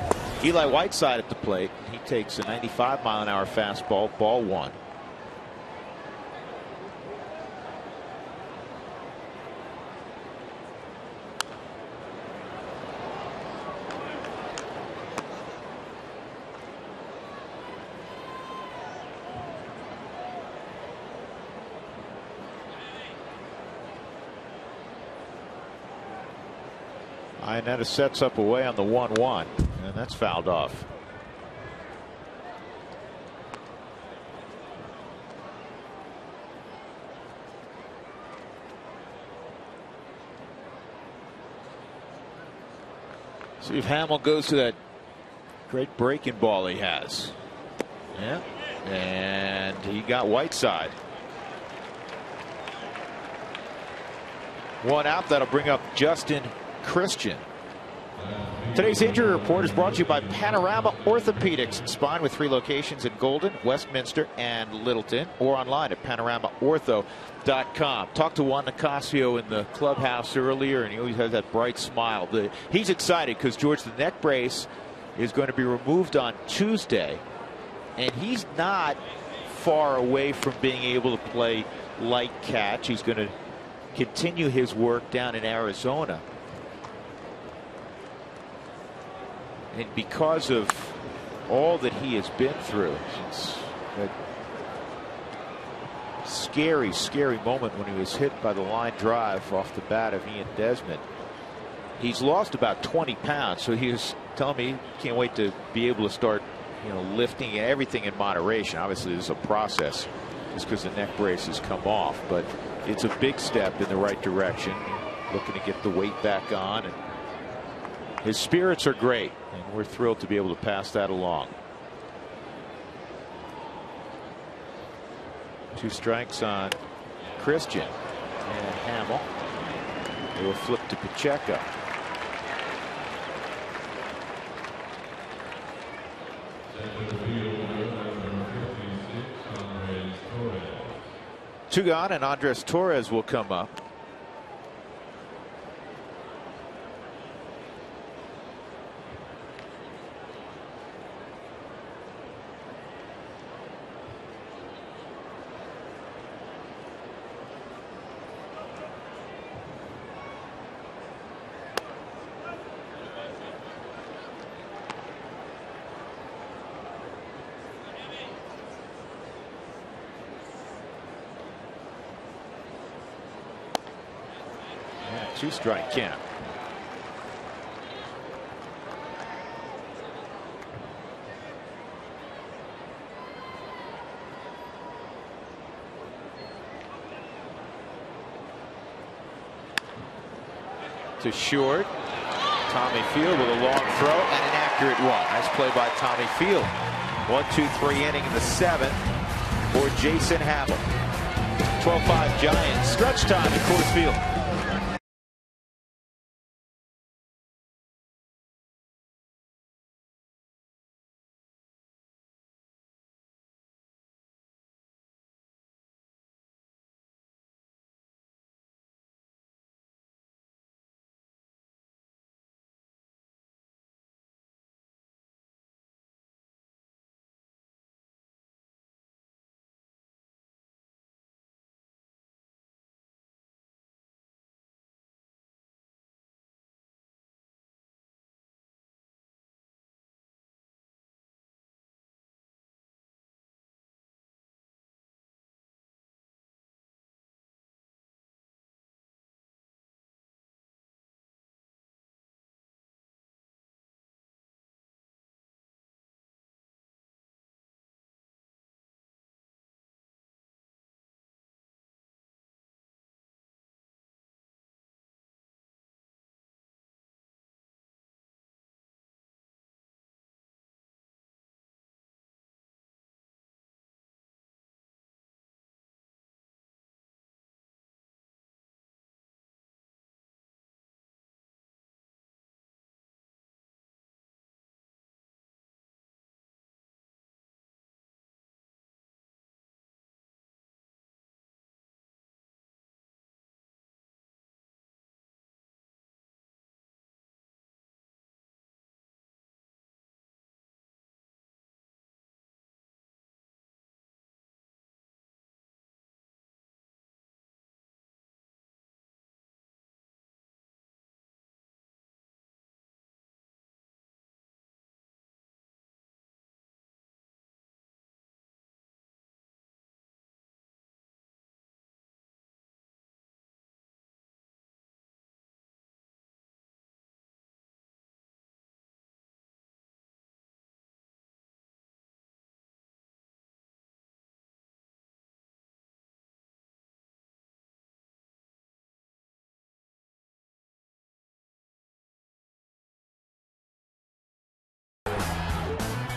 Eli Whiteside at the plate. He takes a 95-mile-an-hour fastball. Ball 1. Iannetta sets up away on the 1-1, and that's fouled off. See if Hamill goes to that great breaking ball he has. Yeah, and he got Whiteside. 1 out. That'll bring up Justin Christian. Today's injury report is brought to you by Panorama Orthopedics and Spine, with 3 locations in Golden, Westminster, and Littleton, or online at panoramaortho.com. Talked to Juan Nicasio in the clubhouse earlier, and he always has that bright smile. He's excited because, George, the neck brace is going to be removed on Tuesday, and he's not far away from being able to play light catch. He's going to continue his work down in Arizona. And because of all that he has been through, it's a scary, scary moment when he was hit by the line drive off the bat of Ian Desmond. He's lost about 20 pounds, so he was telling me he can't wait to be able to start, lifting everything in moderation. Obviously, this is a process just because the neck brace has come off, but it's a big step in the right direction. Looking to get the weight back on, and his spirits are great, and we're thrilled to be able to pass that along. 2 strikes on Christian, and Hamill. They will flip to Pacheco. Two gone, and Andres Torres will come up. Two-strike count. To short. Tommy Field with a long throw and an accurate one. Nice play by Tommy Field. 1-2-3 inning in the 7th for Jason Hamill. 12-5 Giants. Stretch time at Coors Field.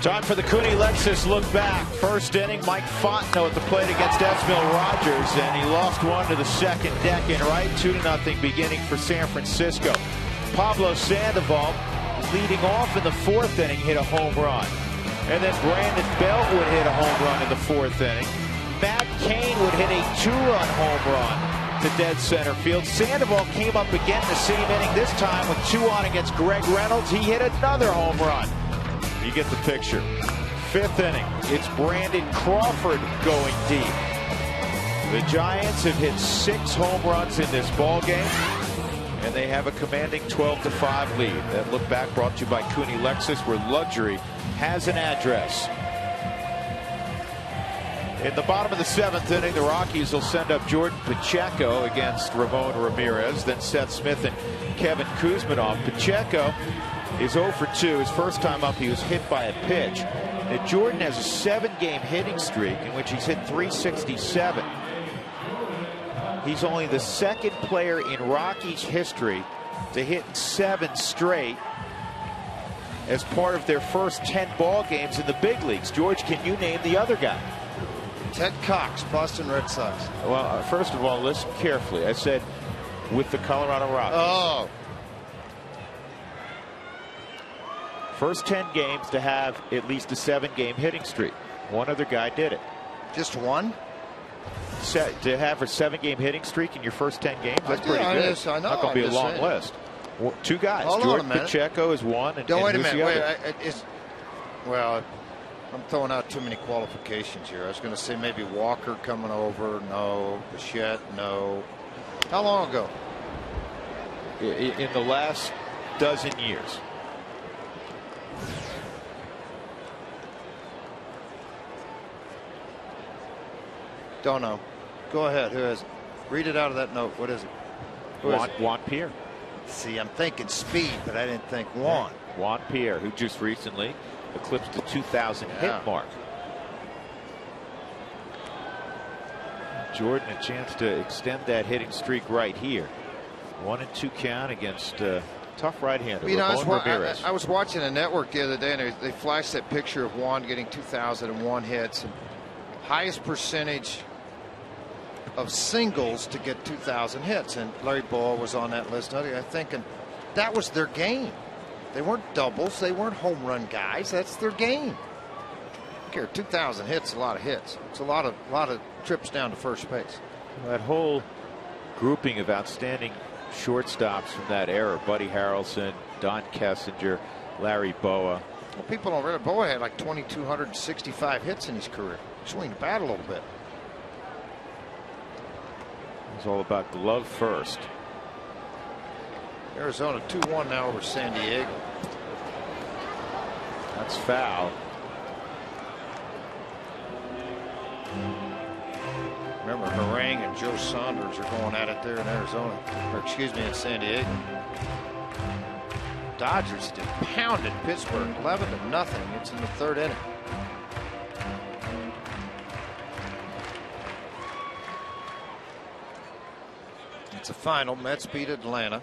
Time for the Cooney Lexus look back. First inning, Mike Fontenot at the plate against Esmil Rogers, and he lost one to the second deck in right. 2-0 beginning for San Francisco. Pablo Sandoval, leading off in the fourth inning, hit a home run. And then Brandon Belt would hit a home run in the fourth inning. Matt Cain would hit a 2-run home run to dead center field. Sandoval came up again the same inning, this time with 2 on against Greg Reynolds. He hit another home run. You get the picture. Fifth inning, it's Brandon Crawford going deep. The Giants have hit 6 home runs in this ball game, and they have a commanding 12-5 lead. That look back brought to you by Cooney Lexus, where luxury has an address. In the bottom of the 7th inning, the Rockies will send up Jordan Pacheco against Ramon Ramirez, then Seth Smith and Kevin Kuzminov. Pacheco is 0 for 2. His first time up, he was hit by a pitch. Now, Jordan has a 7-game hitting streak in which he's hit .367. He's only the second player in Rockies history to hit 7 straight as part of their first 10 ball games in the big leagues. George, can you name the other guy? Ted Cox, Boston Red Sox. Well, first of all, listen carefully. I said with the Colorado Rockies. Oh. First 10 games to have at least a 7-game hitting streak. One other guy did it. Just one? To have a 7-game hitting streak in your first 10 games, that's pretty good. I know. Not going to be a long list. 2 guys. Jordan Pacheco is 1. And wait a minute. Wait, well, I'm throwing out too many qualifications here. I was going to say maybe Walker coming over. No. Bichette. No. How long ago? In the last dozen years. Don't know. Go ahead. Who is it? Read it out of that note. What is it? Juan Pierre. See, I'm thinking speed, but I didn't think Juan. Juan Pierre, who just recently eclipsed the 2,000 hit mark. Jordan a chance to extend that hitting streak right here. 1-2 count against tough right-hander. You know, I was watching a network the other day, and they flashed that picture of Juan getting 2,001 hits. And highest percentage of singles to get 2,000 hits, and Larry Bowa was on that list. I'm thinking that was their game. They weren't doubles, they weren't home run guys. That's their game. I care, 2,000 hits, a lot of hits. It's a lot of trips down to first base. That whole grouping of outstanding shortstops from that era: Buddy Harrelson, Don Kessinger, Larry Bowa. Well, people don't realize Bowa had like 2,265 hits in his career. Swing the bat a little bit. It's all about glove first. Arizona 2-1 now over San Diego. That's foul. Remember, Harang and Joe Saunders are going at it there in Arizona, or excuse me, in San Diego. Dodgers just pounded Pittsburgh 11-0. It's in the 3rd inning. It's a final. Mets beat Atlanta.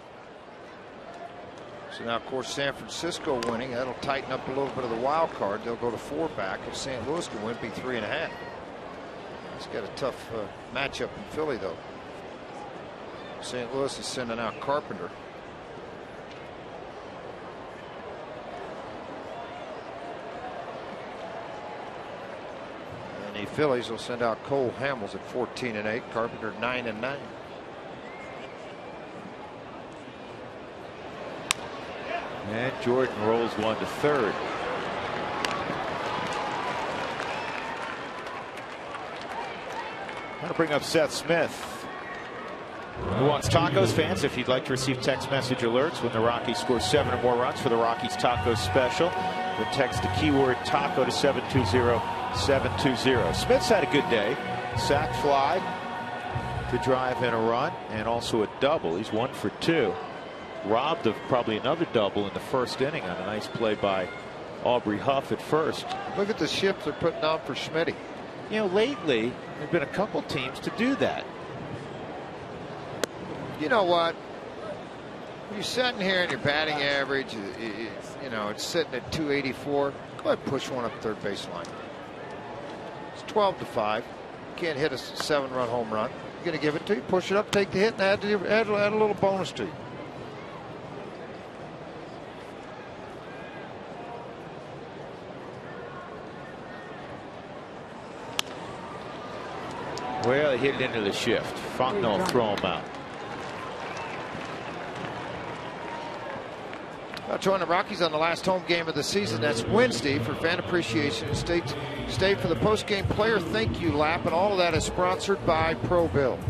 So now, of course, San Francisco winning. That'll tighten up a little bit of the wild card. They'll go to 4 back. If St. Louis can win, it'll be 3.5. He's got a tough matchup in Philly, though. St. Louis is sending out Carpenter. And the Phillies will send out Cole Hamels at 14-8. Carpenter 9-9. And Jordan rolls one to third. I'm going to bring up Seth Smith, who wants tacos. Fans, if you'd like to receive text message alerts when the Rockies score 7 or more runs for the Rockies Taco Special, then text the keyword taco to 720-720. Smith's had a good day. Sack fly to drive in a run, and also a double. He's 1 for 2. Robbed of probably another double in the first inning on a nice play by Aubrey Huff at first. Look at the shift they're putting on for Schmitty. You know, lately there have been a couple teams to do that. You know what? You're sitting here and your batting average, you know, it's sitting at 284. Go But push one up third baseline. It's 12-5. Can't hit a 7-run home run. You're going to give it to you. Push it up, take the hit, and add a little bonus to you. Well, he hit it into the shift. Fontenot will throw him out. Join the Rockies on the last home game of the season. That's Wednesday for fan appreciation. Stay for the post-game player thank you lap, and all of that is sponsored by ProBuild.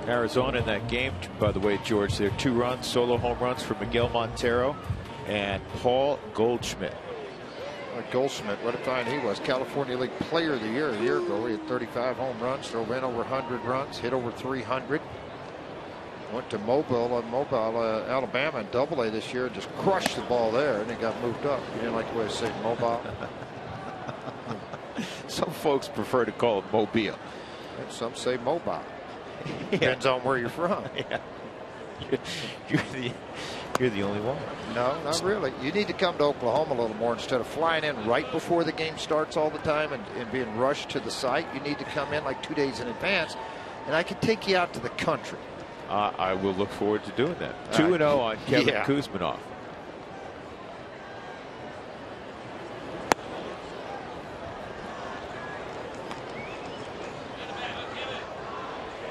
Arizona in that game, by the way, George, there are 2 runs, solo home runs for Miguel Montero and Paul Goldschmidt. Goldschmidt, what a find he was. California League Player of the Year a year ago. He had 35 home runs, drove in over 100 runs, hit over 300. Went to Mobile, Alabama in Double-A this year, and just crushed the ball there, and it got moved up. You didn't like the way I say Mobile? Some folks prefer to call it Mobile. And some say Mobile. Depends on where you're from. Yeah. You're the only one. No, not really. You need to come to Oklahoma a little more instead of flying in right before the game starts all the time and being rushed to the site. You need to come in like 2 days in advance, and I can take you out to the country. I will look forward to doing that. 2-0 on Kevin Kuzminoff.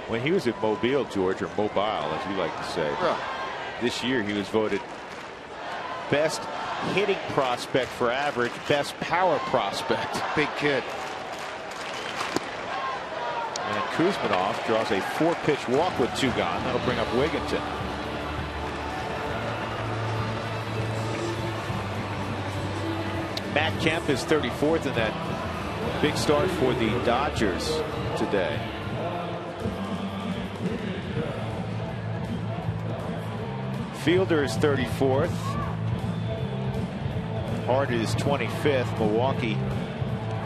When he was at Mobile, George, or Mobile, as we like to say, this year he was voted best hitting prospect for average, best power prospect. Big kid. And Kuzminoff draws a 4-pitch walk with 2 gone. That'll bring up Wigginton. Matt Kemp is 34th in that big start for the Dodgers today. Fielder is 34th. Hardy is 25th. Milwaukee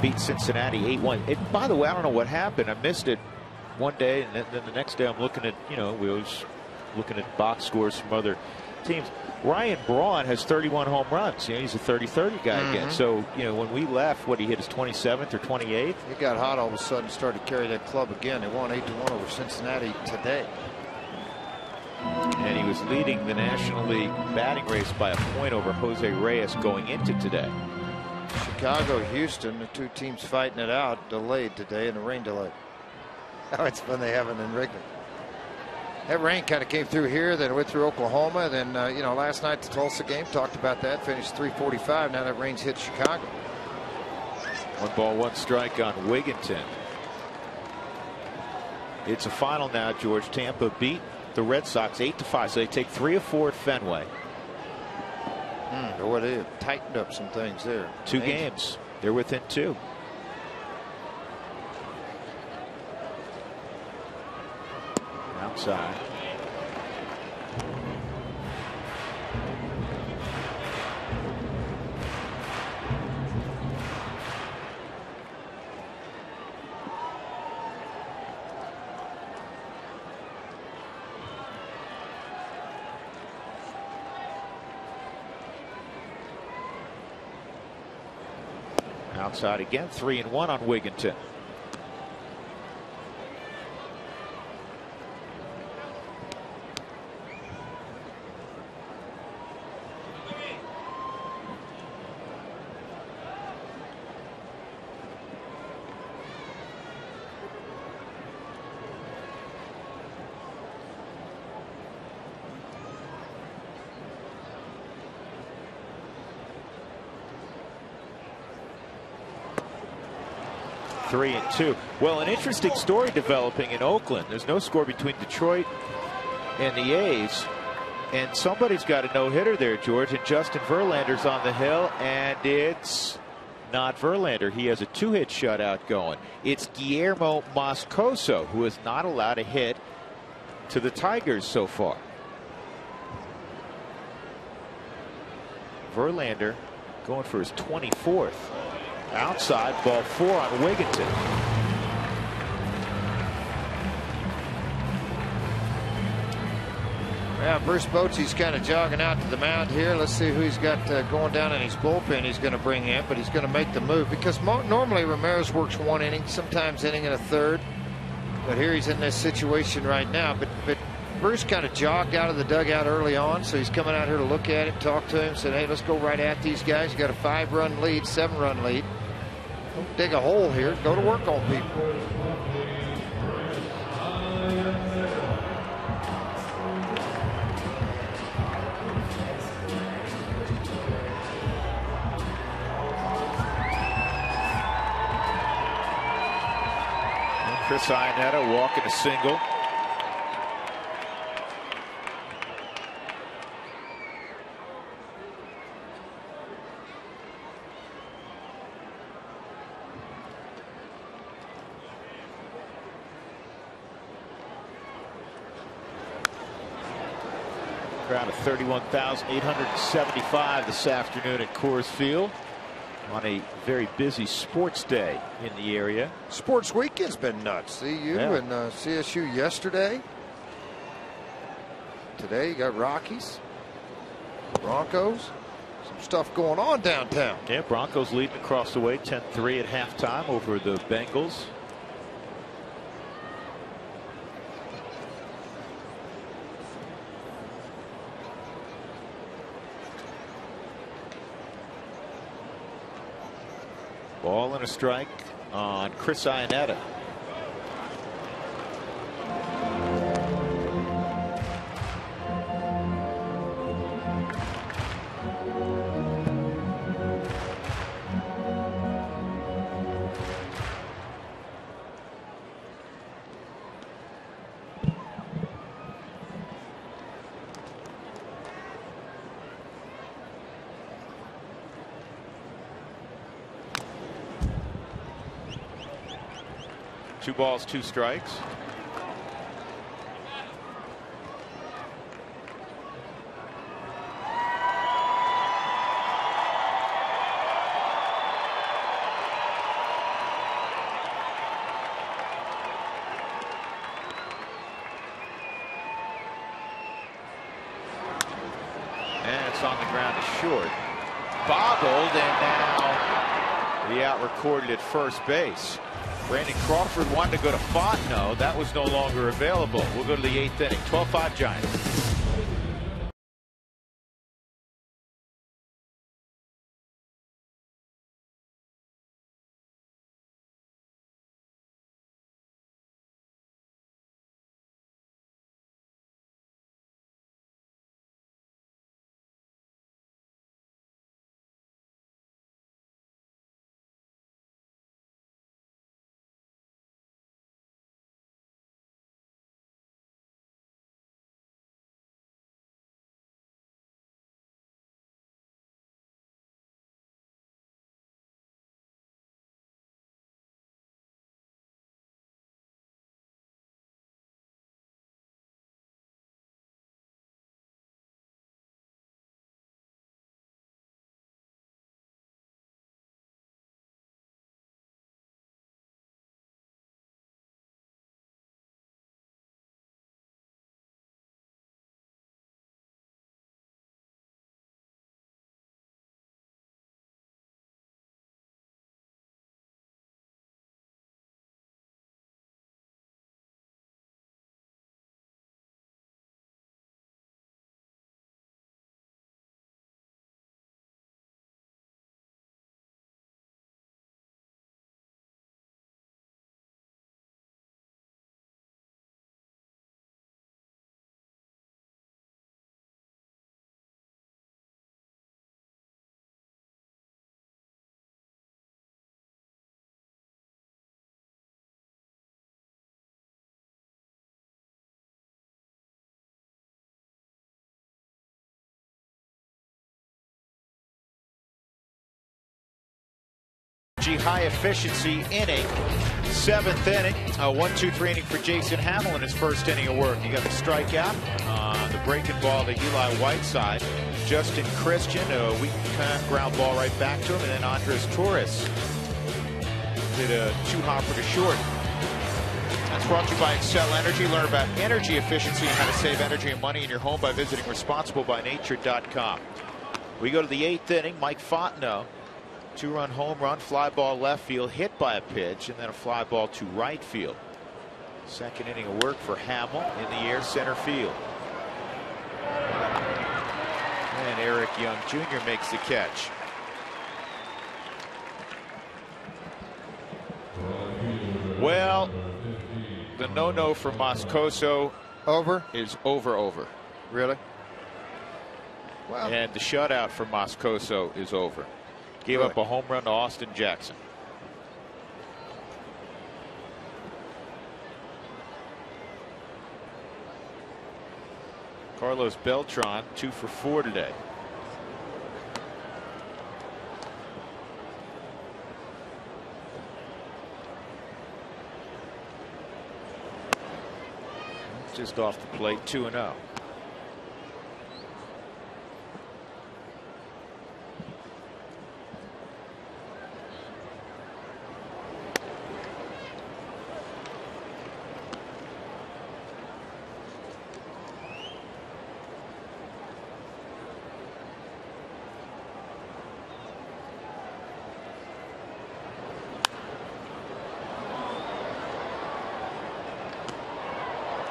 beat Cincinnati 8-1. By the way, I don't know what happened. I missed it one day, and then the next day I'm looking at, we always looking at box scores from other teams. Ryan Braun has 31 home runs. He's a 30-30 guy again. So, when we left, he hit his 27th or 28th? He got hot all of a sudden, started to carry that club again. They won 8-1 over Cincinnati today. And he was leading the National League batting race by a point over Jose Reyes going into today. Chicago, Houston, the 2 teams fighting it out, delayed today in a rain delay. Oh, it's fun they haven't in Wrigley. That rain kind of came through here, then it went through Oklahoma. Then, last night the Tulsa game, talked about that, finished 345. Now that rain's hit Chicago. 1 ball, 1 strike on Wigginton. It's a final now, George. Tampa beat the Red Sox 8-5, so they take 3 of 4 at Fenway. Boy, they have tightened up some things there. 2 games. They're within 2. Outside. Outside again, 3-1 on Wigginton. Three and 2. Well, an interesting story developing in Oakland. There's no score between Detroit and the A's, and somebody's got a no-hitter there, George, and Justin Verlander's on the hill, and it's not Verlander. He has a 2-hit shutout going. It's Guillermo Moscoso, who is not allowed a hit to the Tigers so far. Verlander going for his 24th. Outside, ball 4 on Wigginton. Yeah, Bruce Bochy's kind of jogging out to the mound here. Let's see who he's got going down in his bullpen he's going to bring in, but he's going to make the move because normally Ramirez works 1 inning, sometimes inning and a third. But here he's in this situation right now. But Bruce kind of jogged out of the dugout early on, so he's coming out here to look at him, talk to him, said, hey, let's go right at these guys. You got a 5-run lead, 7-run lead. Don't dig a hole here. Go to work on people. Chris Iannetta walking a single. Crowd of 31,875 this afternoon at Coors Field on a very busy sports day in the area. Sports weekend's been nuts. CU and CSU yesterday. Today you got Rockies, Broncos. Some stuff going on downtown. Yeah, Broncos leading across the way 10-3 at halftime over the Bengals. Ball and a strike on Chris Iannetta. Two balls, 2 strikes. And it's on the ground to short. Bobbled, and now the out recorded at first base. Brandon Crawford wanted to go to Fontenot. That was no longer available. We'll go to the 8th inning. 12-5 Giants. High efficiency inning. 7th inning. A 1-2-3 inning for Jason Hamill in his first inning of work. You got the strikeout on the breaking ball to Eli Whiteside. Justin Christian, a weak ground ball right back to him. And then Andres Torres did a 2-hopper to short. That's brought to you by Excel Energy. Learn about energy efficiency and how to save energy and money in your home by visiting responsiblebynature.com. We go to the 8th inning. Mike Fontenot, 2-run home run, fly ball left field, hit by a pitch, and then a fly ball to right field. Second inning of work for Hamill in the air center field. And Eric Young Jr. makes the catch. Well, the no-no for Moscoso is over. Really? Well, and the shutout for Moscoso is over. Gave up a home run to Austin Jackson. Carlos Beltran 2 for 4 today. Just off the plate, 2-0.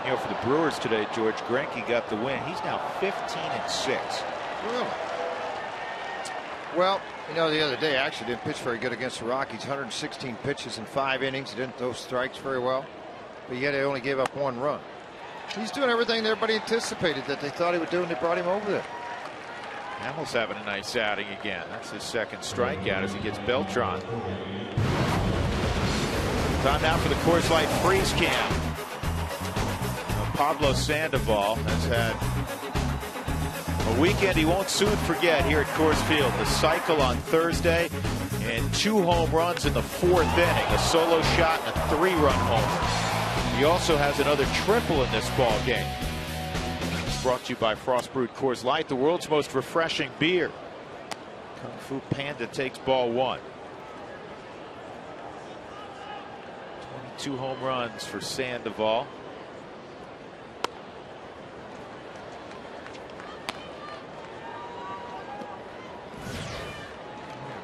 You know, for the Brewers today, George Greinke got the win. He's now 15-6. Really? Well, you know, the other day actually didn't pitch very good against the Rockies. 116 pitches in 5 innings. He didn't throw strikes very well, but yet he only gave up 1 run. He's doing everything that everybody anticipated that they thought he would do, and they brought him over there. Hamill's having a nice outing again. That's his second strikeout as he gets Beltran. Time now for the Coors Light Freeze Cam. Pablo Sandoval has had a weekend he won't soon forget here at Coors Field. The cycle on Thursday and 2 home runs in the 4th inning, a solo shot and a 3-run homer. He also has another triple in this ball game. It's brought to you by Frost Brewed Coors Light, the world's most refreshing beer. Kung Fu Panda takes ball 1. 22 home runs for Sandoval.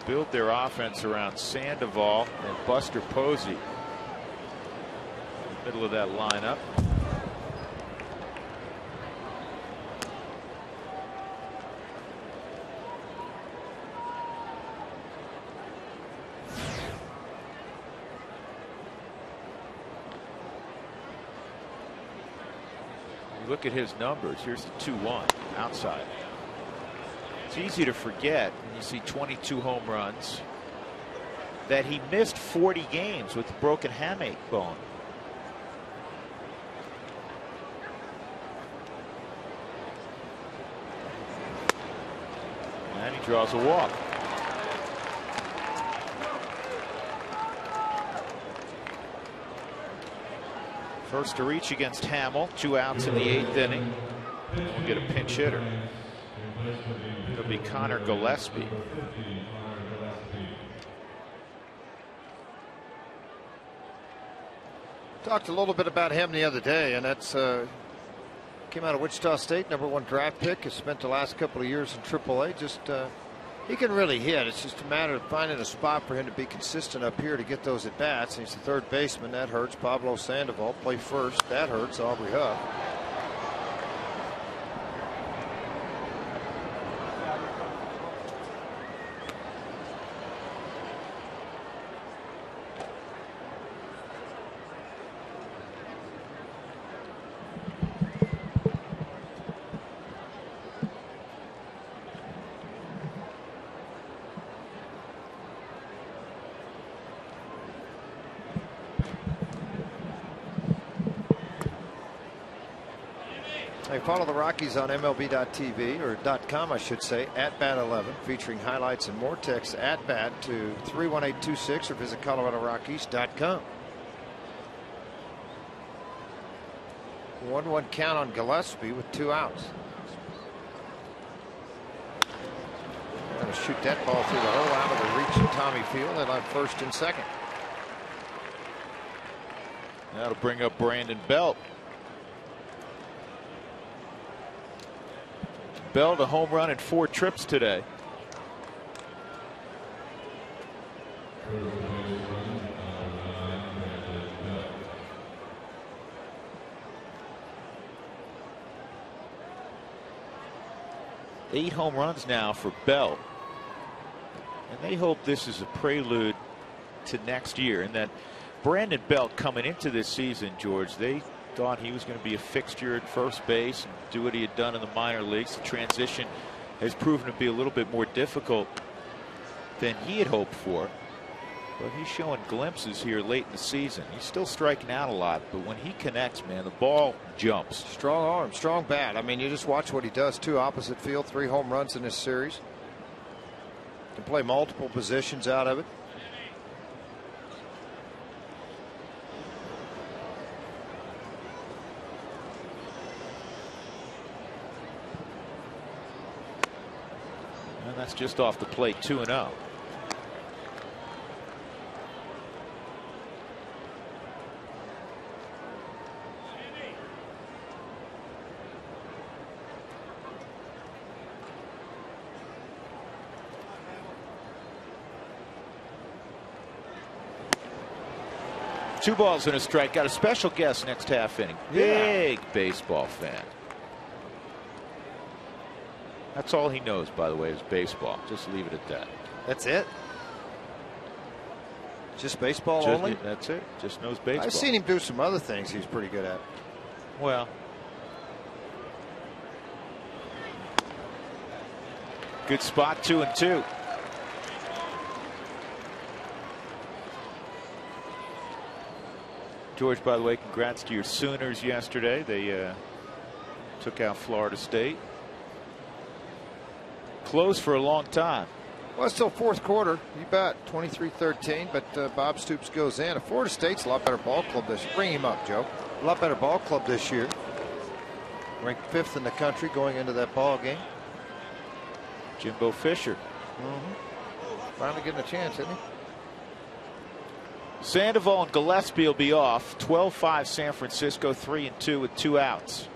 Build their offense around Sandoval and Buster Posey. In the middle of that lineup. You look at his numbers. Here's the 2-1 outside. It's easy to forget when you see 22 home runs that he missed 40 games with a broken hamate bone. And he draws a walk. First to reach against Hamill. 2 outs in the 8th inning. And we'll get a pinch hitter. It'll be Connor Gillespie. Talked a little bit about him the other day, and that's came out of Wichita State, #1 draft pick. Has spent the last couple of years in AAA. Just he can really hit. It's just a matter of finding a spot for him to be consistent up here to get those at bats. He's the 3rd baseman. That hurts. Pablo Sandoval play first. That hurts. Aubrey Huff. Hey, follow the Rockies on MLB.tv or .com, I should say, @BAT11, featuring highlights and more. Text @BAT to 31826 or visit ColoradoRockies.com. 1-1 count on Gillespie with 2 outs. Going to shoot that ball through the hole out of the reach of Tommy Field, and on 1st and 2nd. That'll bring up Brandon Belt. Belt a home run in 4 trips today. Eight home runs now for Belt. And they hope this is a prelude to next year, and that Brandon Belt coming into this season, George, they thought he was going to be a fixture at first base and do what he had done in the minor leagues. The transition has proven to be a little bit more difficult than he had hoped for. But he's showing glimpses here late in the season. He's still striking out a lot, but when he connects, man, the ball jumps. Strong arm, strong bat. I mean, you just watch what he does, too. Opposite field, 3 home runs in this series. Can play multiple positions out of it. And that's just off the plate, 2-0. Two balls and a strike. Got a special guest next half inning. Big baseball fan. That's all he knows, by the way, is baseball. Just leave it at that. That's it? Just baseball only? That's it. Just knows baseball. I've seen him do some other things he's pretty good at. Well, good spot, 2-2. George, by the way, congrats to your Sooners yesterday. They took out Florida State. Close for a long time. Well, it's still 4th quarter. You bet. 23-13, but Bob Stoops goes in. Florida State's a lot better ball club this year. Bring him up, Joe. A lot better ball club this year. Ranked 5th in the country going into that ball game. Jimbo Fisher. Finally getting a chance, isn't he? Sandoval and Gillespie will be off. 12-5 San Francisco, 3-2 with 2 outs.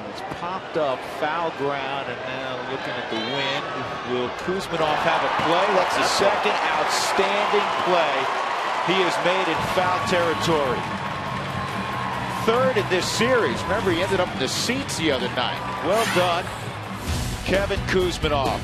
It's popped up, foul ground, and now looking at the wind. Will Kuzminov have a play? That's the second outstanding play he has made in foul territory. 3rd in this series. Remember, he ended up in the seats the other night. Well done, Kevin Kuzminov.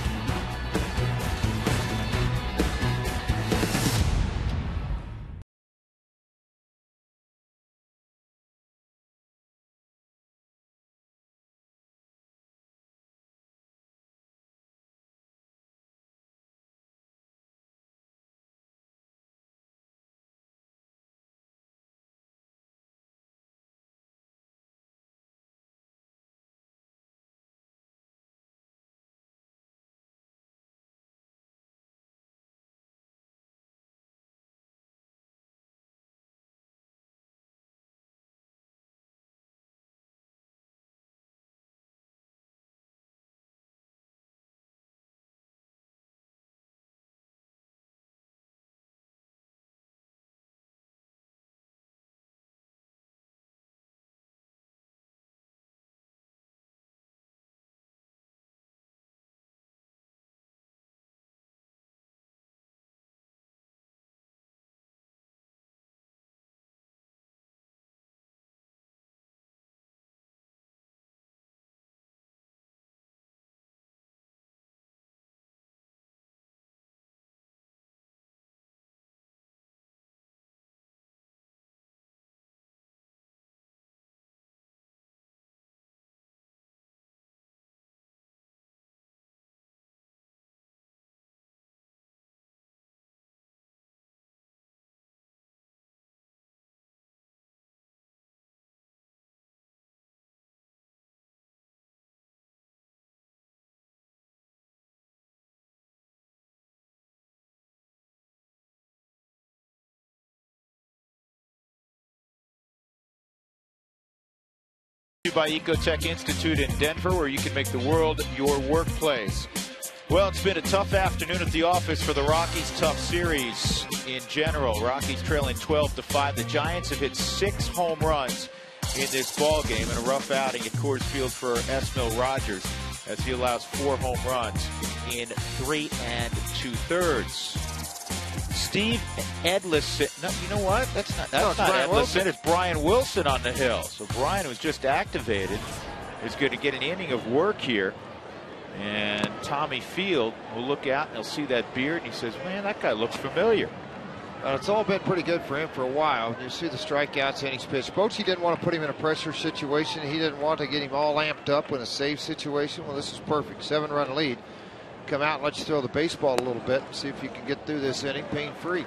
you by Ecotech Institute in Denver, where you can make the world your workplace. Well, it's been a tough afternoon at the office for the Rockies. Tough series in general. Rockies trailing 12-5. The Giants have hit 6 home runs in this ball game, and a rough outing at Coors Field for Esmil Rogers as he allows 4 home runs in 3 2/3. Steve Edlison. No, you know what? That's not Edlison. Wilson. It's Brian Wilson on the hill. So Brian, was just activated, is going to get an inning of work here. And Tommy Field will look out and he'll see that beard and he says, man, that guy looks familiar. It's all been pretty good for him for a while. You see the strikeouts, innings pitched. Bochy didn't want to put him in a pressure situation. He didn't want to get him all amped up in a save situation. Well, this is perfect. 7-run lead. Come out and let you throw the baseball a little bit and see if you can get through this inning pain-free.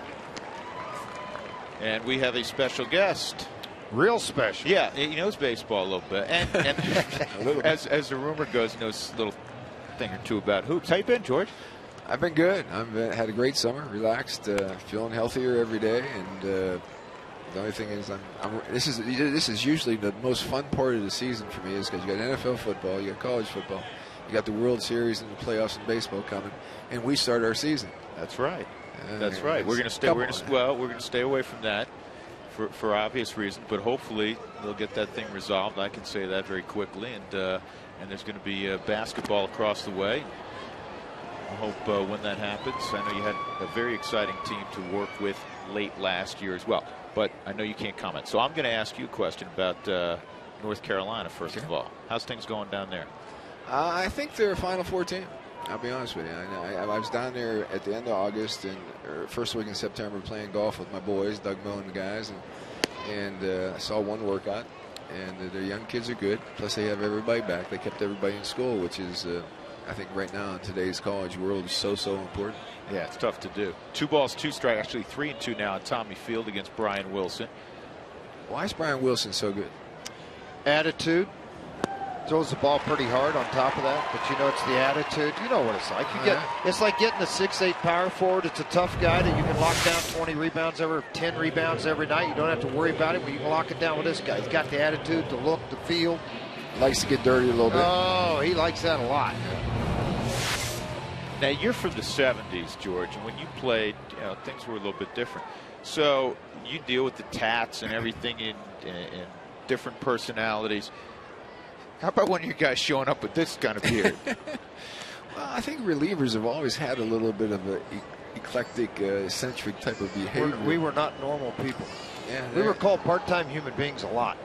And we have a special guest. Real special. Yeah, he knows baseball a little bit. And as the rumor goes, he knows a little thing or two about hoops. How you been, George? I've been good. I've had a great summer, relaxed, feeling healthier every day. And the only thing is, this is usually the most fun part of the season for me, is because you got NFL football, you got college football, you got the World Series and the playoffs in baseball coming, and we start our season. That's right. That's right. We're going to stay. We're going to stay away from that for obvious reasons, but hopefully they'll get that thing resolved. I can say that very quickly, and there's going to be basketball across the way. I hope when that happens. I know you had a very exciting team to work with late last year as well, but I know you can't comment. So I'm going to ask you a question about North Carolina first of all. How's things going down there? I think they're a Final Four team. I'll be honest with you. I was down there at the end of August and first week in September playing golf with my boys, Doug Moe and the guys, and I saw one workout. And their young kids are good. Plus, they have everybody back. They kept everybody in school, which is, I think, right now in today's college world, is so important. Yeah, it's tough to do. 2 balls, 2 strikes. Actually, 3-2 now on Tommy Field against Brian Wilson. Why is Brian Wilson so good? Attitude. Throws the ball pretty hard on top of that, but you know it's the attitude. You know what it's like. It's like getting a 6'8" power forward. It's a tough guy that you can lock down 20 rebounds 10 rebounds every night. You don't have to worry about it, but you can lock it down with this guy. He's got the attitude, the look, the feel. Likes to get dirty a little bit. Oh, he likes that a lot. Now, you're from the 70s, George, and when you played, things were a little bit different. So you deal with the tats and everything in different personalities. How about one of you guys showing up with this kind of beard? Well, I think relievers have always had a little bit of an eclectic, eccentric type of behavior. We were not normal people. Yeah, we were called part-time human beings a lot.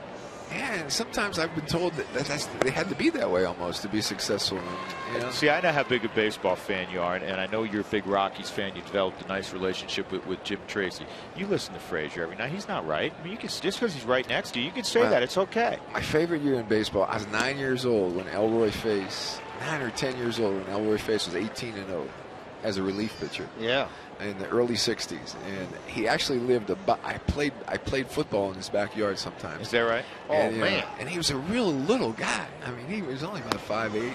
Yeah, and sometimes I've been told that they had to be that way almost to be successful. See, I know how big a baseball fan you are, and I know you're a big Rockies fan. You developed a nice relationship with Jim Tracy. You listen to Frazier every night. He's not right. I mean, just because he's right next to you, you can say that. It's okay. My favorite year in baseball, I was 9 years old when Elroy Face, 9 or 10 years old when Elroy Face was 18-0 as a relief pitcher. Yeah. In the early 60s, and he actually lived I played football in his backyard sometimes. Is that right? And, man. And he was a real little guy. I mean, he was only about 5'8".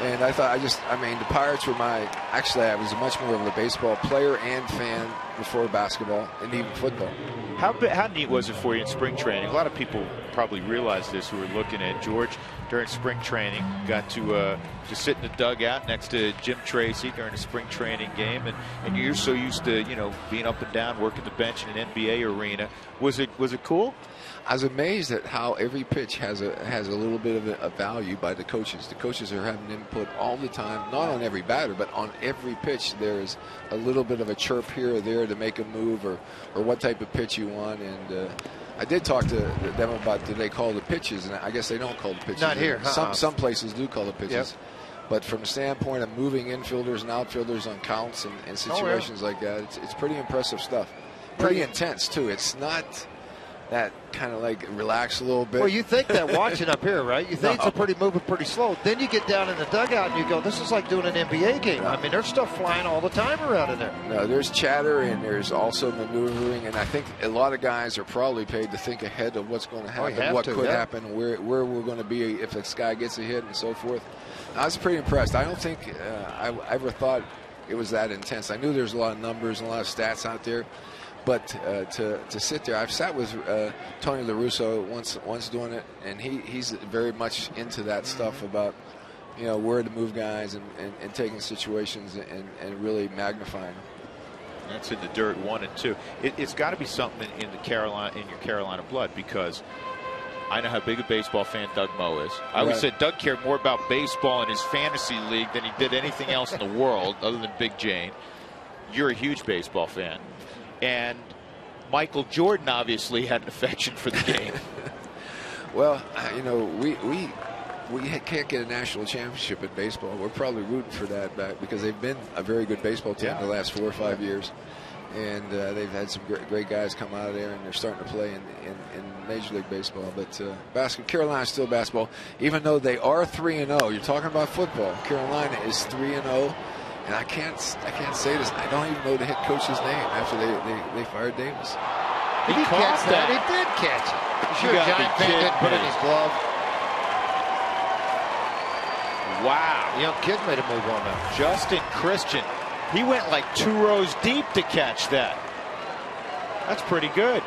And I thought, the Pirates were actually, I was much more of a baseball player and fan before basketball and even football. How neat was it for you in spring training? A lot of people probably realize this who are looking at George during spring training. Got to sit in the dugout next to Jim Tracy during a spring training game, and you're so used to being up and down, working the bench in an NBA arena. Was it cool? I was amazed at how every pitch has a little bit of a value by the coaches. The coaches are having input all the time, not on every batter, but on every pitch. There's a little bit of a chirp here or there to make a move or what type of pitch you want. And I did talk to them about, do they call the pitches? And I guess they don't call the pitches. Not here. Some places do call the pitches. Yep. But from the standpoint of moving infielders and outfielders on counts and situations like that, it's pretty impressive stuff. Pretty intense, too. It's not that kind of like relax a little bit. Well, you think that watching up here, right? You think it's moving pretty slow. Then you get down in the dugout and you go, this is like doing an NBA game. I mean, there's stuff flying all the time around in there. No, there's chatter and there's also maneuvering, and I think a lot of guys are probably paid to think ahead of what's going to happen, what could happen, where we're going to be if this guy gets a hit and so forth. I was pretty impressed. I don't think I ever thought it was that intense. I knew there's a lot of numbers and a lot of stats out there, But to sit there, I've sat with Tony La Russa once doing it, and he's very much into that stuff about, you know, where to move guys and taking situations and really magnifying them. That's in the dirt, 1 and 2. It's got to be something in your Carolina blood, because I know how big a baseball fan Doug Moe is. I always said Doug cared more about baseball in his fantasy league than he did anything else in the world other than Big Jane. You're a huge baseball fan. And Michael Jordan obviously had an affection for the game. Well, you know, we can't get a national championship in baseball. We're probably rooting for that back, because they've been a very good baseball team the last 4 or 5 years. And they've had some great guys come out of there, and they're starting to play in Major League Baseball. But Carolina's still basketball, even though they are 3-0. You're talking about football. Carolina is 3-0, and I can't say this. I don't even know the head coach's name after they fired Davis. Did he catch that? He did catch it. You sure Giant fan didn't put in his glove? Wow. The young kid made a move on that. Justin Christian. He went like 2 rows deep to catch that. That's pretty good.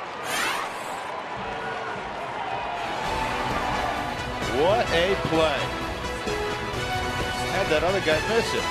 What a play. Had that other guy miss it.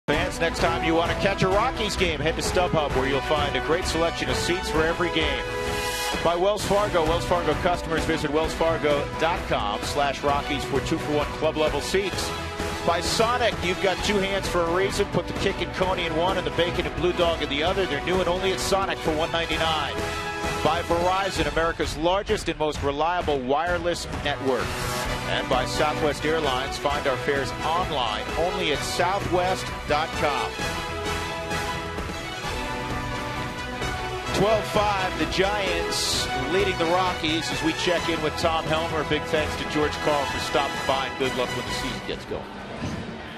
Fans, next time you want to catch a Rockies game, head to StubHub, where you'll find a great selection of seats for every game. By Wells Fargo. Wells Fargo customers visit wellsfargo.com/Rockies for 2-for-1 club level seats. By Sonic, you've got 2 hands for a reason. Put the kick and coney in one and the bacon and blue dog in the other. They're new and only at Sonic for $1.99. By Verizon, America's largest and most reliable wireless network. And by Southwest Airlines, find our fares online only at southwest.com. 12-5, the Giants leading the Rockies as we check in with Tom Helmer. Big thanks to George Carl for stopping by, and good luck when the season gets going.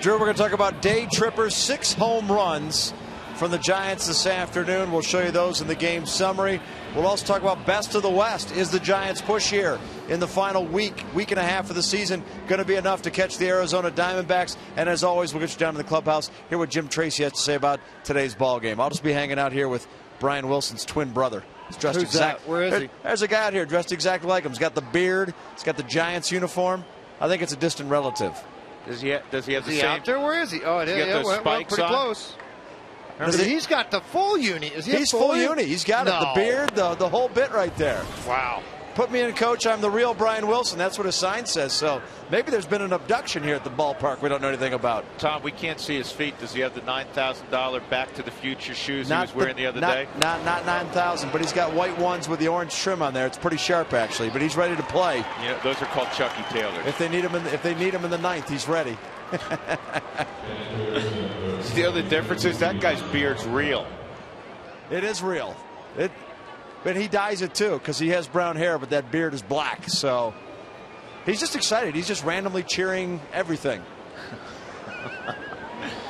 Drew, we're going to talk about day trippers, 6 home runs from the Giants this afternoon. We'll show you those in the game summary. We'll also talk about best of the West. Is the Giants' push here in the final week and a half of the season going to be enough to catch the Arizona Diamondbacks? And as always, we'll get you down to the clubhouse, hear what Jim Tracy has to say about today's ball game. I'll just be hanging out here with Brian Wilson's twin brother. He's dressed exactly. Where is he? There's a guy out here dressed exactly like him. He's got the beard. He's got the Giants uniform. I think it's a distant relative. Does he have the same? Out there? Where is he? Oh, it is. Yeah, Well, pretty close. He's got the full uni. He's full uni. He's got it. The beard, the whole bit right there. Wow. Put me in, coach. I'm the real Brian Wilson. That's what his sign says. So maybe there's been an abduction here at the ballpark we don't know anything about. Tom, we can't see his feet. Does he have the $9,000 Back to the Future shoes he was wearing the other day? Not 9,000, but he's got white ones with the orange trim on there. It's pretty sharp, actually. But he's ready to play. You know, those are called Chucky Taylors. If they need him in the 9th, he's ready. The other difference is that guy's beard's real. It is real. But he dyes it too, because he has brown hair, but that beard is black. So he's just excited. He's just randomly cheering everything.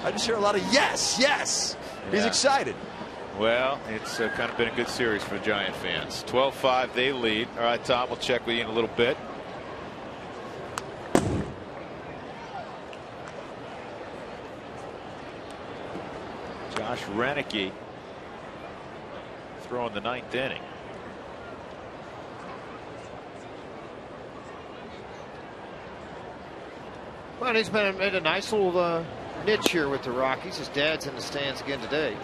I just hear a lot of yes, yes. Yeah. He's excited. Well, it's kind of been a good series for Giant fans. 12-5, they lead. All right, Tom, we'll check with you in a little bit. Josh Renicky throwing the 9th inning. Well, he's made a nice little niche here with the Rockies. His dad's in the stands again today,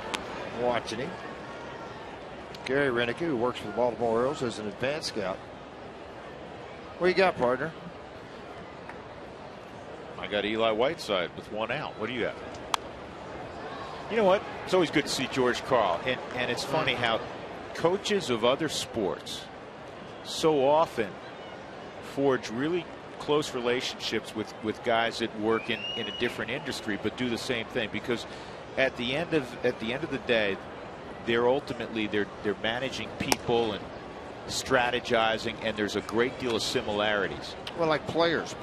watching him. Gary Renick, who works for the Baltimore Orioles as an advanced scout. What you got, partner? I got Eli Whiteside with 1 out. What do you have? You know what? It's always good to see George Karl. And it's funny how coaches of other sports so often forge really close relationships with guys that work in a different industry but do the same thing, because at the end of the day they're ultimately managing people and strategizing, and there's a great deal of similarities. Well, like players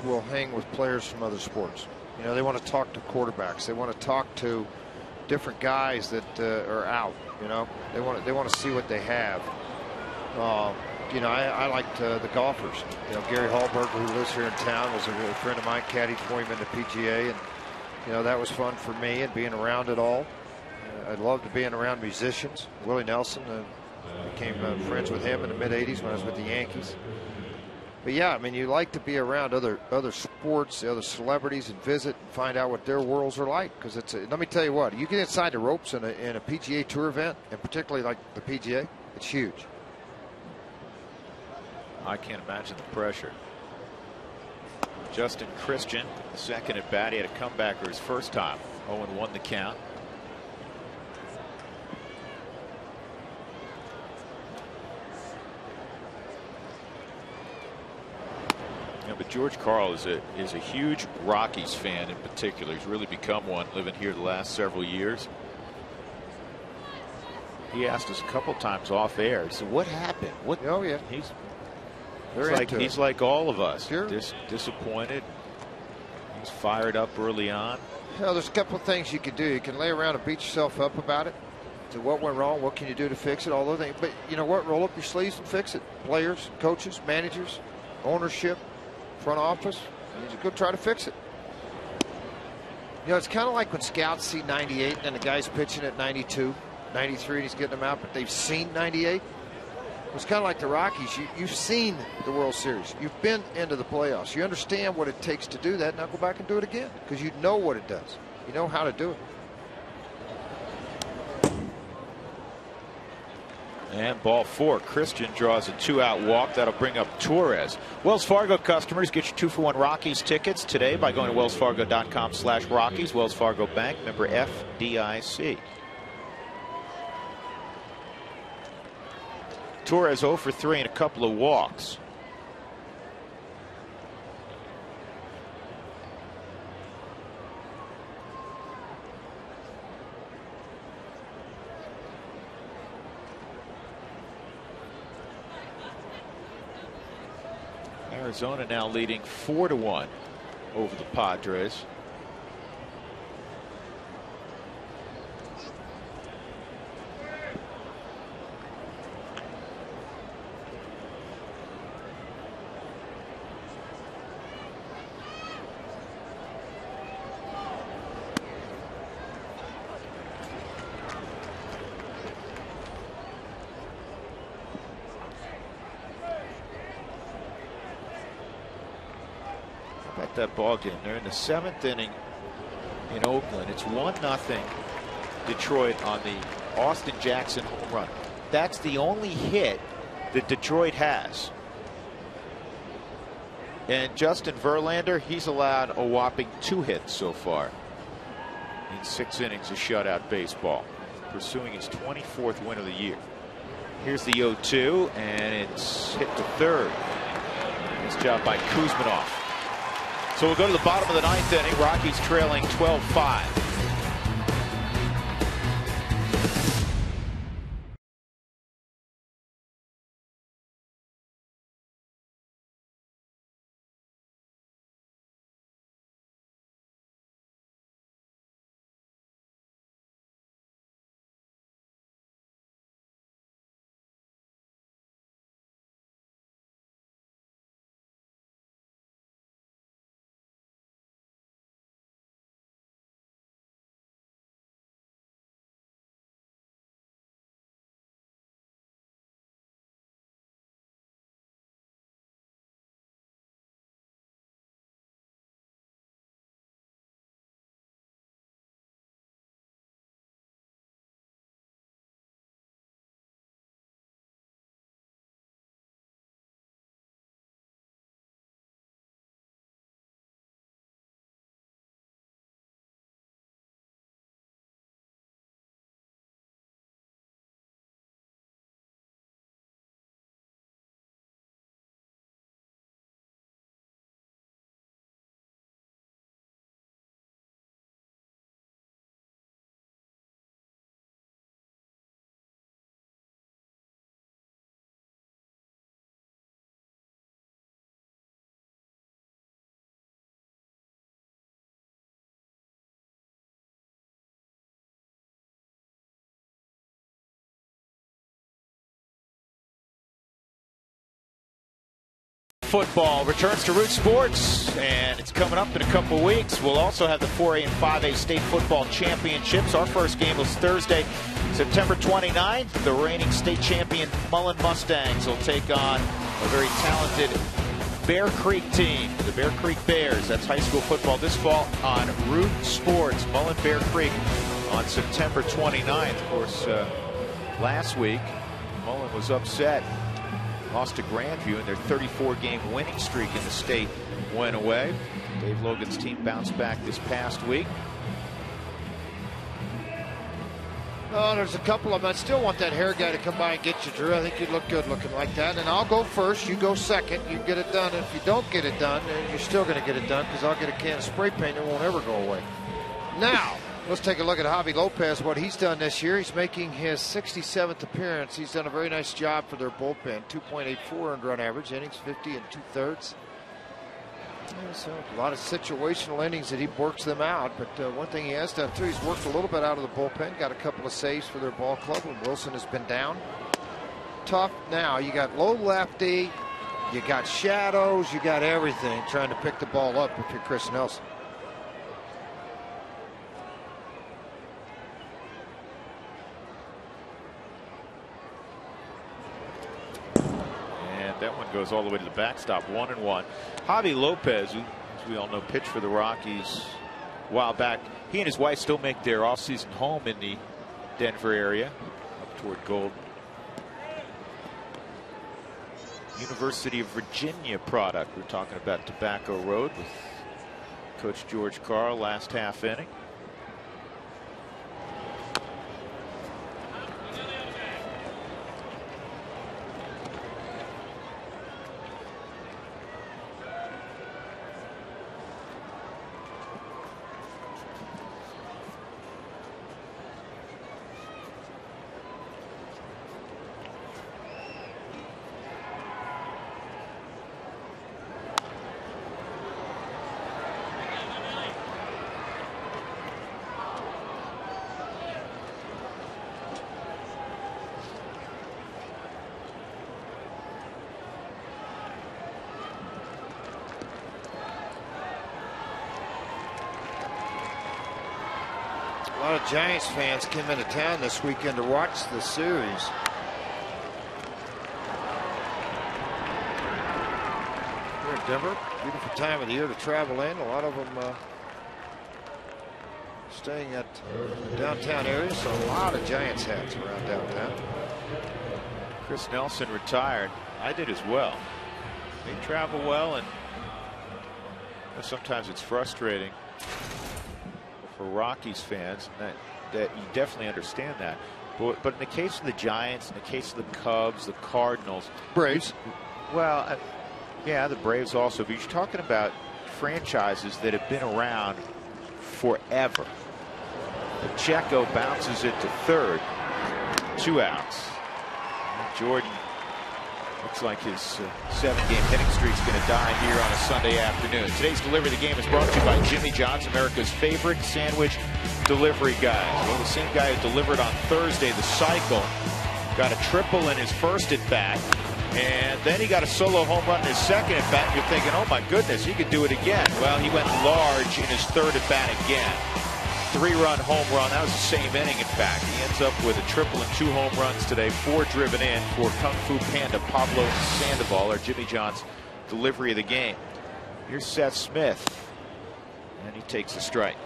will hang with players from other sports. You know, they want to talk to quarterbacks, they want to talk to different guys that are out. You know, they want to see what they have. You know, I liked the golfers. You know, Gary Hallberger, who lives here in town, was a friend of mine, caddied for him in the PGA, and you know, that was fun for me, and being around it all. I loved being around musicians. Willie Nelson, became friends with him in the mid-'80s when I was with the Yankees. But yeah, I mean, you like to be around other sports, the other celebrities, and visit and find out what their worlds are like. Because let me tell you what, you get inside the ropes in a PGA Tour event, and particularly like the PGA, it's huge. I can't imagine the pressure. Justin Christian, second at bat. He had a comeback for his first time. 0-1 the count. Yeah, but George Karl is a huge Rockies fan in particular. He's really become one, living here the last several years. He asked us a couple times off air. He said, "What happened?" What? Oh yeah, he's like all of us. Sure. Disappointed. He's fired up early on. Well, there's a couple of things you can do. You can lay around and beat yourself up about it. So what went wrong? What can you do to fix it? All those things. But you know what? Roll up your sleeves and fix it. Players, coaches, managers, ownership, front office. You just go try to fix it. You know, it's kind of like when scouts see 98 and the guy's pitching at 92, 93, and he's getting them out, but they've seen 98. It's kind of like the Rockies. You've seen the World Series. You've been into the playoffs. You understand what it takes to do that. Now go back and do it again, because you know what it does. You know how to do it. And ball 4. Christian draws a 2-out walk. That'll bring up Torres. Wells Fargo customers, get your 2-for-1 Rockies tickets today by going to wellsfargo.com/Rockies. Wells Fargo Bank, member FDIC. Torres 0 for 3 and a couple of walks. Arizona now leading 4-1 over the Padres. That ball game. They're in the 7th inning in Oakland. It's 1-0 Detroit on the Austin Jackson home run. That's the only hit that Detroit has. And Justin Verlander, he's allowed a whopping 2 hits so far in 6 innings of shutout baseball, pursuing his 24th win of the year. Here's the 0-2, and it's hit to third. Nice job by Kuzminoff. So we'll go to the bottom of the 9th inning. Rockies trailing 12-5. Football returns to Root Sports, and it's coming up in a couple weeks. We'll also have the 4A and 5A state football championships. Our first game was Thursday, September 29th. The reigning state champion Mullen Mustangs will take on a very talented Bear Creek team, the Bear Creek Bears. That's high school football this fall on Root Sports. Mullen Bear Creek on September 29th. Of course, last week, Mullen was upset. Lost to Grandview, and their 34-game winning streak in the state went away. Dave Logan's team bounced back this past week. Oh, there's a couple of them. I still want that hair guy to come by and get you, Drew. I think you'd look good looking like that. And I'll go first. You go second. You get it done. If you don't get it done, you're still going to get it done because I'll get a can of spray paint that won't ever go away. Now, let's take a look at Javi Lopez, what he's done this year. He's making his 67th appearance. He's done a very nice job for their bullpen. 2.84 earned run average, innings 50 and 2/3. So a lot of situational innings that he works them out. But one thing he has done too, he's worked a little bit out of the bullpen. Got a couple of saves for their ball club when Wilson has been down. Tough now. You got low lefty, you got shadows, you got everything trying to pick the ball up if you're Chris Nelson. That one goes all the way to the backstop, 1-1. Javi Lopez, who, as we all know, pitched for the Rockies a while back. He and his wife still make their off-season home in the Denver area, up toward Golden. University of Virginia product. We're talking about Tobacco Road with Coach George Carl last half inning. A lot of Giants fans came into town this weekend to watch the series. Here in Denver, beautiful time of the year to travel in. A lot of them staying at downtown areas, so a lot of Giants hats around downtown. Chris Nelson retired. I did as well. They travel well, and sometimes it's frustrating for Rockies fans, and that you definitely understand that. But in the case of the Giants, in the case of the Cubs, the Cardinals, Braves. Well, yeah, the Braves also. But you're talking about franchises that have been around forever. Pacheco bounces it to third. 2 outs. Jordan looks like his 7-game hitting streak is going to die here on a Sunday afternoon. Today's Delivery of the Game is brought to you by Jimmy John's, America's favorite sandwich delivery guy. Well, the same guy who delivered on Thursday the cycle got a triple in his first at bat, and then he got a solo home run in his second at bat. And you're thinking, oh my goodness, he could do it again. Well, he went large in his third at bat again. 3-run home run. That was the same inning, in fact. He ends up with a triple and 2 home runs today, 4 driven in for Kung Fu Panda Pablo Sandoval, or Jimmy John's Delivery of the Game. Here's Seth Smith, and he takes a strike.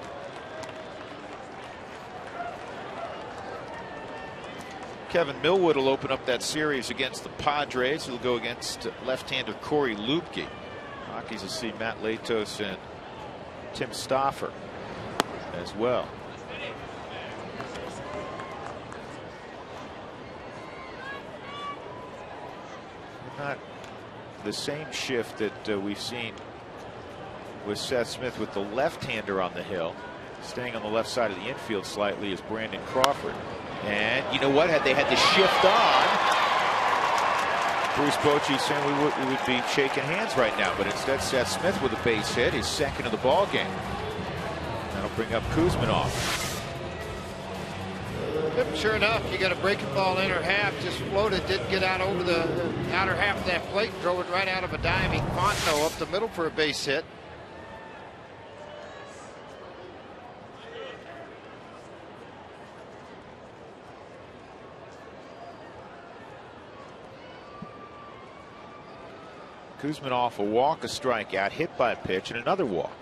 Kevin Millwood will open up that series against the Padres. He'll go against left-hander Corey Lupke. Rockies will see Matt Latos and Tim Stauffer as well. Not the same shift that we've seen with Seth Smith with the left-hander on the hill. Staying on the left side of the infield slightly is Brandon Crawford. And you know what? Had they had to shift on, Bruce Bochy saying we would be shaking hands right now. But instead, Seth Smith with a base hit, his second of the ball game. That'll bring up Kuzminov. Yep, sure enough, you got a breaking ball inner half, just floated, didn't get out over the outer half of that plate, drove it right out of a diving Fontenot up the middle for a base hit. Kuzminov a walk, a strikeout, hit by a pitch, and another walk.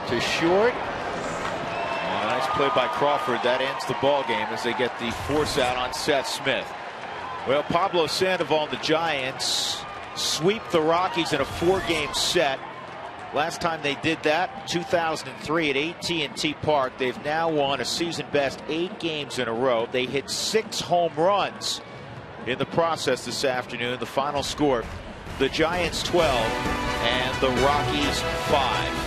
To short. Nice play by Crawford. That ends the ball game as they get the force out on Seth Smith. Well, Pablo Sandoval and the Giants sweep the Rockies in a 4-game set. Last time they did that, 2003 at AT&T Park. They've now won a season-best 8 games in a row. They hit 6 home runs in the process this afternoon. The final score, the Giants 12 and the Rockies 5.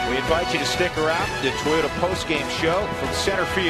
We invite you to stick around the Toyota postgame show from center field.